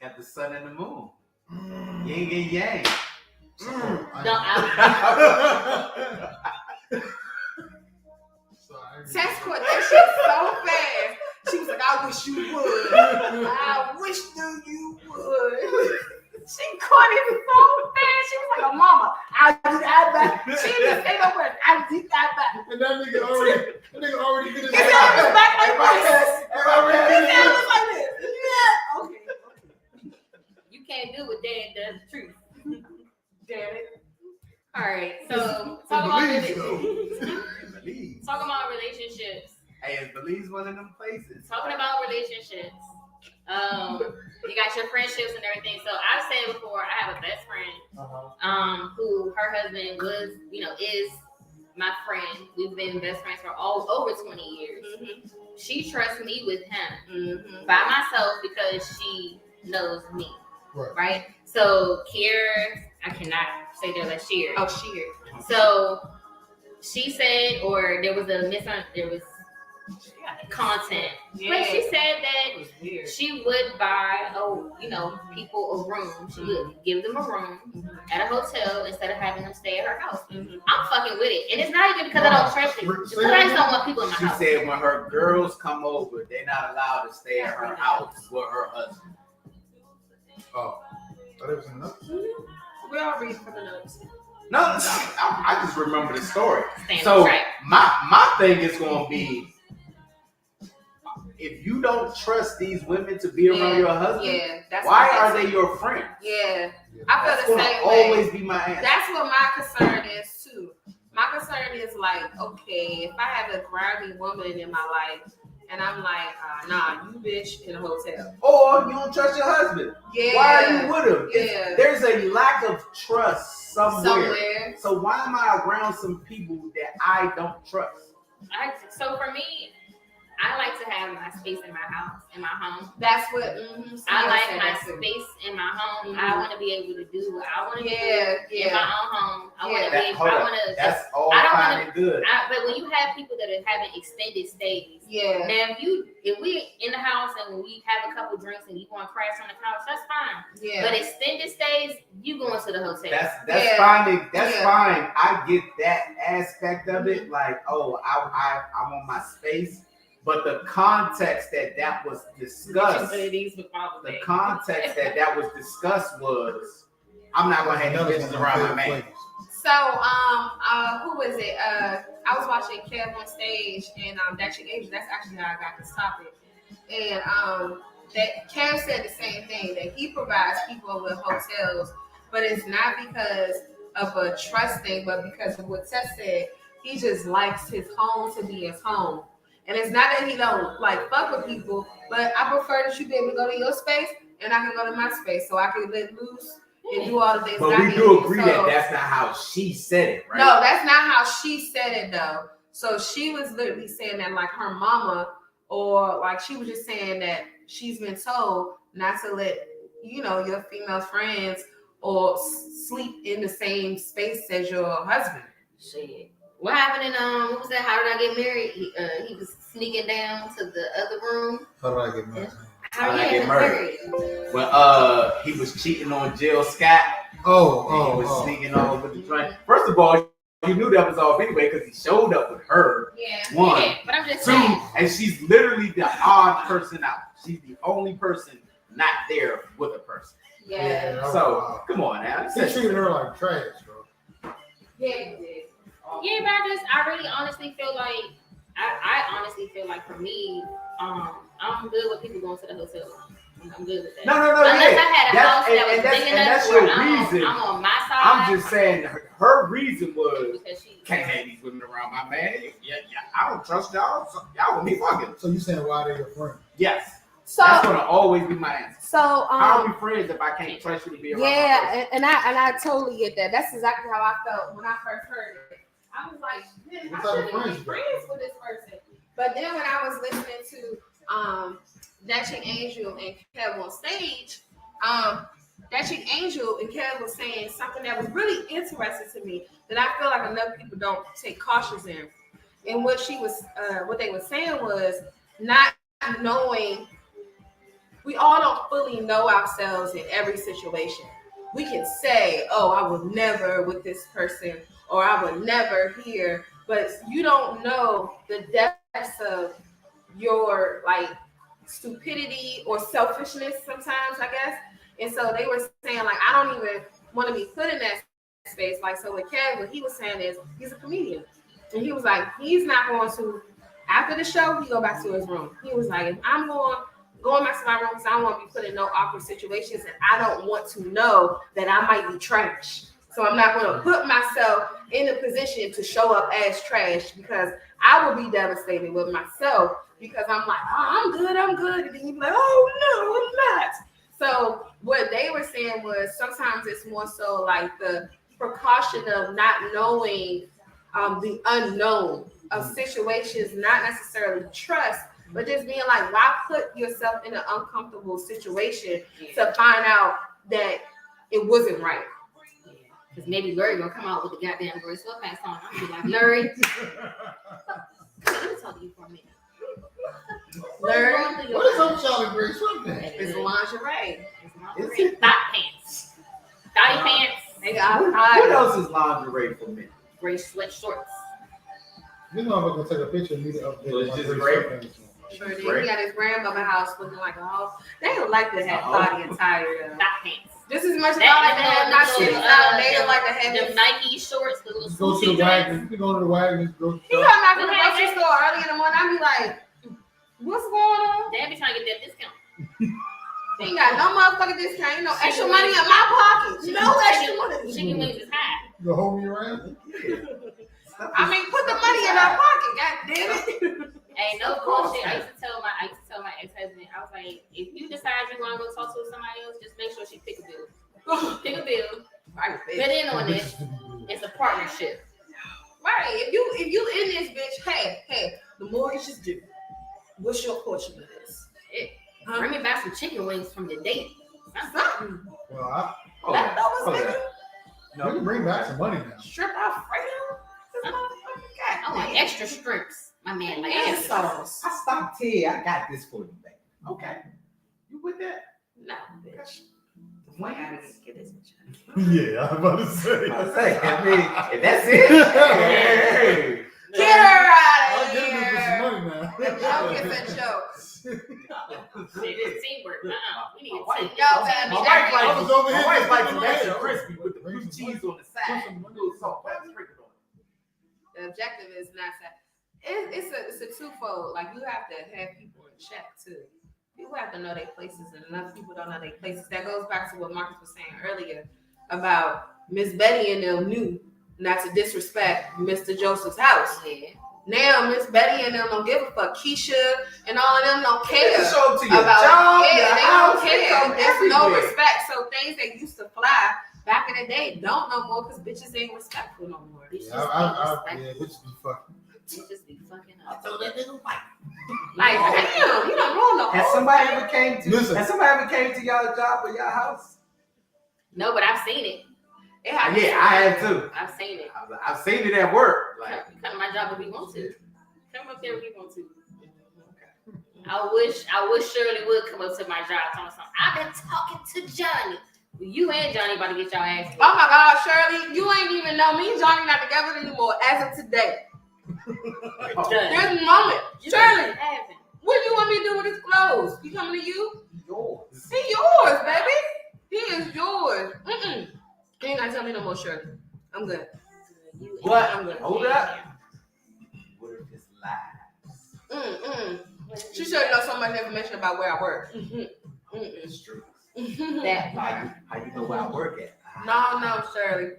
Got the sun and the moon. Mm. Yin and yang. Mm. No, I, Sorry. Tess caught that shit so fast. She was like, I wish you would. I wish you would. She caught it so fast. She was like, oh, mama, I did that back. She didn't say no word. I did that back. And that nigga already did his His hand was back like this. He already His did his hand hand. was like this. Yeah. Okay. you can't do what Dad does. The truth. Damn it. All right. So It's talk about Belize, Belize. talk about relationships. Hey, is Belize one of them places? Talking about relationships. You got your friendships and everything. So I've said before, I have a best friend, who her husband was, is my friend. We've been best friends for over 20 years. Mm-hmm. She trusts me with him Mm-hmm. by myself because she knows me, Right. right? So Kiera, I cannot say that let's share. Oh, sheer. So she said, or there was content, Yeah. but she said It that was weird. she would buy, people a room. She would give them a room at a hotel instead of having them stay at her house. Mm-hmm. I'm fucking with it, and it's not even because I don't trust it. It's because I just don't want people in my She house. said when her girls come over, they're not allowed to stay at her house with her husband. Oh. Thought it was in notes. We all read from the notes. No, I just remember the story. Staying on So track. my thing is gonna be if you don't trust these women to be around your husband, Yeah, that's why what are they they your friends? Yeah, I That's feel the gonna same way. always be my answer. That's what my concern is too. My concern is like, okay, if I have a grimy woman in my life, and I'm like, nah, you bitch in a hotel. Or you don't trust your husband. Yeah. Why are you with him? Yeah. There's a lack of trust Somewhere. So why am I around some people that I don't trust? So for me, I like to have my space in my house, in my home. That's what. I like my space in my home. I want to be able to do what I want to do in my own home. I want to be able. I want to. That's all I don't fine wanna, and good. But when you have people that are having extended stays, now if we in the house and we have a couple drinks and you want to crash on the couch, that's fine. Yeah. But extended stays, you going to the hotel. That's fine. That's fine. I get that aspect of it. Like, oh, I want my space. But the context that was discussed, the context that was discussed was, I'm not gonna have no bitches around my man. So, who was it? I was watching Kev on stage, and that chick Asia. That's actually how I got this topic. And that Kev said the same thing, that he provides people with hotels, but it's not because of a trust thing, but because of what Seth said. He just likes his home to be his home. And it's not that he don't like fuck with people, but I prefer that you be able to go to your space and I can go to my space, so I can let loose and do all the things. But we do agree that that's not how she said it, right? No, that's not how she said it though. So she was literally saying that like her mama, or like she was just saying that she's been told not to let your female friends or sleep in the same space as your husband. Shit. What happened in what was that? How did I get married? He was sneaking down to the other room. How did I get married? How did I get married? When he was cheating on Jill Scott. He was sneaking on with the drink. First of all, you knew that was off anyway because he showed up with her. Yeah. One. Yeah, but I'm just Two, saying. and she's literally the odd person out. She's the only person not there with a person. Yeah. So come on now. He treated her like trash, bro. Yeah, you did. Yeah, but I really honestly feel like I honestly feel like for me, I'm good with people going to the hotel. I'm good with that. No. Unless I had a house that was big enough that's where your reason. I'm on my side. I'm just saying her reason was because she can't have these women around my man. Yeah, I don't trust y'all. So y'all with me fucking. So you saying why they're your friend? Yes. So that's gonna always be my answer. So how are we friends if I can't trust you to be around? Yeah, and I totally get that. That's exactly how I felt when I first heard it. I was like, man, I shouldn't be friends with this person. But then when I was listening to that chick Angel and Kev on stage, that chick Angel and Kev was saying something that was really interesting to me that I feel like enough people don't take cautious in. And what they were saying was not knowing. We all don't fully know ourselves in every situation. We can say, oh, I would never with this person, or I would never here, but you don't know the depths of your like stupidity or selfishness sometimes, I guess. And so they were saying like, I don't even want to be put in that space. Like, so with Kev, what he was saying is he's a comedian. And he was like, he's not going to, after the show, he go back to his room. He was like, if I'm going back to my room because I don't want to be put in no awkward situations and I don't want to know that I might be trash. So I'm not going to put myself in a position to show up as trash because I will be devastated with myself because I'm like, oh, I'm good. And then you be like, oh, no, I'm not. So what they were saying was sometimes it's more so like the precaution of not knowing the unknown of situations, not necessarily trust, but just being like, why put yourself in an uncomfortable situation to find out that it wasn't right? Because maybe Larry gonna come out with the goddamn gray sweatpants on. I'm gonna be like, Larry, let me talk to you for a minute. Larry, what is up, Charlie Gray sweatpants? It's lingerie. It's thigh pants. Thigh pants. They got what else is lingerie for men? Gray sweat shorts. This motherfucker gonna take a picture and need to update. So it's my just gray gray? sweatpants. Sure did. He got his grandmother house looking like a house. They don't like to have body attire. Thigh pants. Just as much as I like to have my shit out, they don't like to have the Nike shorts, the little Just go to swoopy the wagon. dresses. You can go to the wagon. Go to He come out to the grocery store early in the morning. I be like, What's going on? Dad be trying to get that discount. Ain't got no motherfucking discount. Ain't no extra money in my pocket. No extra money. Chicken wings is high. The hold me around. I mean, put the money in our pocket. God damn it. Hey, no bullshit. I used to tell my ex-husband, I was like, if you decide you want to go talk to somebody else, just make sure she pick a bill. Pick a bill. Right, Put in on it. It's a partnership. right. If you in this bitch, hey, the mortgage is due. What's your portion of this? Bring me back some chicken wings from the date. Something. Well, Leftovers, nigga. we can bring back some money now. Strip Alfredo. This motherfucker I want got extra strips. My man like and extra. sauce. I stopped here. I got this for you, baby. Okay. You with that? No, bitch. Why I gotta get this bitch. Yeah, I'm about to say. I mean, if that's it. Hey. Get her out I'll of get him for some here. money now. Jokes and jokes. Shit, it's teamwork. We need My to wife- take Y'all this. better My be wife I was over my here wife just likes thinking the extra about it. crispy with the Bring blue some cheese on the Put side. some money. Little salt, pepper, sprinkle on it. The objective is not that. It's a twofold. Like you have to have people in check too. People have to know their places, and enough people don't know their places. That goes back to what Marcus was saying earlier about Miss Betty and them knew not to disrespect Mr. Joseph's house. Yeah. Now Miss Betty and them don't give a fuck. Keisha and all of them don't care Show up to your about job, yeah, your they house, don't they care. come There's no everywhere. respect. So things that used to fly back in the day don't no more because bitches ain't respectful no more. Bitches Yeah, bitches be fucking. Bitches be fucking I up. told that nigga fight. Like damn, you don't ruin the Has whole somebody thing. ever came to? Listen. Has somebody ever came to y'all job or y'all house? No, but I've seen it. It happens. Yeah, I have too. I've seen it. I've seen it at work. Like, Come to my job if you want to. Come up there if you want to. I wish Shirley would come up to my job talking something. I've been talking to Johnny. You and Johnny about to get y'all ass kicked. Oh my God, Shirley, you ain't even know me and Johnny not together anymore as of today. Done. This moment, Shirley, Haven't. what do you want me to do with his clothes? He coming to you? yours. He yours, baby. He is yours. You ain't gotta tell me no more, Shirley. I'm good. You What? I'm gonna Hold say up. it. What if it's lies? She should know so much information about where I work. It's true. That part. How you know where I work at? No, Shirley.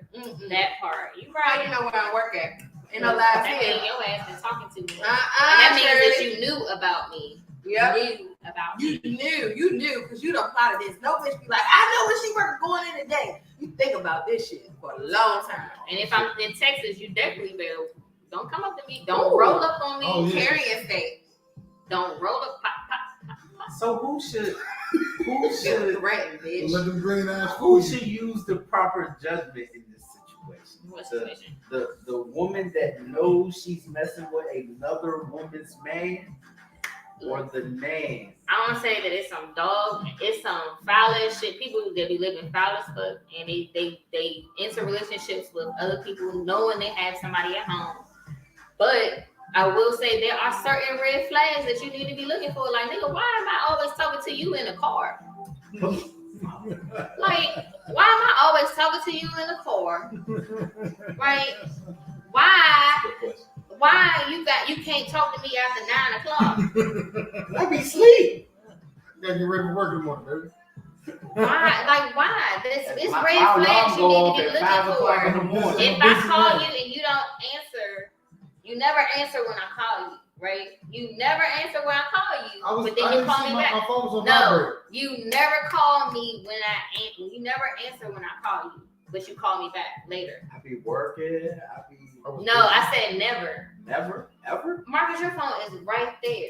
That part. You How right. you know where I work at? In the That last means year. your ass been talking to me. And That that means that you knew about me. Yep. Knew about me. You knew, because you done plotted this. No bitch be like, I know where she work going in today. You think about this shit for a long time. And if I'm in Texas, you definitely better. Don't come up to me. Don't roll up on me. Oh, yeah. Carrying state. Don't roll up. Pop. So who should Threatened, bitch. Let them green ass who food. should use the proper judgment in this situation? What The, situation? the woman that knows she's messing with another woman's man, or the man? I want to say that it's some dog, it's some foul ass shit. People that be living foul as fuck, and they enter relationships with other people knowing they have somebody at home. But I will say there are certain red flags that you need to be looking for. Like, nigga, why am I always talking to you in a car? Like, why am I always talking to you in a car? Right? Why you can't talk to me after 9 o'clock? I be sleep. Gotta get ready for work in the morning, baby. Why? It's My red alarm flags you go need off to be at 5 o'clock in looking the for. morning. If I call you and you don't answer, you never answer when I call you, right? You never answer when I call you, but then I you didn't call see me my back. phone was on No, vibrate. you never call me when you never answer when I call you, but you call me back later. I be working. I was No, I said never. never, ever. Marcus, your phone is right there.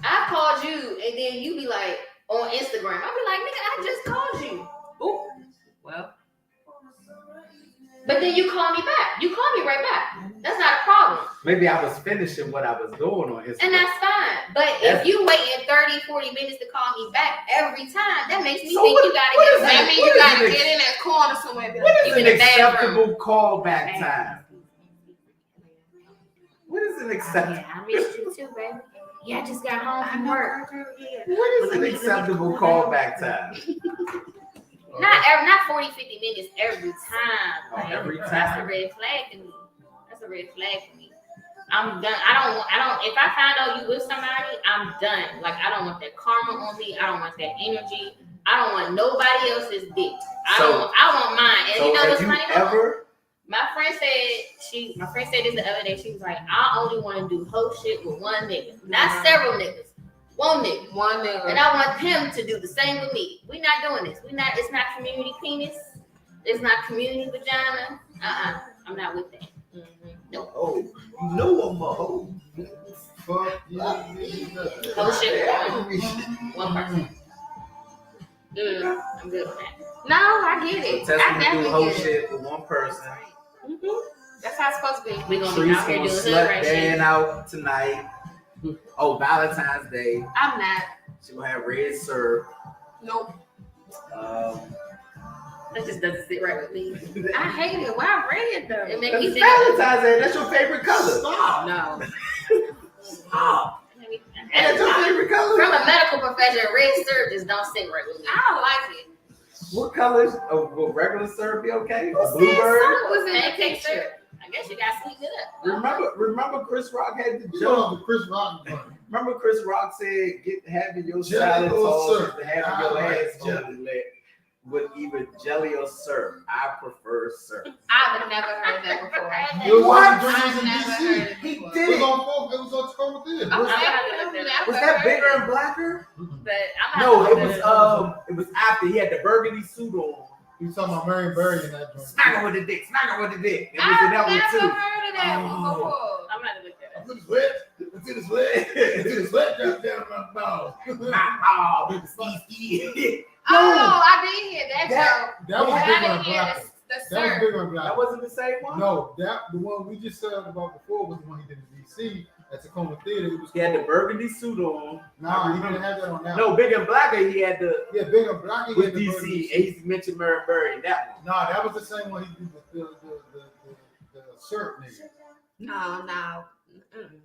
I called you, and then you be like on Instagram. I be like, nigga, I just called you. Ooh. Well, But then you call me back. You call me right back. That's not a problem. Maybe I was finishing what I was doing on Instagram. And that's fine. But if you waiting 30, 40 minutes to call me back every time, that makes me So think what- you gotta what get is back. that that? means What you is gotta it? get in that corner somewhere. and be What like, is You an in the bathroom. acceptable callback time? What is an acceptable? Yeah, I missed you too, baby. Yeah, I just got home from work. What is an acceptable callback time? Not 40, 50 minutes every time. Oh, every That's time. a red flag to me. That's a red flag for me. I'm done. I don't. If I find out you with somebody, I'm done. Like I don't want that karma on me. I don't want that energy. I don't want nobody else's dick. I want mine. And So you know what's have you funny? ever? My friend said this the other day. She was like, I only want to do whole shit with one nigga, not several niggas. One nigga. One nigga. And I want him to do the same with me. We're not doing this. It's not community penis. It's not community vagina. I'm not with that. Nope. Oh, you know I'm a hoe. Fuck yeah. Whole shit with one person. I'm good with that. No, I get it. Tess I gonna do definitely whole get it. shit with one person. That's how it's supposed to be. We're gonna be Trees out here gonna doing hood slut rat Dan shit. out tonight. Oh, Valentine's Day. I'm not. She gonna have red syrup. Nope. That just doesn't sit right with me. I hate it. Why red though? It make That's me think. Valentine's Day. That's your favorite color. Stop. No. Stop. And that's your favorite color. From a medical profession, red syrup just don't sit right with me. I don't like it. What colors? Will regular syrup be okay? Or Who said blueberry? something was in the Pancake picture? syrup. I guess you gotta sweeten it up. Remember Chris Rock had the You joke. know the Chris Rock joint. Remember Chris Rock said, "Get having your Jelly salad or tossed syrup? to having I your like ass jelly. jelly with either jelly or syrup. I prefer syrup." I've never heard that before. It was What? on the I've joints in never DC. heard it He before. did It was it. on Fourth. It was on Tacoma Theater. I've I'm gonna look never that up. Was that heard bigger it. and blacker? But I'm No, not it was after he had the burgundy suit on. You was talking about Marion Barry in that joint. Smack her with the dick, smack her with the dick. It was in I've that never one too. heard of that one before. I'm gonna look that up. Until it's wet. Until it's wet. Until it's wet drop down my mouth. Oh, Steve. Oh, I did hear that joke. That was But I bigger didn't and hear blacker. the That was syrup. bigger and That blacker. wasn't the same one. No, the one we just said about before was the one he did in DC at Tacoma Theater. It was He had the called- burgundy suit on. Nah, he didn't have that on that. No, big and blacker. He had the Yeah, bigger and blacker. he with had the DC. burgundy And he mentioned Mary Berry in that one. Nah, that was the same one he did the syrup nigga. No. Mm-mm.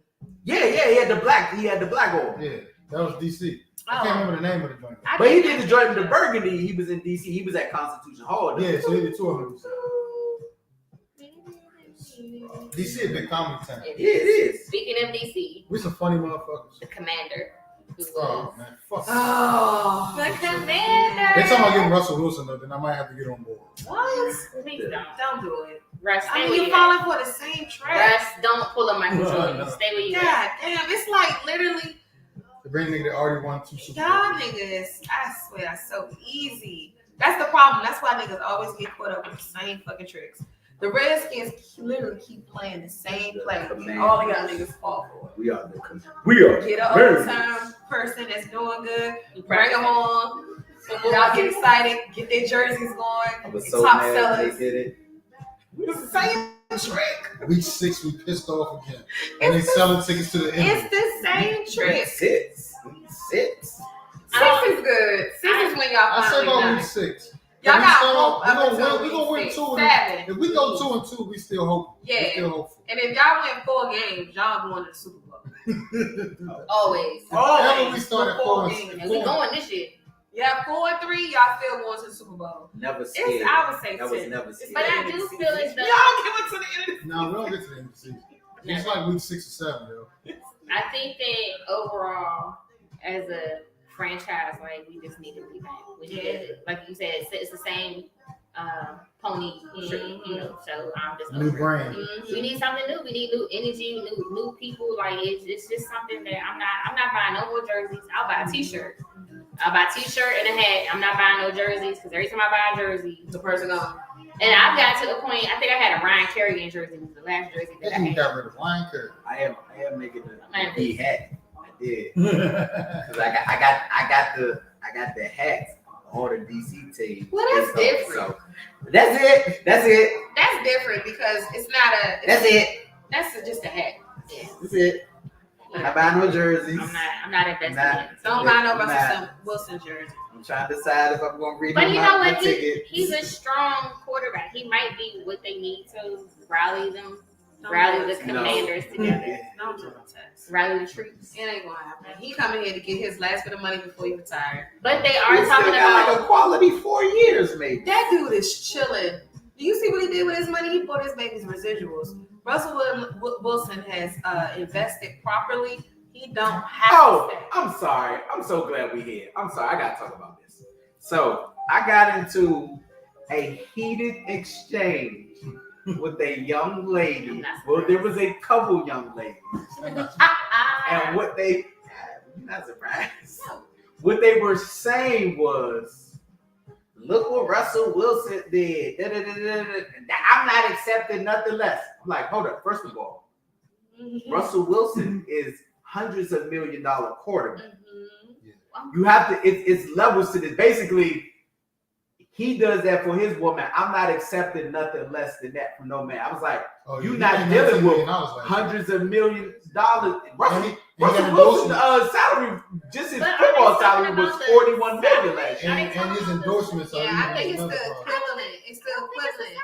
Yeah, he had the black. He had the black on. Yeah, that was DC. I Oh. can't remember the name of the joint. I But he didn't did the joint with the burgundy. He was in DC. He was at Constitution Hall. Yeah, so he did two of them. DC a big comedy town. Yeah, it is. Speaking of DC, We some funny motherfuckers. the commander. Who Oh was man, fuck. Oh. the commander. They talking about getting Russell Wilson though, then I might have to get on board. What? Please don't. Don't do it. Russ, I stay mean, where you're you at. falling for the same trap. Russ, don't pull a Michael No, Jordan. no. Stay where you at. God damn, it's like literally The bring nigga that already won 2 Super y'all Bowls. niggas. I swear, it's so easy. That's the problem. That's why niggas always get caught up with the same fucking tricks. The Redskins literally keep playing the same play. All of y'all niggas fall for it. We are the. We are. Get an Very- overtime person that's doing good. Bring them on. Y'all get excited. Get their jerseys I going. was Get so top mad sellers. they did it. It's the same trick. Week 6, we pissed off again. And they selling tickets to the end. It's the same trick. Six. Six is good. Six is when y'all I say finally about done week it. 6. Y'all We got still- hope we up gonna until win- we gonna win week 2 7. If we go 2-2, we still hopeful. Yeah. We still hopeful. And if y'all win 4 games, y'all going to the Super Bowl. Always. Whenever we started Four 4 games. And we going this year. Yeah, 4-3, y'all still going to the Super Bowl. Never It's, scared. I would say That was 10. never It's scared. But I the do end of the feel season. as though- Y'all give it to the end of the No, we don't get to the end of the season. It's like week 6 or 7, yo. I think that overall, as a franchise, like we just need to revamp. We need to, like you said, it's the same pony, you know. So I'm just New over it. brand. We need something new. We need new energy, new people. Like it's just something that I'm not buying no more jerseys. I'll buy a t-shirt. I'll buy a t-shirt and a hat. I'm not buying no jerseys because every time I buy a jersey, the person gone. and I've got to the point. I think I had a Ryan Kerrigan jersey. It was the last jersey They that I even had. got rid of Ryan Curry. I am making the D hat. I did. Cause That's I got the hats on the DC team. Well, that's And so- different. So that's it. That's different because it's not a. That's it. That's just a hat. That's it. I'm not buying no jerseys. I'm not investing Nah. in it. Don't buy no Nah. Russell Wilson jersey. I'm trying to decide if I'm going to read But you know my what? ticket. He's a strong quarterback. He might be what they need to rally them, Don't rally do the it. Commanders together, Don't do it, Tess. rally the troops. It ain't gonna happen. He coming here to get his last bit of money before he retired. But they We are still talking got like about. a quality 4 years, maybe. That dude is chilling. Do you see what he did with his money? He bought his baby's residuals. Russell Wilson has invested properly. He don't have to stay. I'm sorry. I'm so glad we here. I'm sorry. I gotta talk about this. So I got into a heated exchange with a young lady. Well, there was a couple young ladies, and what they, you're not surprised. What they were saying was, look what Russell Wilson did. I'm not accepting nothing less. I'm like, hold up. First of all, Russell Wilson is hundreds of $1 million quarterback. You have to, it's levels to this. Basically, he does that for his woman. I'm not accepting nothing less than that from no man. I was like, you're not dealing with hundreds of $1 million. Russell Wilson's salary, just his football salary was $41 million last year. And his endorsements are I think it's the equivalent. It's the equivalent.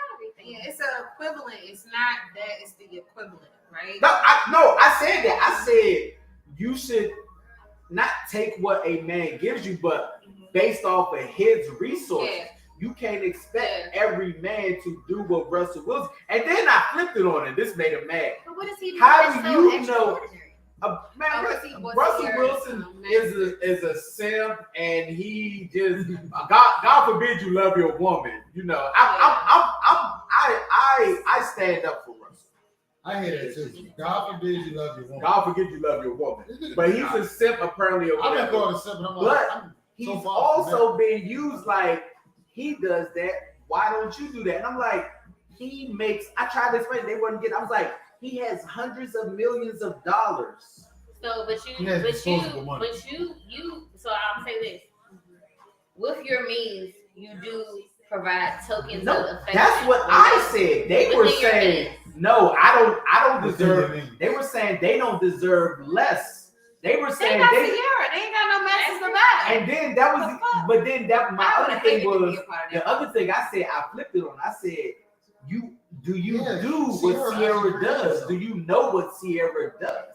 Yeah, it's the equivalent. It's not that. It's the equivalent, right? No, I said that. I said you should not take what a man gives you, but based off of his resources. Yeah. You can't expect every man to do what Russell Wilson. And then I flipped it on him. This made him mad. But what does he do? How that's do so you know? extraordinary? Russell Wilson is a simp, and he just God forbid you love your woman. You know, I stand up for Russell. I hear that too. God forbid you love your woman. God forbid you love your woman. But he's a simp apparently. I've been called a simp, but I'm like, But he's also being used like he does that. Why don't you do that? And I'm like, I tried to explain, they wouldn't get. I was like, he has hundreds of millions of dollars. So, but you, so I'll say this. With your means, you do provide tokens of affection. That's what I said. They were saying, no, I don't deserve. They were saying they don't deserve less. They were saying they ain't got no message to buy. And then that was, but then that my other thing was the other thing I said. I flipped it on. I said, do what Sierra does? Do you know what Sierra does?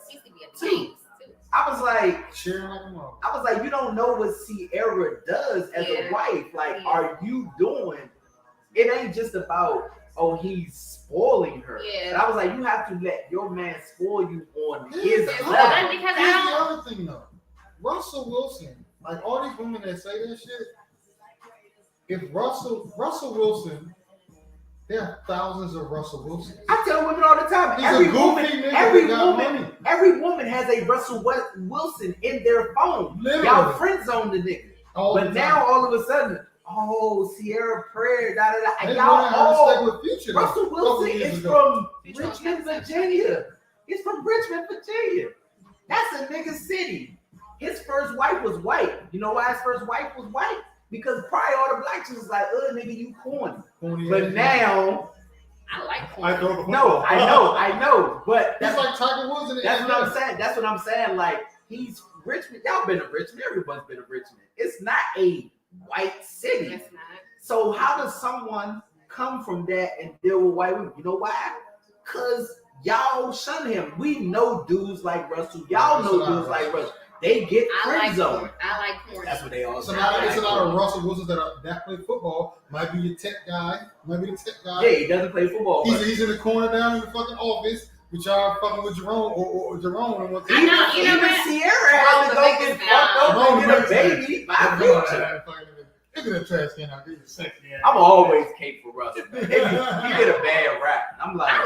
I was like, you don't know what Sierra does as a wife. Like, are you doing? It ain't just about he's spoiling her. Yeah. But I was like, you have to let your man spoil you on his level. Here's the other thing though. Russell Wilson, like all these women that say that shit, if Russell Wilson, there are thousands of Russell Wilsons. I tell women all the time. Every woman has a Russell Wilson in their phone. Literally. Y'all friend zone the nigga. But now all of a sudden, Sierra Prayer, and y'all Russell Wilson is from Richmond, Virginia. He's from Richmond, Virginia. That's a nigga city. His first wife was white. You know why his first wife was white? Because prior all the black chicks was like, nigga, you corny. But now, I like corny. No, I know. But that's like Tiger Woods. That's what I'm saying. That's what I'm saying. Like, he's Richmond. Y'all been to Richmond. Everyone's been to Richmond. It's not a white city. It's not. So how does someone come from that and deal with white women? You know why? Because y'all shun him. We know dudes like Russell. Y'all know dudes like Russell. They get friend zone. I like corn. That's what they all say. So now there's a lot of Russell Wilsons that play football. Might be your tech guy. Yeah, he doesn't play football. He's in the corner down in the fucking office. But y'all fucking with Jerome or Jerome. And what I know, you know even what? Sierra had to go get fucked up and get a baby. My future. Look at that trash can out there. I'm always cape for Russell. He get a bad rap. I'm like, I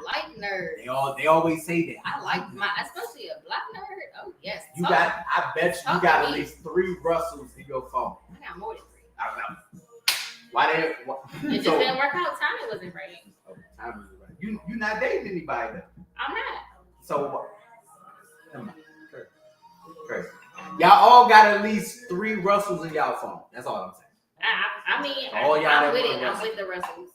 like nerds. They always say that. I like especially a black nerd. Oh yes. I bet you got at least 3 Russells in your phone. I got more than 3. I don't know. Why it just didn't work out. Timing wasn't right. Timing wasn't right. You not dating anybody then? I'm not. So crazy. Y'all all got at least 3 Russells in y'all phone. That's all I'm saying. I mean, I'm with it. I'm with the Russells.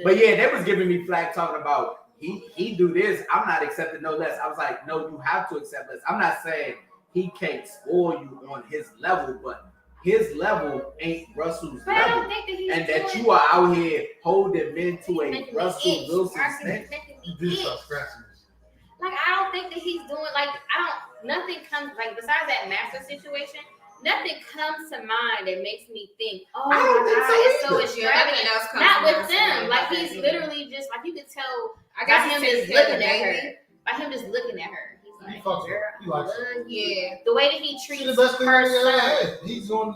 But yeah, they was giving me flack talking about he do this. I'm not accepting no less. I was like, no, you have to accept less. I'm not saying he can't spoil you on his level, but his level ain't Russell's level. I don't think that that you are out here holding men to a Russell Wilson standard. Like, I don't think that he's doing, nothing comes, besides that master situation, nothing comes to mind that makes me think, I don't think so it's so extravagant. Not with them. Like, he's literally just, you could tell I By guess him he's just taking care of looking the at baby. her. By him just looking at her. He's He like, fucks her. girl, He likes I her. love you. Yeah. The way that he She's treats the best thing her he ever son. had. He's gonna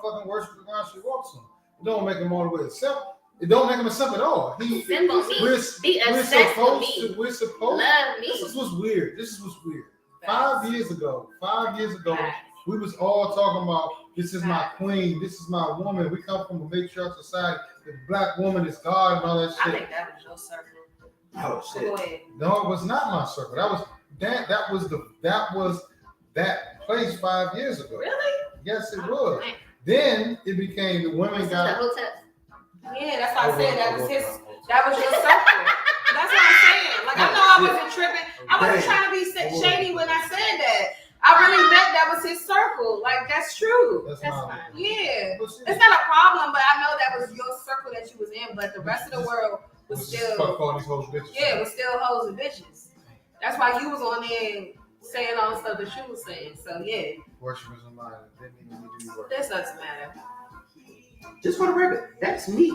fucking worship the ground she walks on. It don't make him all the way accept. It don't make him accept at all. Simple me. We're Be we're obsessed with supposed me. to. We're supposed. Love This me. is what's weird. 5 years ago, Right. we was all talking about this is my queen, this is my woman. We come from a matriarch society. The black woman is God and all that I shit. think that was your circle. Oh Go shit. ahead. No, it was not my circle. That was that place 5 years ago. Really? Yes, it was. Then it became the This women is the got. hotel. Yeah, that's why I said that was your circle. That's what I'm saying. Like I know I wasn't tripping. I wasn't trying to be shady when I said that. I really meant that was his circle. Like that's true. That's That's my. fine. Yeah. But see, It's not a problem, but I know that was your circle that you was in, but the rest of the world was just fuck still, all these hoes bitches. yeah, was still hoes and bitches. That's why you was on there saying all the stuff that you was saying. So yeah, Worshiping somebody that didn't even need to be worshiped. this doesn't matter. Just for the record, that's me.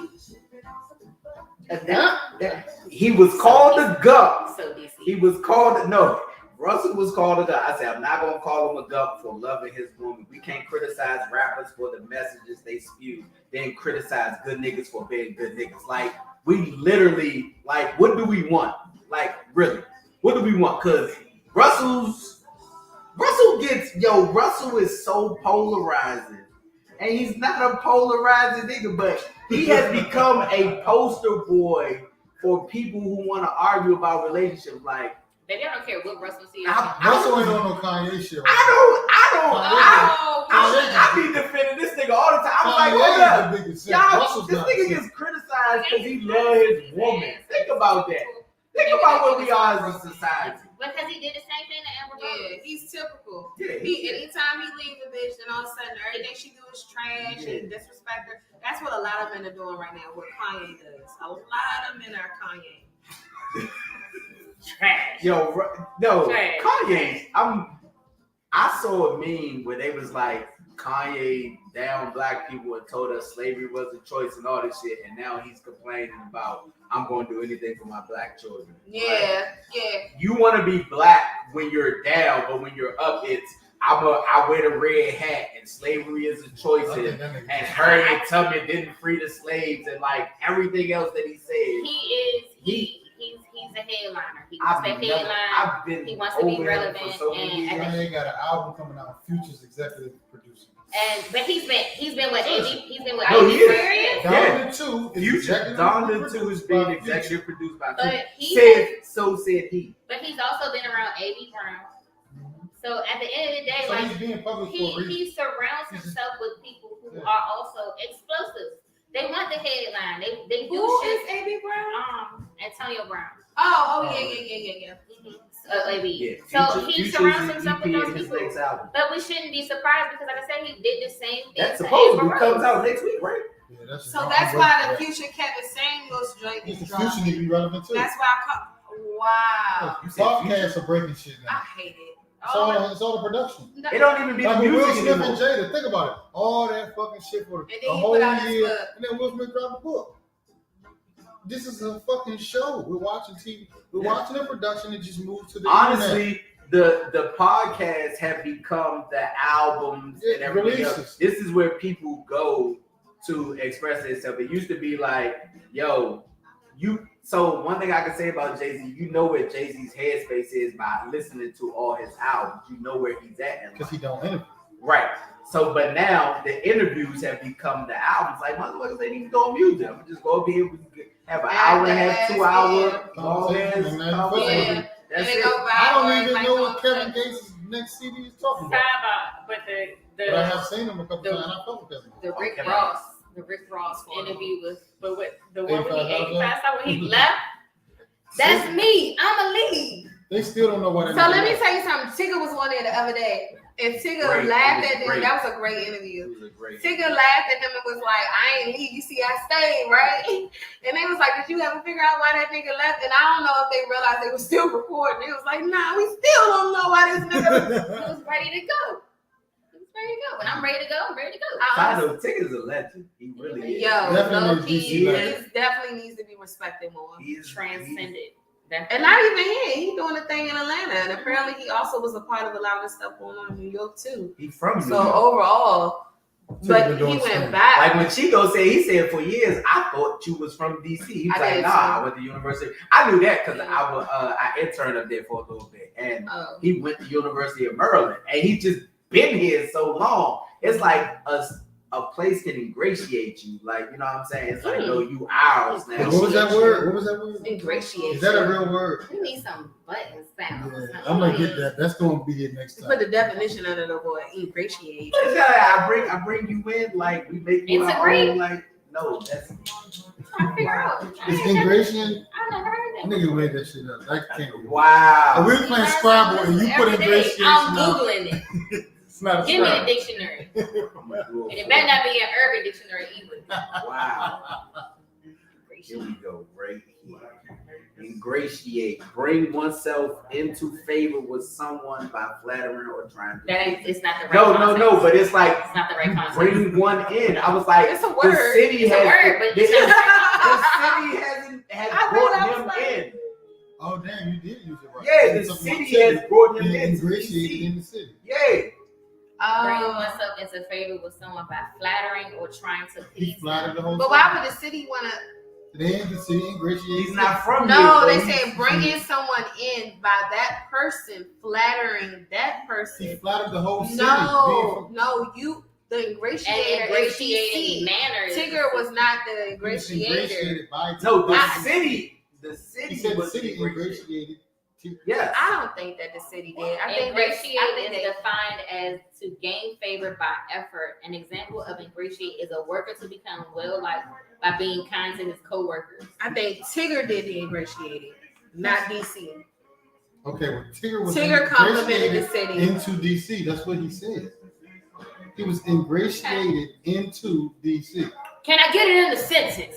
He was called a gump. So DC. He was called no. Russell was called a gump. I said I'm not gonna call him a gump for loving his woman. We can't criticize rappers for the messages they spew, then criticize good niggas for being good niggas. Like we literally, like, what do we want? Like really, what do we want? Cause Russell is so polarizing. And he's not a polarizing nigga, but he has become a poster boy for people who want to argue about relationships. Like, Baby, I don't care what Russell sees. Russell ain't on no Kanye shit. I be defending this nigga all the time. I'm like, hold up. Y'all, this nigga gets criticized because he love his woman. Think about that. Think about what we are as a society. Because he did the same thing to Amber Rose. Yeah, he's typical. Yeah, Anytime he leave a bitch, then all of a sudden everything she do is trash and disrespect her. That's what a lot of men are doing right now. What Kanye does. A lot of men are Kanye. Trash. Yo, no, Trash. Kanye. I saw a meme where they was like, Kanye down black people and told us slavery was a choice and all this shit, and now he's complaining about I'm going to do anything for my black children. Yeah, yeah. You want to be black when you're down, but when you're up, it's I wear the red hat and slavery is a choice, and Harriet Tubman didn't free the slaves, and like everything else that he said. He's a headliner. He wants that headline. He wants to be relevant. Kanye got an album coming out. Future's executive producer. But he's been with AB. He's been with No, AB he is. Period. Donda 2 is executive Donda 2 is produced being by executive produced by But said he. But he's also been around AB Brown. So at the end of the day, So like he's being public for a reason. he surrounds himself with people who are also explosive. They want the headline. They do Who shit. is A.B. Brown? Antonio Brown. Oh, yeah. AB. Yeah, So he Future's surrounds himself with EP those in his people. next album. But we shouldn't be surprised because, like I said, he did the same thing. That to supposedly Amber comes Rose. out next week, right? Yeah, that's So that's why the Future Kevin Samuels joint The is future dropping. need to be relevant too. That's why I call. Wow. You said Podcasts are breaking shit I now. hate it. It's all the production. It don't even be Like the with Will music Smith anymore. and Jada, think about it. All that fucking shit for And then the he whole put out his year, book. and then Will Smith dropped a book. This is a fucking show. We're watching TV. We're watching the production. It just moves to the internet. Honestly, the podcasts have become the albums and everything else. Releases. This is where people go to express themselves. It used to be like, yo, so one thing I can say about Jay-Z, you know where Jay-Z's headspace is by listening to all his albums. You know where he's at in life. Because he don't interview. Right. So, but now the interviews have become the albums. Like, motherfuckers ain't even doing music. I'm just go up here, we can have an hour and a half, 2 hour long ass Conversation, man. conversation. Yeah. That's And they it. go I don't viral, even like know on what Kevin Twitter. Gates' next CD is talking about. Sidebar, but But I have seen him a couple the- times. I fuck with Kevin. the Rick Okay. Ross interview was, but what the Hey, one when he 85 85 when he left. That's me. I'm a lead. They still don't know what it So let me tell you something. Tigger was on there the other day, and Tigger Great. laughed It was at them. great. That was a great It interview. was a great. Tigger laughed at them and was like, I ain't leave. You see, I stayed, right? And they was like, did you ever figure out why that nigga left? And I don't know if they realized they were still recording. It was like, nah, we still don't know why this nigga He was ready to go. He was ready to go. When I'm ready to go, I'm ready to go. Side note, Tigger's a legend. He really is. Yo, Definitely low key, DC legend. he definitely needs to be respected more. He is Transcended. And not even here, he doing a thing in Atlanta, and apparently he also was a part of a lot of the stuff going on in New York too. He from New So York. overall, but Tigger he doing went stuff. back. Like when Chico said, he said for years, I thought you was from DC. He was I like, did nah, too. I went to university. I knew that because I interned up there for a little bit, and Oh. he went to University of Maryland, and he just been here so long. It's like a place can ingratiate you, like you know what I'm saying. It's like, no, you ours now. What was that word? What was that word? Ingratiate. Is that a real word? We need some button sounds. Yeah, I'm gonna get that. That's gonna be it next Put time. the definition under the word ingratiate. It's like, I bring you in, like we make you our Integrate? own, like no, that's I'm trying to figure out. It's ingratiation. I never heard that. Niggas made that shit up. That can't be. wow. If we were playing Scrabble and you put Every day, ingratiation I'm out, Googling it. it's not a Give me the Scrabble. dictionary. And it better not be an urban dictionary either. Wow. Here we go, right here. Ingratiate, bring oneself into favor with someone by flattering or trying to. That ain't, it's not the right No, concept. but it's like It's not the right you concept. bring one in. I was like, It's a the word. city It's a has, word, but the, it's not the city has I brought thought I was him like- in. Oh damn, you did use it right. Yeah, the You took my city city has brought him and in. ingratiated in the city. Yeah. Bringing Um, oneself into favor with someone by flattering or trying to He please. flattered the whole but why would the city want to? They ain't the city ingratiated. He's not from No, here. they said bringing someone in by that person, flattering that He person. flattered the whole city. No, you, the And ingratiator is ingratiating DC. manners. Tigger was not the He was ingratiator. ingratiated by No, the I- city. The He city said the was city ingratiated. ingratiated. Yes. I don't think that the city did. I think Ingratiate is they, defined as to gain favor by effort. An example of ingratiate is a worker to become well liked by being kind to his coworkers. I think Tigger did the ingratiating, not DC. Okay, well, Tigger was Tigger complimented the ingratiated city. into DC. That's what he said. He was ingratiated into DC. Can I get it in the sentence?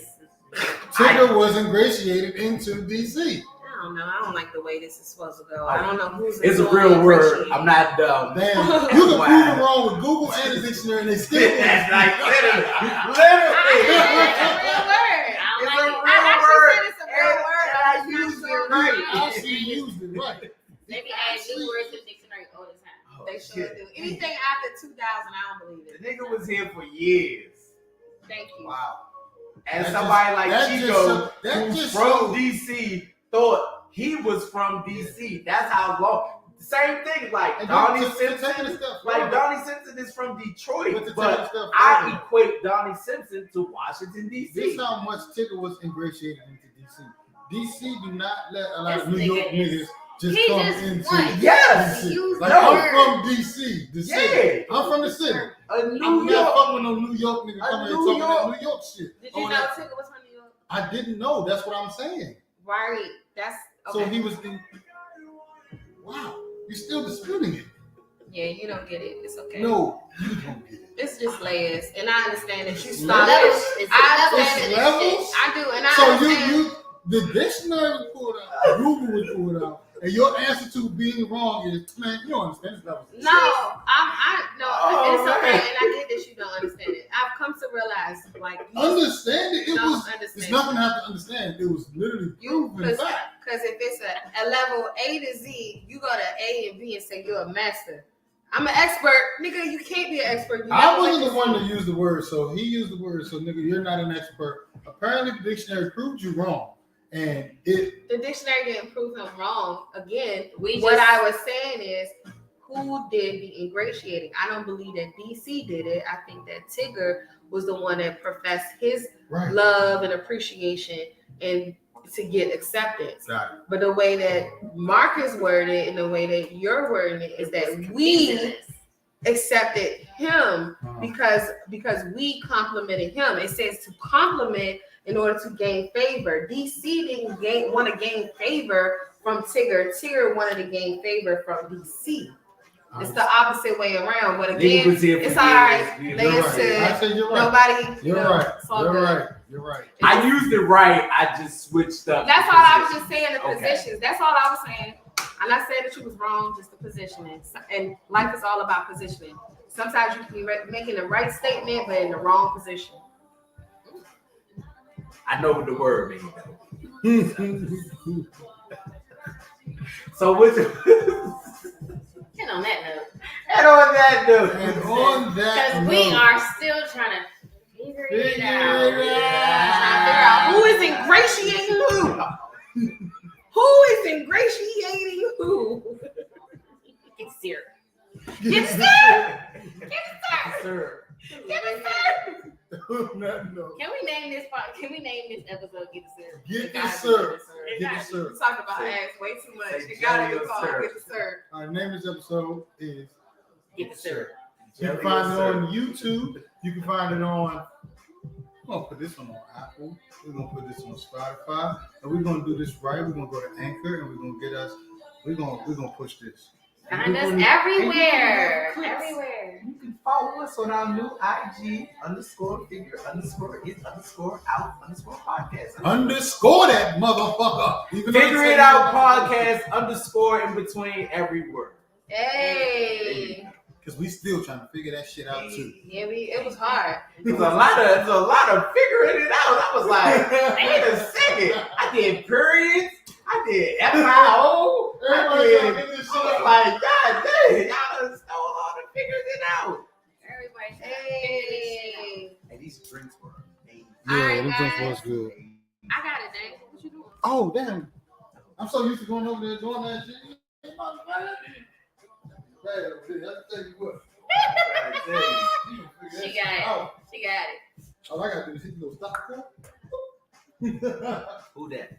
Tigger was ingratiated into DC. I don't know. I don't like the way this is supposed to go. I don't know who's. It's a doing real the word. ingratiating. I'm not dumb. Damn, you can prove it Wow. wrong with Google and the dictionary, and they still. That's like literally. It's a Literally. real word. I don't It's like a it. real I actually word. said it's a real word. And I used it right. Actually used it right. Maybe add new words to the dictionary all the time. Oh, They sure shit. do. Anything after 2000, I don't believe The it. nigga was here for years. Thank you. Wow. And That somebody just- like that just Chico, show- that who's just from show- DC, thought he was from DC. That's how long. Same thing, like And Donnie to take Simpson. the stuff Like further, Donnie Simpson is from Detroit, but to take the but stuff I further, equate Donnie Simpson to Washington this DC. how much Tigger was ingratiated into DC. DC do not let a lot of This New York nigga is- niggas just he come just into wants Yes. to DC. use Like the I'm word. from DC, the city. Yeah, I'm from the city. a I'm New not York. fucking with no New York nigga A coming here New talking York. that New York shit. Did Oh, you know that- Tigger was from New York? I didn't know. That's what I'm saying. Right. That's okay. So he was in. Wow, you're still disputing it. Yeah, you don't get it. It's okay. No, you don't get it. It's just layers, and I understand that you It's started. Levels. It's I levels understand to It's this levels? shit. I do, and I So understand. you the dictionary was pulled out, Google was pulled out, and your answer to being wrong is, man, you don't understand this level. No, no, Oh, it's okay, man. and I get that you don't understand it. I've come to realize, like, you Understand it. It don't was. understand. It's nothing to have to understand. It was literally You, proven fact. because if it's a level A to Z, you go to A and B and say you're a master. I'm an expert, nigga. You can't be an expert. You I never wasn't went the to one Z. to use the word, so he used the word. So nigga, you're not an expert. Apparently, the dictionary proved you wrong, and it. The dictionary didn't prove him wrong. Again, We what just- I was saying is, who did the ingratiating? I don't believe that DC did it. I think that Tigger was the one that professed his Right. love and appreciation and to get acceptance. Got it. But the way that Marcus worded it and the way that you're wording it is that we accepted him because we complimented him. It says to compliment in order to gain favor. DC didn't want to gain favor from Tigger. Tigger wanted to gain favor from DC. It's the opposite way around. But Nigga again, was here for it's all right. years. They You're just right. I said said you're right. nobody. You're you know, right. it's all You're good. right. You're right. I used it right. I just switched up. That's the all I was position. just saying. The Okay. positions. That's all I was saying. I'm not saying that you was wrong. Just the positioning. And life is all about positioning. Sometimes you can be making the right statement, but in the wrong position. I know what the word means. So which And on that note, and on that note, And on that because we note, are still trying to figure it Figure out. it Trying to figure out who is ingratiating who. Who is ingratiating who? Get serious. Get sir. sir. on that note, Can we name this part? Can we name this episode "Get the Syrup"? get It this gotta be syrup. It Get gotta this be. syrup. We talked about ass way too much. Say It gotta jelly be or called syrup. Get the Syrup. Our name of this episode is Get the syrup. You can find it on YouTube. You can find it on. We're gonna put this one on Apple. We're gonna put this on Spotify, and we're gonna do this right. We're gonna go to Anchor, and we're gonna get us. We're gonna push this. Find We're us gonna- everywhere. Clicks. Everywhere. You can follow us on our new IG _figure_out_podcast. Underscore that motherfucker. Even though Figure it's it out podcast _ in between every word. Hey. Because we still trying to figure that shit out too. Yeah, it was hard. There's a lot of figuring it out. I was like, wait a second. I did periods. I did FIO. Everybody trying to figure this I shit was out. like, God dang, y'all done stole all the figuring it out. Everybody. Hey. And these drinks were amazing. All right, them drinks guys. was good. I got it, Dang. What you doing? Oh damn! I'm so used to going over there doing that shit. Bad over there. I tell you what. God dang. You gonna figure that She shit got it. out. She got it. All I gotta do is hit the little stop. Who that?